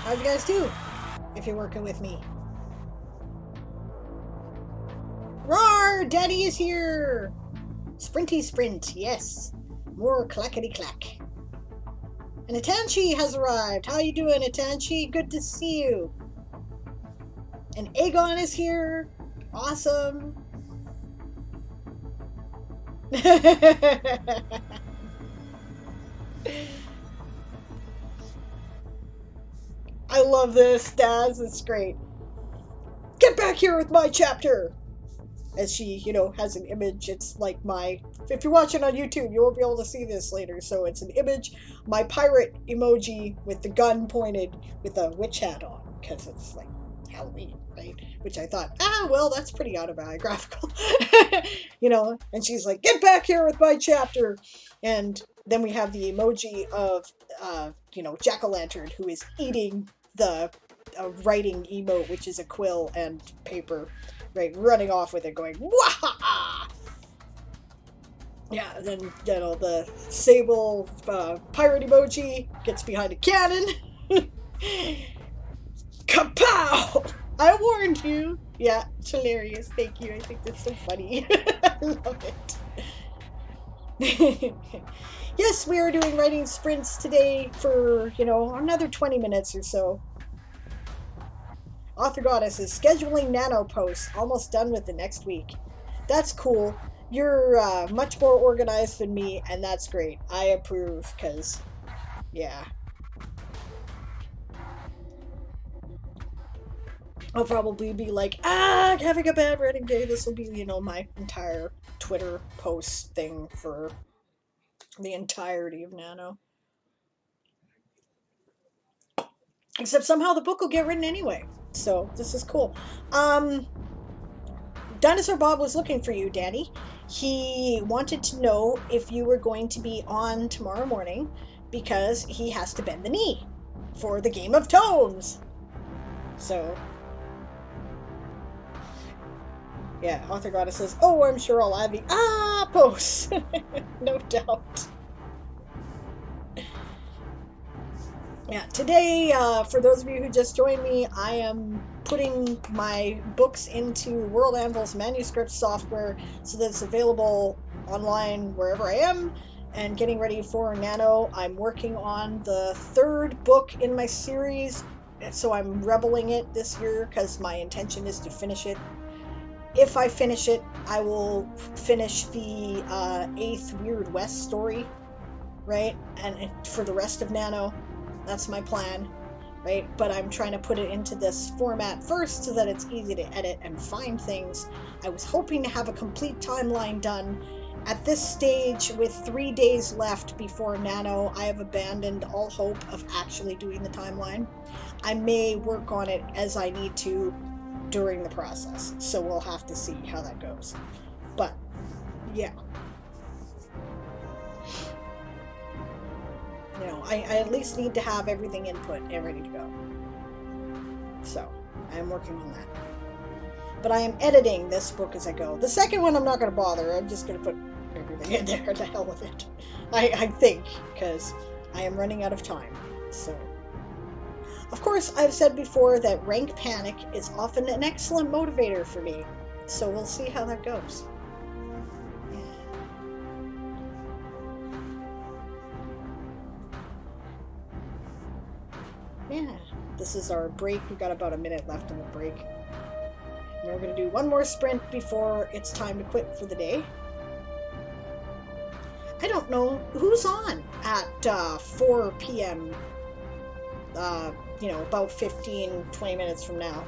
[SPEAKER 1] how'd you guys do? If you're working with me. Roar! Daddy is here! Sprinty sprint, yes. More clackety clack. And Atanchi has arrived. How you doing, Atanchi? Good to see you. And Aegon is here. Awesome. I love this, Daz. It's great. Get back here with my chapter! As she, has an image. It's like if you're watching on YouTube, you won't be able to see this later. So it's an image, my pirate emoji with the gun pointed with a witch hat on. Because it's like Halloween, right? Which I thought, well, that's pretty autobiographical. And she's like, get back here with my chapter. And then we have the emoji of, Jack-o'-lantern who is eating the writing emote, which is a quill and paper, right? Running off with it going, wah! Yeah, then, the Sable pirate emoji gets behind a cannon. Kapow! I warned you. Yeah, it's hilarious. Thank you. I think that's so funny. I love it. Yes, we are doing writing sprints today for, another 20 minutes or so. Author Goddess is scheduling nano posts. Almost done with the next week. That's cool. You're much more organized than me, and that's great. I approve, because, yeah. I'll probably be like, having a bad writing day. This will be, my entire Twitter post thing for the entirety of Nano. Except somehow the book will get written anyway. So, this is cool. Dinosaur Bob was looking for you, Danny. He wanted to know if you were going to be on tomorrow morning because he has to bend the knee for the Game of Tones. So, yeah, Author Goddess says, oh, I'm sure I'll add the posts. No doubt. Yeah, today, for those of you who just joined me, I am putting my books into World Anvil's manuscript software so that it's available online wherever I am, and getting ready for Nano. I'm working on the third book in my series, so I'm rebelling it this year because my intention is to finish it. If I finish it, I will finish the 8th Weird West story, right? And for the rest of Nano. That's my plan, right? But I'm trying to put it into this format first so that it's easy to edit and find things. I was hoping to have a complete timeline done. At this stage, with 3 days left before Nano, I have abandoned all hope of actually doing the timeline. I may work on it as I need to during the process, so we'll have to see how that goes. But, yeah. I at least need to have everything input and ready to go. So, I am working on that. But I am editing this book as I go. The second one I'm not going to bother. I'm just going to put everything in there. To hell with it. I think, because I am running out of time. So, of course, I've said before that rank panic is often an excellent motivator for me. So we'll see how that goes. Yeah, this is our break. We've got about a minute left in the break. And we're going to do one more sprint before it's time to quit for the day. I don't know who's on at 4 p.m. About 15-20 minutes from now.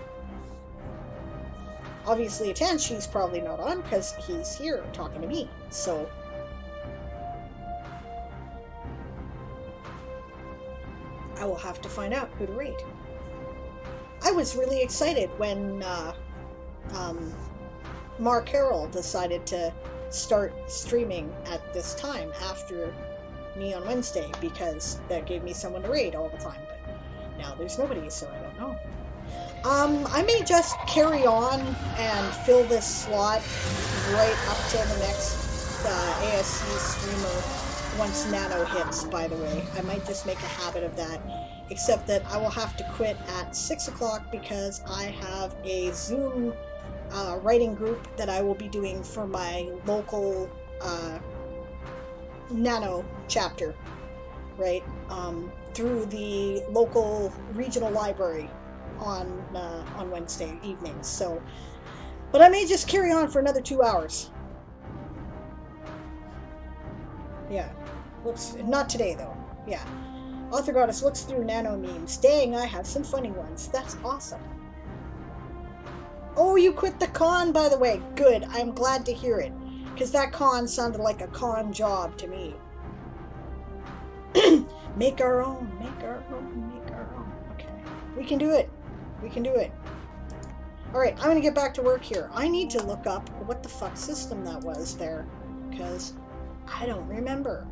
[SPEAKER 1] Obviously, Atanshi's probably not on because he's here talking to me. So, I will have to find out who to read. I was really excited when Mark Harrell decided to start streaming at this time after me on Wednesday, because that gave me someone to read all the time. But now there's nobody, so I don't know. I may just carry on and fill this slot right up till the next ASC streamer once Nano hits, by the way. I might just make a habit of that. except that I will have to quit at 6 o'clock because I have a Zoom writing group that I will be doing for my local Nano chapter, right? Through the local regional library on Wednesday evenings. So, but I may just carry on for another 2 hours. Yeah. Whoops. Not today, though. Yeah. Author Goddess looks through nano memes. Dang, I have some funny ones. That's awesome. Oh, you quit the con, by the way. Good. I'm glad to hear it. Because that con sounded like a con job to me. Make our own. Make our own. Make our own. Okay. We can do it. We can do it. Alright, I'm going to get back to work here. I need to look up what the fuck system that was there. Because I don't remember.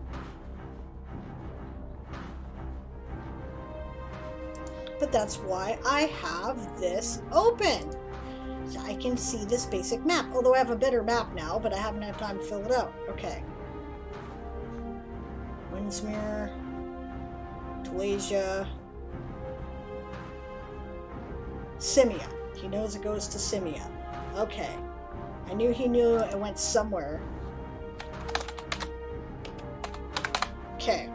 [SPEAKER 1] But that's why I have this open. So I can see this basic map. Although I have a better map now, but I haven't had time to fill it out. Okay. Windsmere. Tulasia. Simia. He knows it goes to Simia. Okay. I knew he knew it went somewhere. Okay.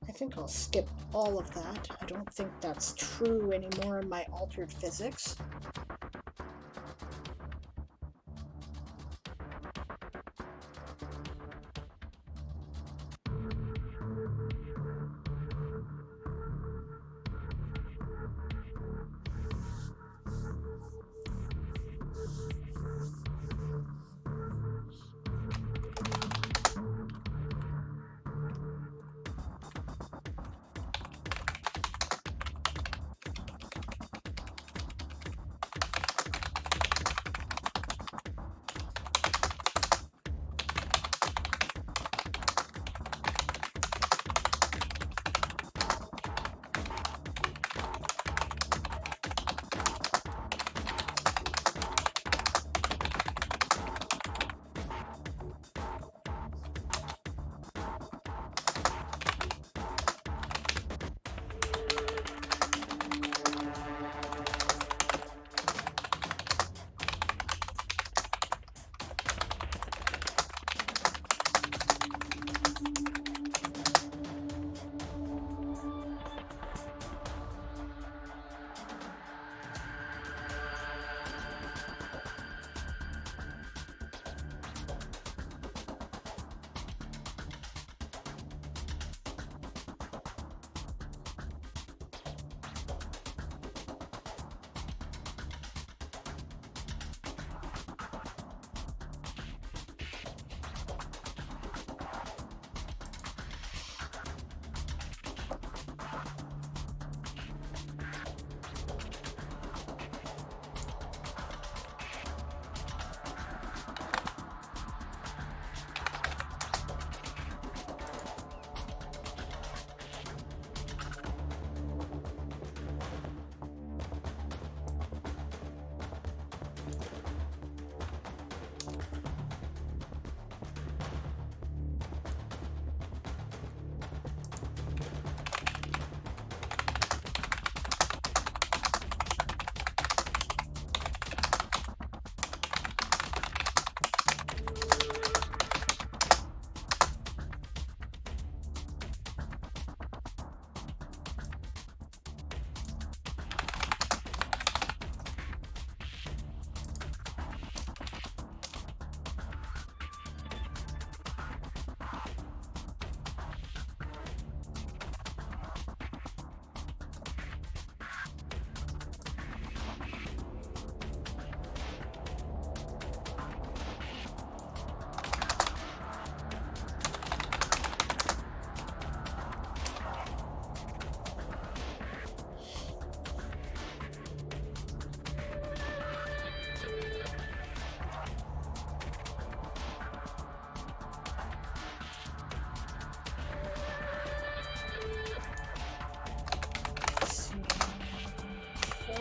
[SPEAKER 1] I think I'll skip all of that. I don't think that's true anymore in my altered physics.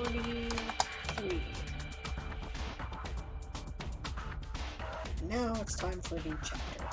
[SPEAKER 1] 43. Now it's time for a new chapter.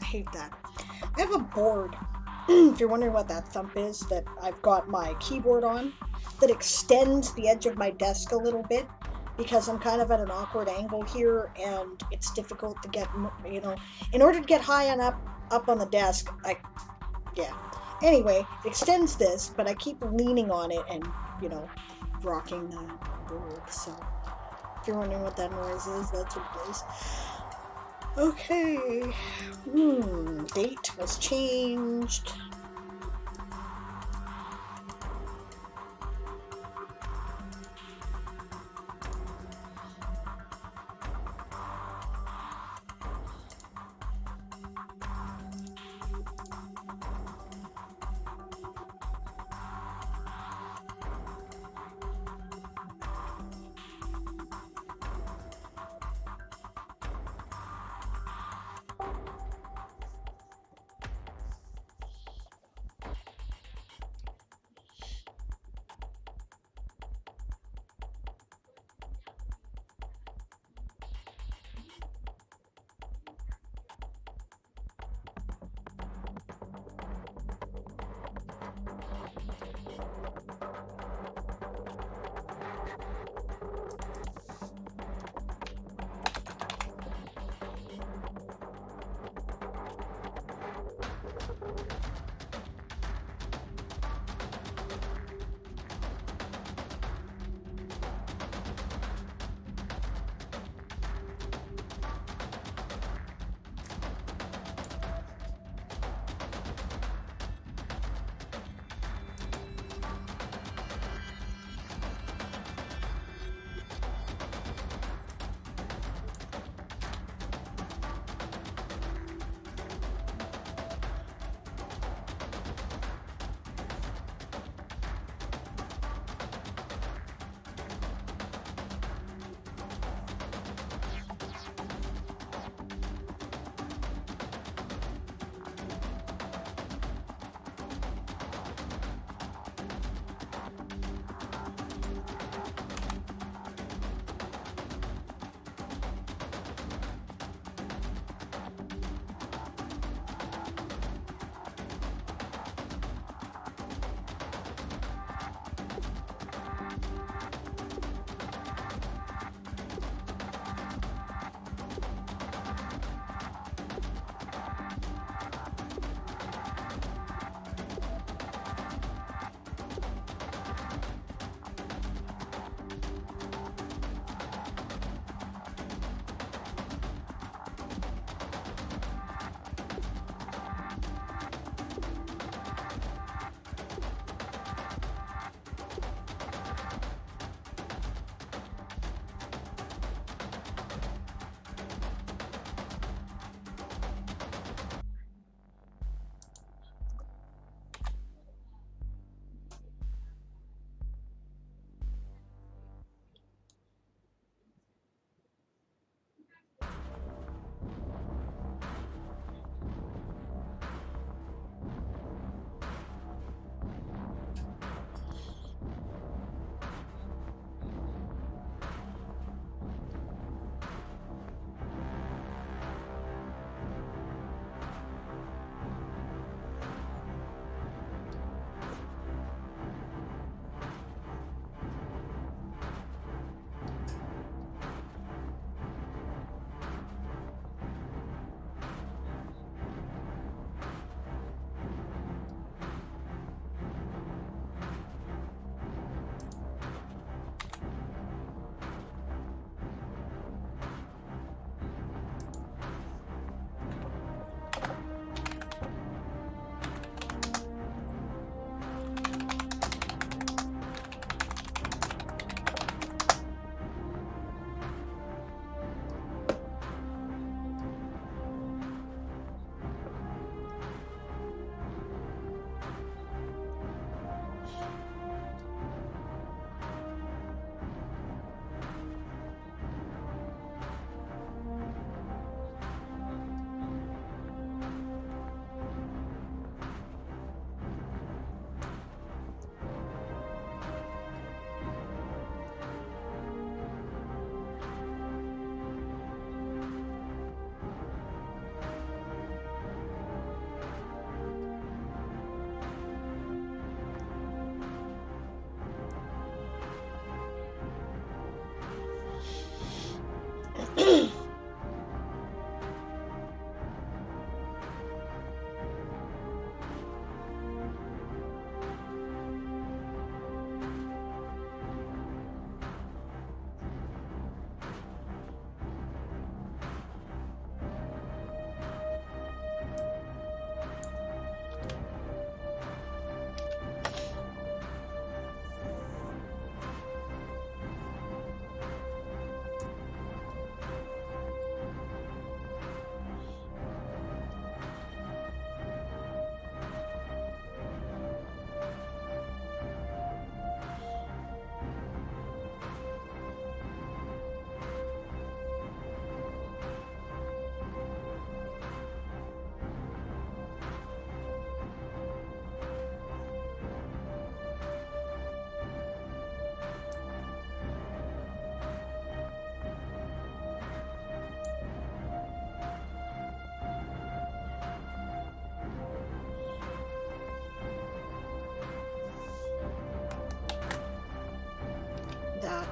[SPEAKER 1] I hate that. I have a board, if you're wondering what that thump is, that I've got my keyboard on, that extends the edge of my desk a little bit, because I'm kind of at an awkward angle here, and it's difficult to get, in order to get high and up on the desk, yeah. Anyway, it extends this, but I keep leaning on it and, rocking the board, so if you're wondering what that noise is, that's what it is. Okay, date was changed.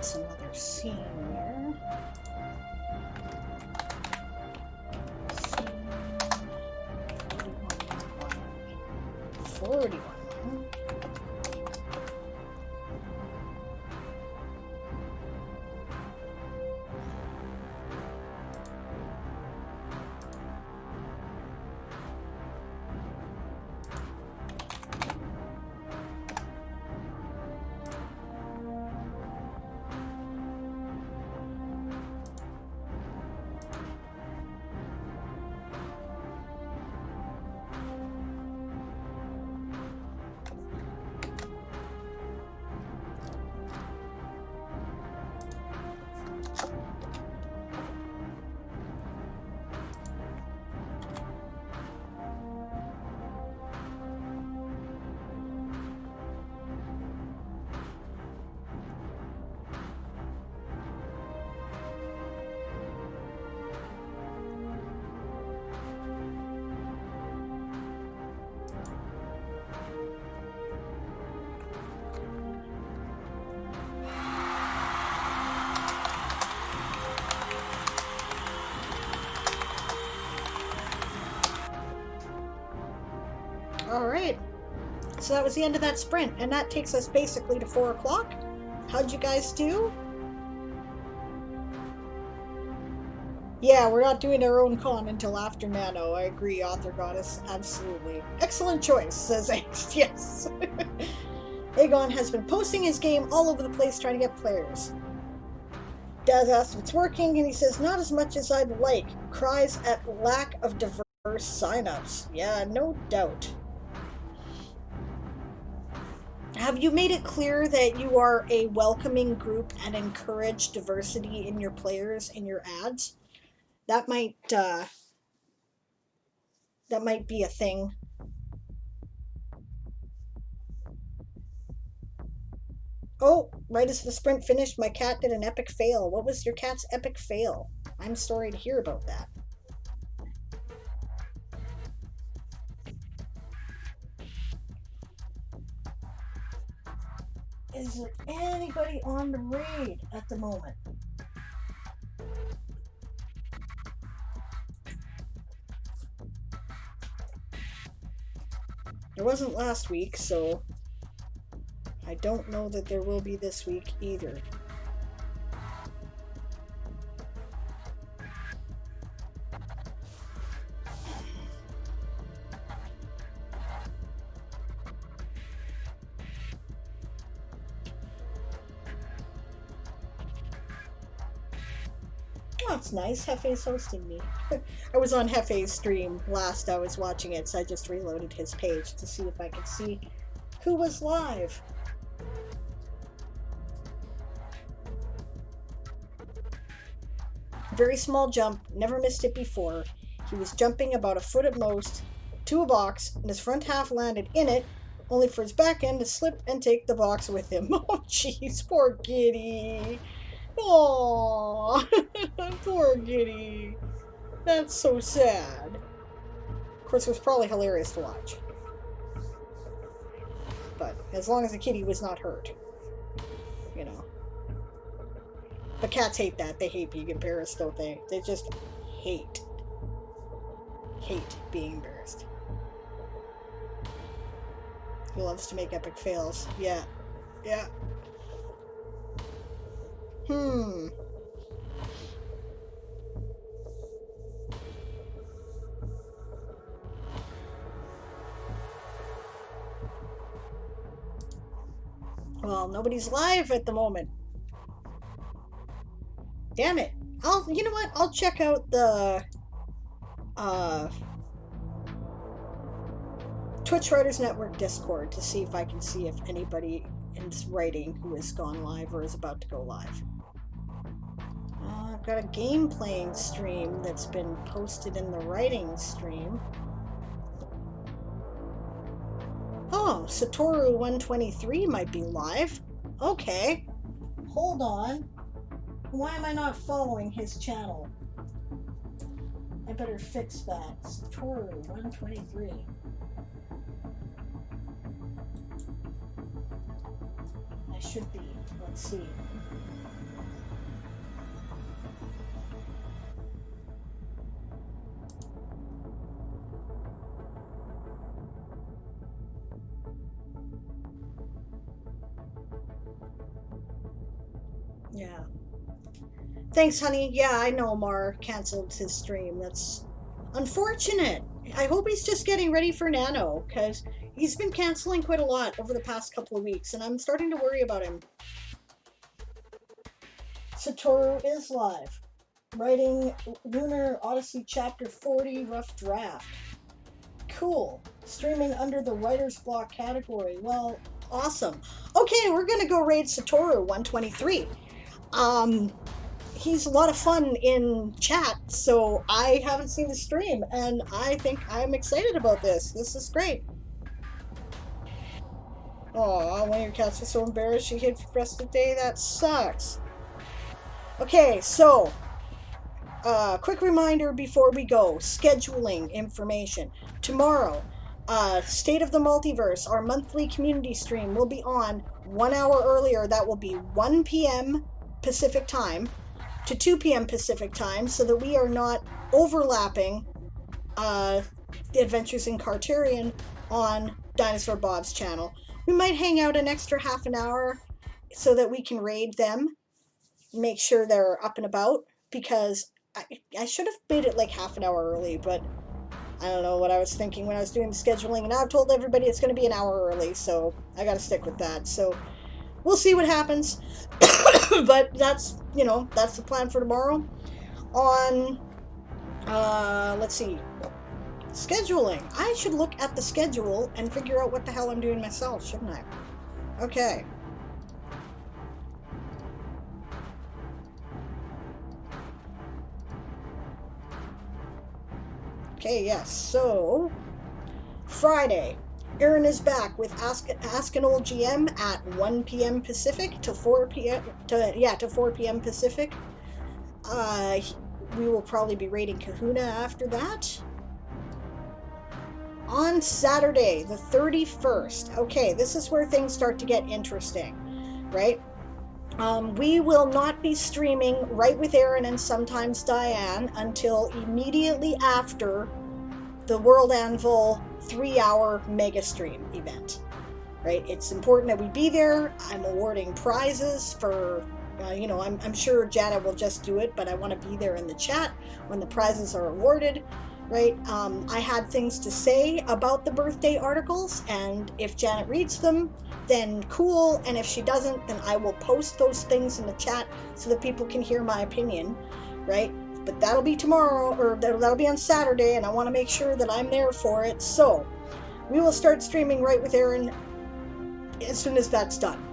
[SPEAKER 1] That's another scene here. Scene 41. Alright, so that was the end of that sprint, and that takes us basically to 4 o'clock. How'd you guys do? Yeah, we're not doing our own con until after Nano. I agree, Author Goddess. Absolutely. Excellent choice, says Angst. Yes. Aegon has been posting his game all over the place trying to get players. Daz asks if it's working, and he says, not as much as I'd like. Cries at lack of diverse signups. Yeah, no doubt. Have you made it clear that you are a welcoming group and encourage diversity in your players in your ads? That might be a thing. Oh, right as the sprint finished, my cat did an epic fail. What was your cat's epic fail? I'm sorry to hear about that. Is there anybody on the raid at the moment? There wasn't last week, so I don't know that there will be this week either. Oh, it's nice. Hefe's hosting me. I was on Hefe's stream last I was watching it, so I just reloaded his page to see if I could see who was live. Very small jump, never missed it before. He was jumping about a foot at most to a box, and his front half landed in it, only for his back end to slip and take the box with him. Oh, jeez, poor Giddy. Aww, poor Giddy. That's so sad. Of course, it was probably hilarious to watch. But as long as the kitty was not hurt, you know. But cats hate that. They hate being embarrassed, don't they? They just hate being embarrassed. He loves to make epic fails. Yeah. Yeah. Well, nobody's live at the moment. Damn it. You know what? I'll check out the Twitch Writers Network Discord to see if I can see if anybody is writing who has gone live or is about to go live. I've got a game playing stream that's been posted in the writing stream. Oh, Satoru 123 might be live. Okay. Hold on. Why am I not following his channel? I better fix that. Satoru 123. I should be Let's see. Yeah. Thanks, honey. Yeah, I know Mar canceled his stream. That's unfortunate. I hope he's just getting ready for Nano, because he's been canceling quite a lot over the past couple of weeks, and I'm starting to worry about him. Satoru is live, writing Lunar Odyssey Chapter 40 Rough Draft. Cool. Streaming under the writer's block category. Well, awesome. Okay, we're gonna go raid Satoru 123. He's a lot of fun in chat, so I haven't seen the stream, and I think I'm excited about this. This is great. Aw, one of your cats was so embarrassed she hid for the rest of the day. That sucks. Okay, so, quick reminder before we go. Scheduling information. Tomorrow, State of the Multiverse, our monthly community stream, will be on 1 hour earlier. That will be 1 p.m. Pacific time to 2 p.m. Pacific time, so that we are not overlapping the Adventures in Carterian on Dinosaur Bob's channel. We might hang out an extra half an hour so that we can raid them, make sure they're up and about, because I should have made it like half an hour early, but I don't know what I was thinking when I was doing the scheduling, and I've told everybody it's going to be an hour early, so I got to stick with that. So we'll see what happens. But that's, that's the plan for tomorrow. On, let's see, scheduling. I should look at the schedule and figure out what the hell I'm doing myself, shouldn't I? Okay. Okay, yes, so Friday, Aaron is back with Ask an Old GM at 1 p.m. Pacific to 4 p.m. to 4 p.m. Pacific. We will probably be raiding Kahuna after that. On Saturday, the 31st. Okay, this is where things start to get interesting, right? We will not be streaming Right with Aaron and Sometimes Diane until immediately after the World Anvil 3-hour mega stream event, right? It's important that we be there. I'm awarding prizes for, I'm sure Janet will just do it, but I want to be there in the chat when the prizes are awarded, right? I had things to say about the birthday articles, and if Janet reads them, then cool, and if she doesn't, then I will post those things in the chat so that people can hear my opinion, right? But that'll be tomorrow, or that'll be on Saturday, and I want to make sure that I'm there for it. So we will start streaming Right with Aaron as soon as that's done.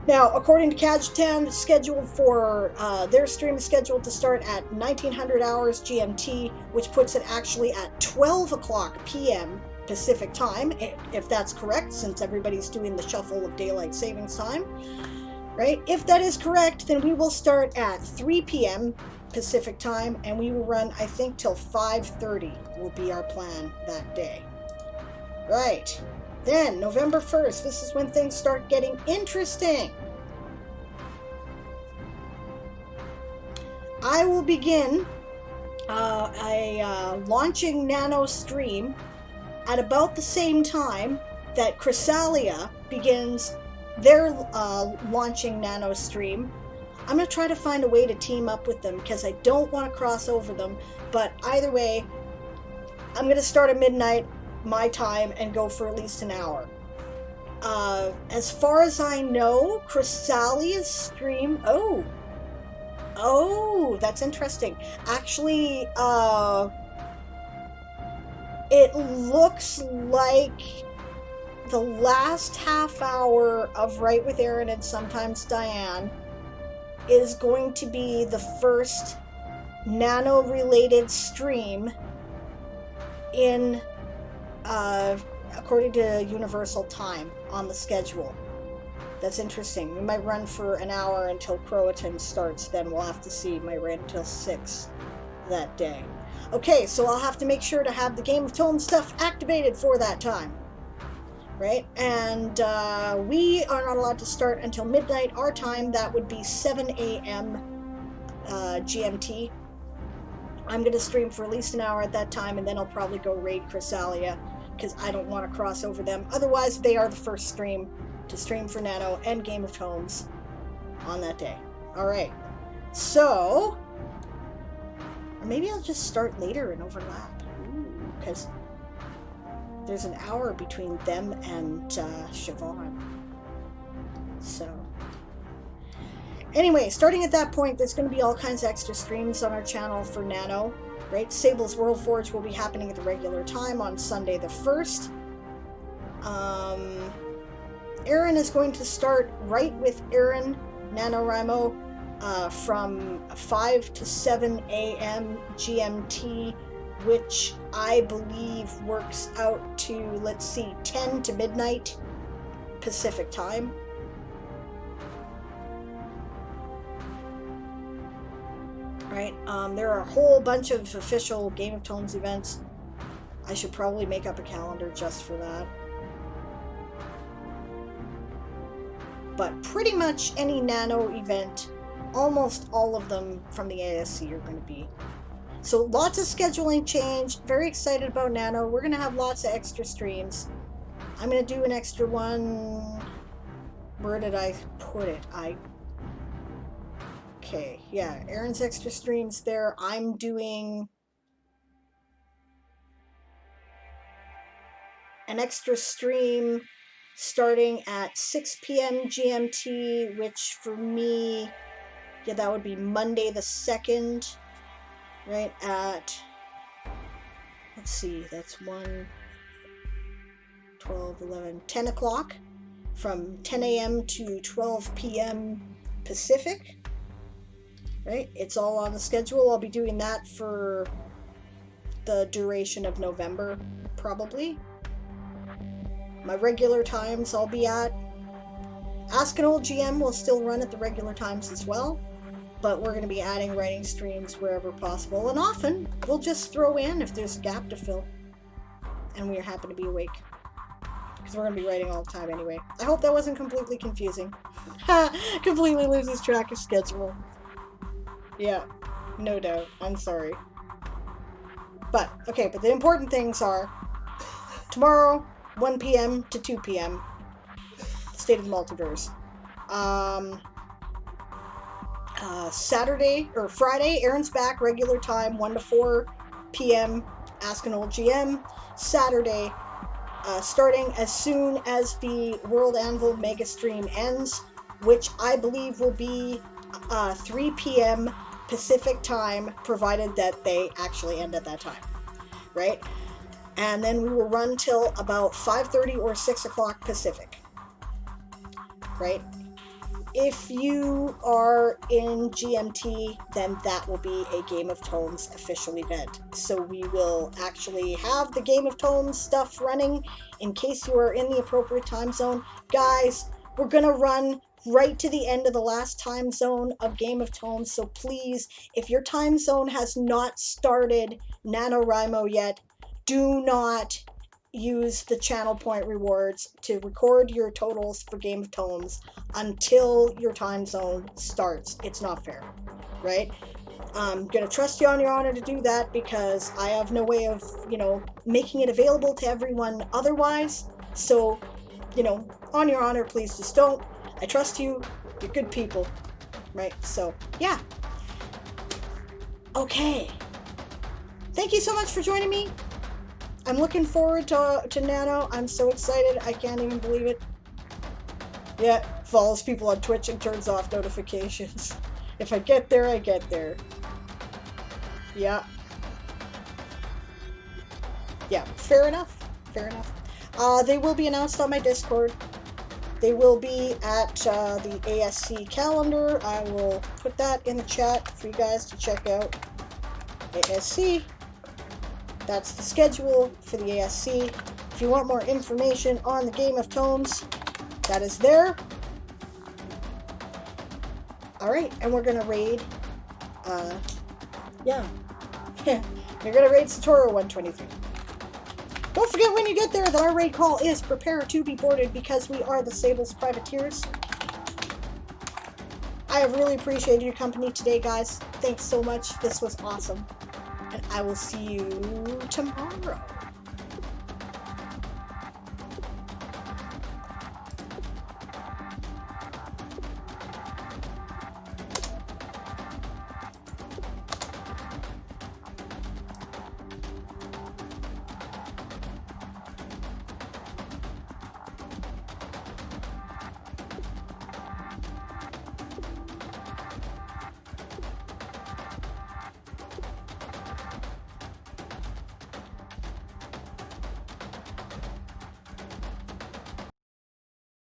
[SPEAKER 1] Now, according to Kajitan, scheduled for their stream is scheduled to start at 1900 hours GMT, which puts it actually at 12 o'clock p.m. Pacific time, if that's correct, since everybody's doing the shuffle of daylight savings time, right? If that is correct, then we will start at 3 p.m. Pacific time, and we will run, I think, till 5:30 will be our plan that day. Right. Then, November 1st, this is when things start getting interesting. I will begin a launching Nano stream at about the same time that Chrysalia begins their launching Nano stream. I'm going to try to find a way to team up with them because I don't want to cross over them, but either way, I'm going to start at midnight my time and go for at least an hour. As far as I know, Chrysalia's stream... Oh, that's interesting. Actually, it looks like the last half hour of Right with Aaron and Sometimes Diane is going to be the first Nano-related stream in, according to Universal Time on the schedule. That's interesting. We might run for an hour until Croatan starts, then we'll have to see. Might run until 6 that day. Okay, so I'll have to make sure to have the Game of Tone stuff activated for that time. right? And we are not allowed to start until midnight our time. That would be 7 a.m. GMT. I'm going to stream for at least an hour at that time, and then I'll probably go raid Chrysalia, because I don't want to cross over them. Otherwise, they are the first stream to stream for Nano and Game of Tomes on that day. Alright, so... or maybe I'll just start later and overlap. Because there's an hour between them and Siobhan. So... anyway, starting at that point, there's going to be all kinds of extra streams on our channel for Nano, right? Sable's World Forge will be happening at the regular time on Sunday the 1st. Aaron is going to start right with Aaron, Nanowrimo, from 5 to 7 a.m. GMT, which I believe works out to, let's see, 10 to midnight Pacific time. Right, there are a whole bunch of official Game of Tomes events. I should probably make up a calendar just for that. But pretty much any Nano event, almost all of them from the ASC are going to be. So lots of scheduling change. Very excited about Nano. We're going to have lots of extra streams. I'm going to do an extra one. Where did I put it? Okay, yeah, Aaron's extra streams there. I'm doing an extra stream starting at 6 p.m. GMT, which for me, yeah, that would be Monday the 2nd, right at, let's see, that's 1, 12, 11, 10 o'clock, from 10 a.m. to 12 p.m. Pacific. Right, it's all on the schedule. I'll be doing that for the duration of November, probably. My regular times I'll be at. Ask an Old GM will still run at the regular times as well, but we're going to be adding writing streams wherever possible, and often we'll just throw in if there's a gap to fill, and we happen to be awake, because we're going to be writing all the time anyway. I hope that wasn't completely confusing. Completely loses track of schedule. Yeah, no doubt. I'm sorry. But, okay, but the important things are tomorrow, 1 p.m. to 2 p.m. State of the Multiverse. Saturday, or Friday, Aaron's back, regular time, 1 to 4 p.m. Ask an Old GM. Saturday, starting as soon as the World Anvil Mega Stream ends, which I believe will be 3 p.m. Pacific time, provided that they actually end at that time, right? And then we will run till about 5:30 or 6 o'clock Pacific, right? If you are in GMT, then that will be a Game of Tomes official event. So we will actually have the Game of Tomes stuff running in case you are in the appropriate time zone. Guys, we're gonna run right to the end of the last time zone of Game of Tomes, so please, if your time zone has not started Nanowrimo yet, do not use the channel point rewards to record your totals for Game of Tomes until your time zone starts. It's not fair, right? I'm going to trust you on your honor to do that, because I have no way of, making it available to everyone otherwise. So, on your honor, please just don't. I trust you. You're good people, right? So, yeah. Okay. Thank you so much for joining me. I'm looking forward to Nano. I'm so excited. I can't even believe it. Yeah, follows people on Twitch and turns off notifications. If I get there, I get there. Yeah. Yeah, fair enough. Fair enough. They will be announced on my Discord. They will be at the ASC calendar. I will put that in the chat for you guys to check out. ASC. That's the schedule for the ASC. If you want more information on the Game of Tomes, that is there. Alright, and we're gonna raid, yeah. You're gonna raid Satoru 123. Don't forget when you get there that our raid call is prepare to be boarded because we are the Sable's privateers. I have really appreciated your company today, guys. Thanks so much. This was awesome. And I will see you tomorrow.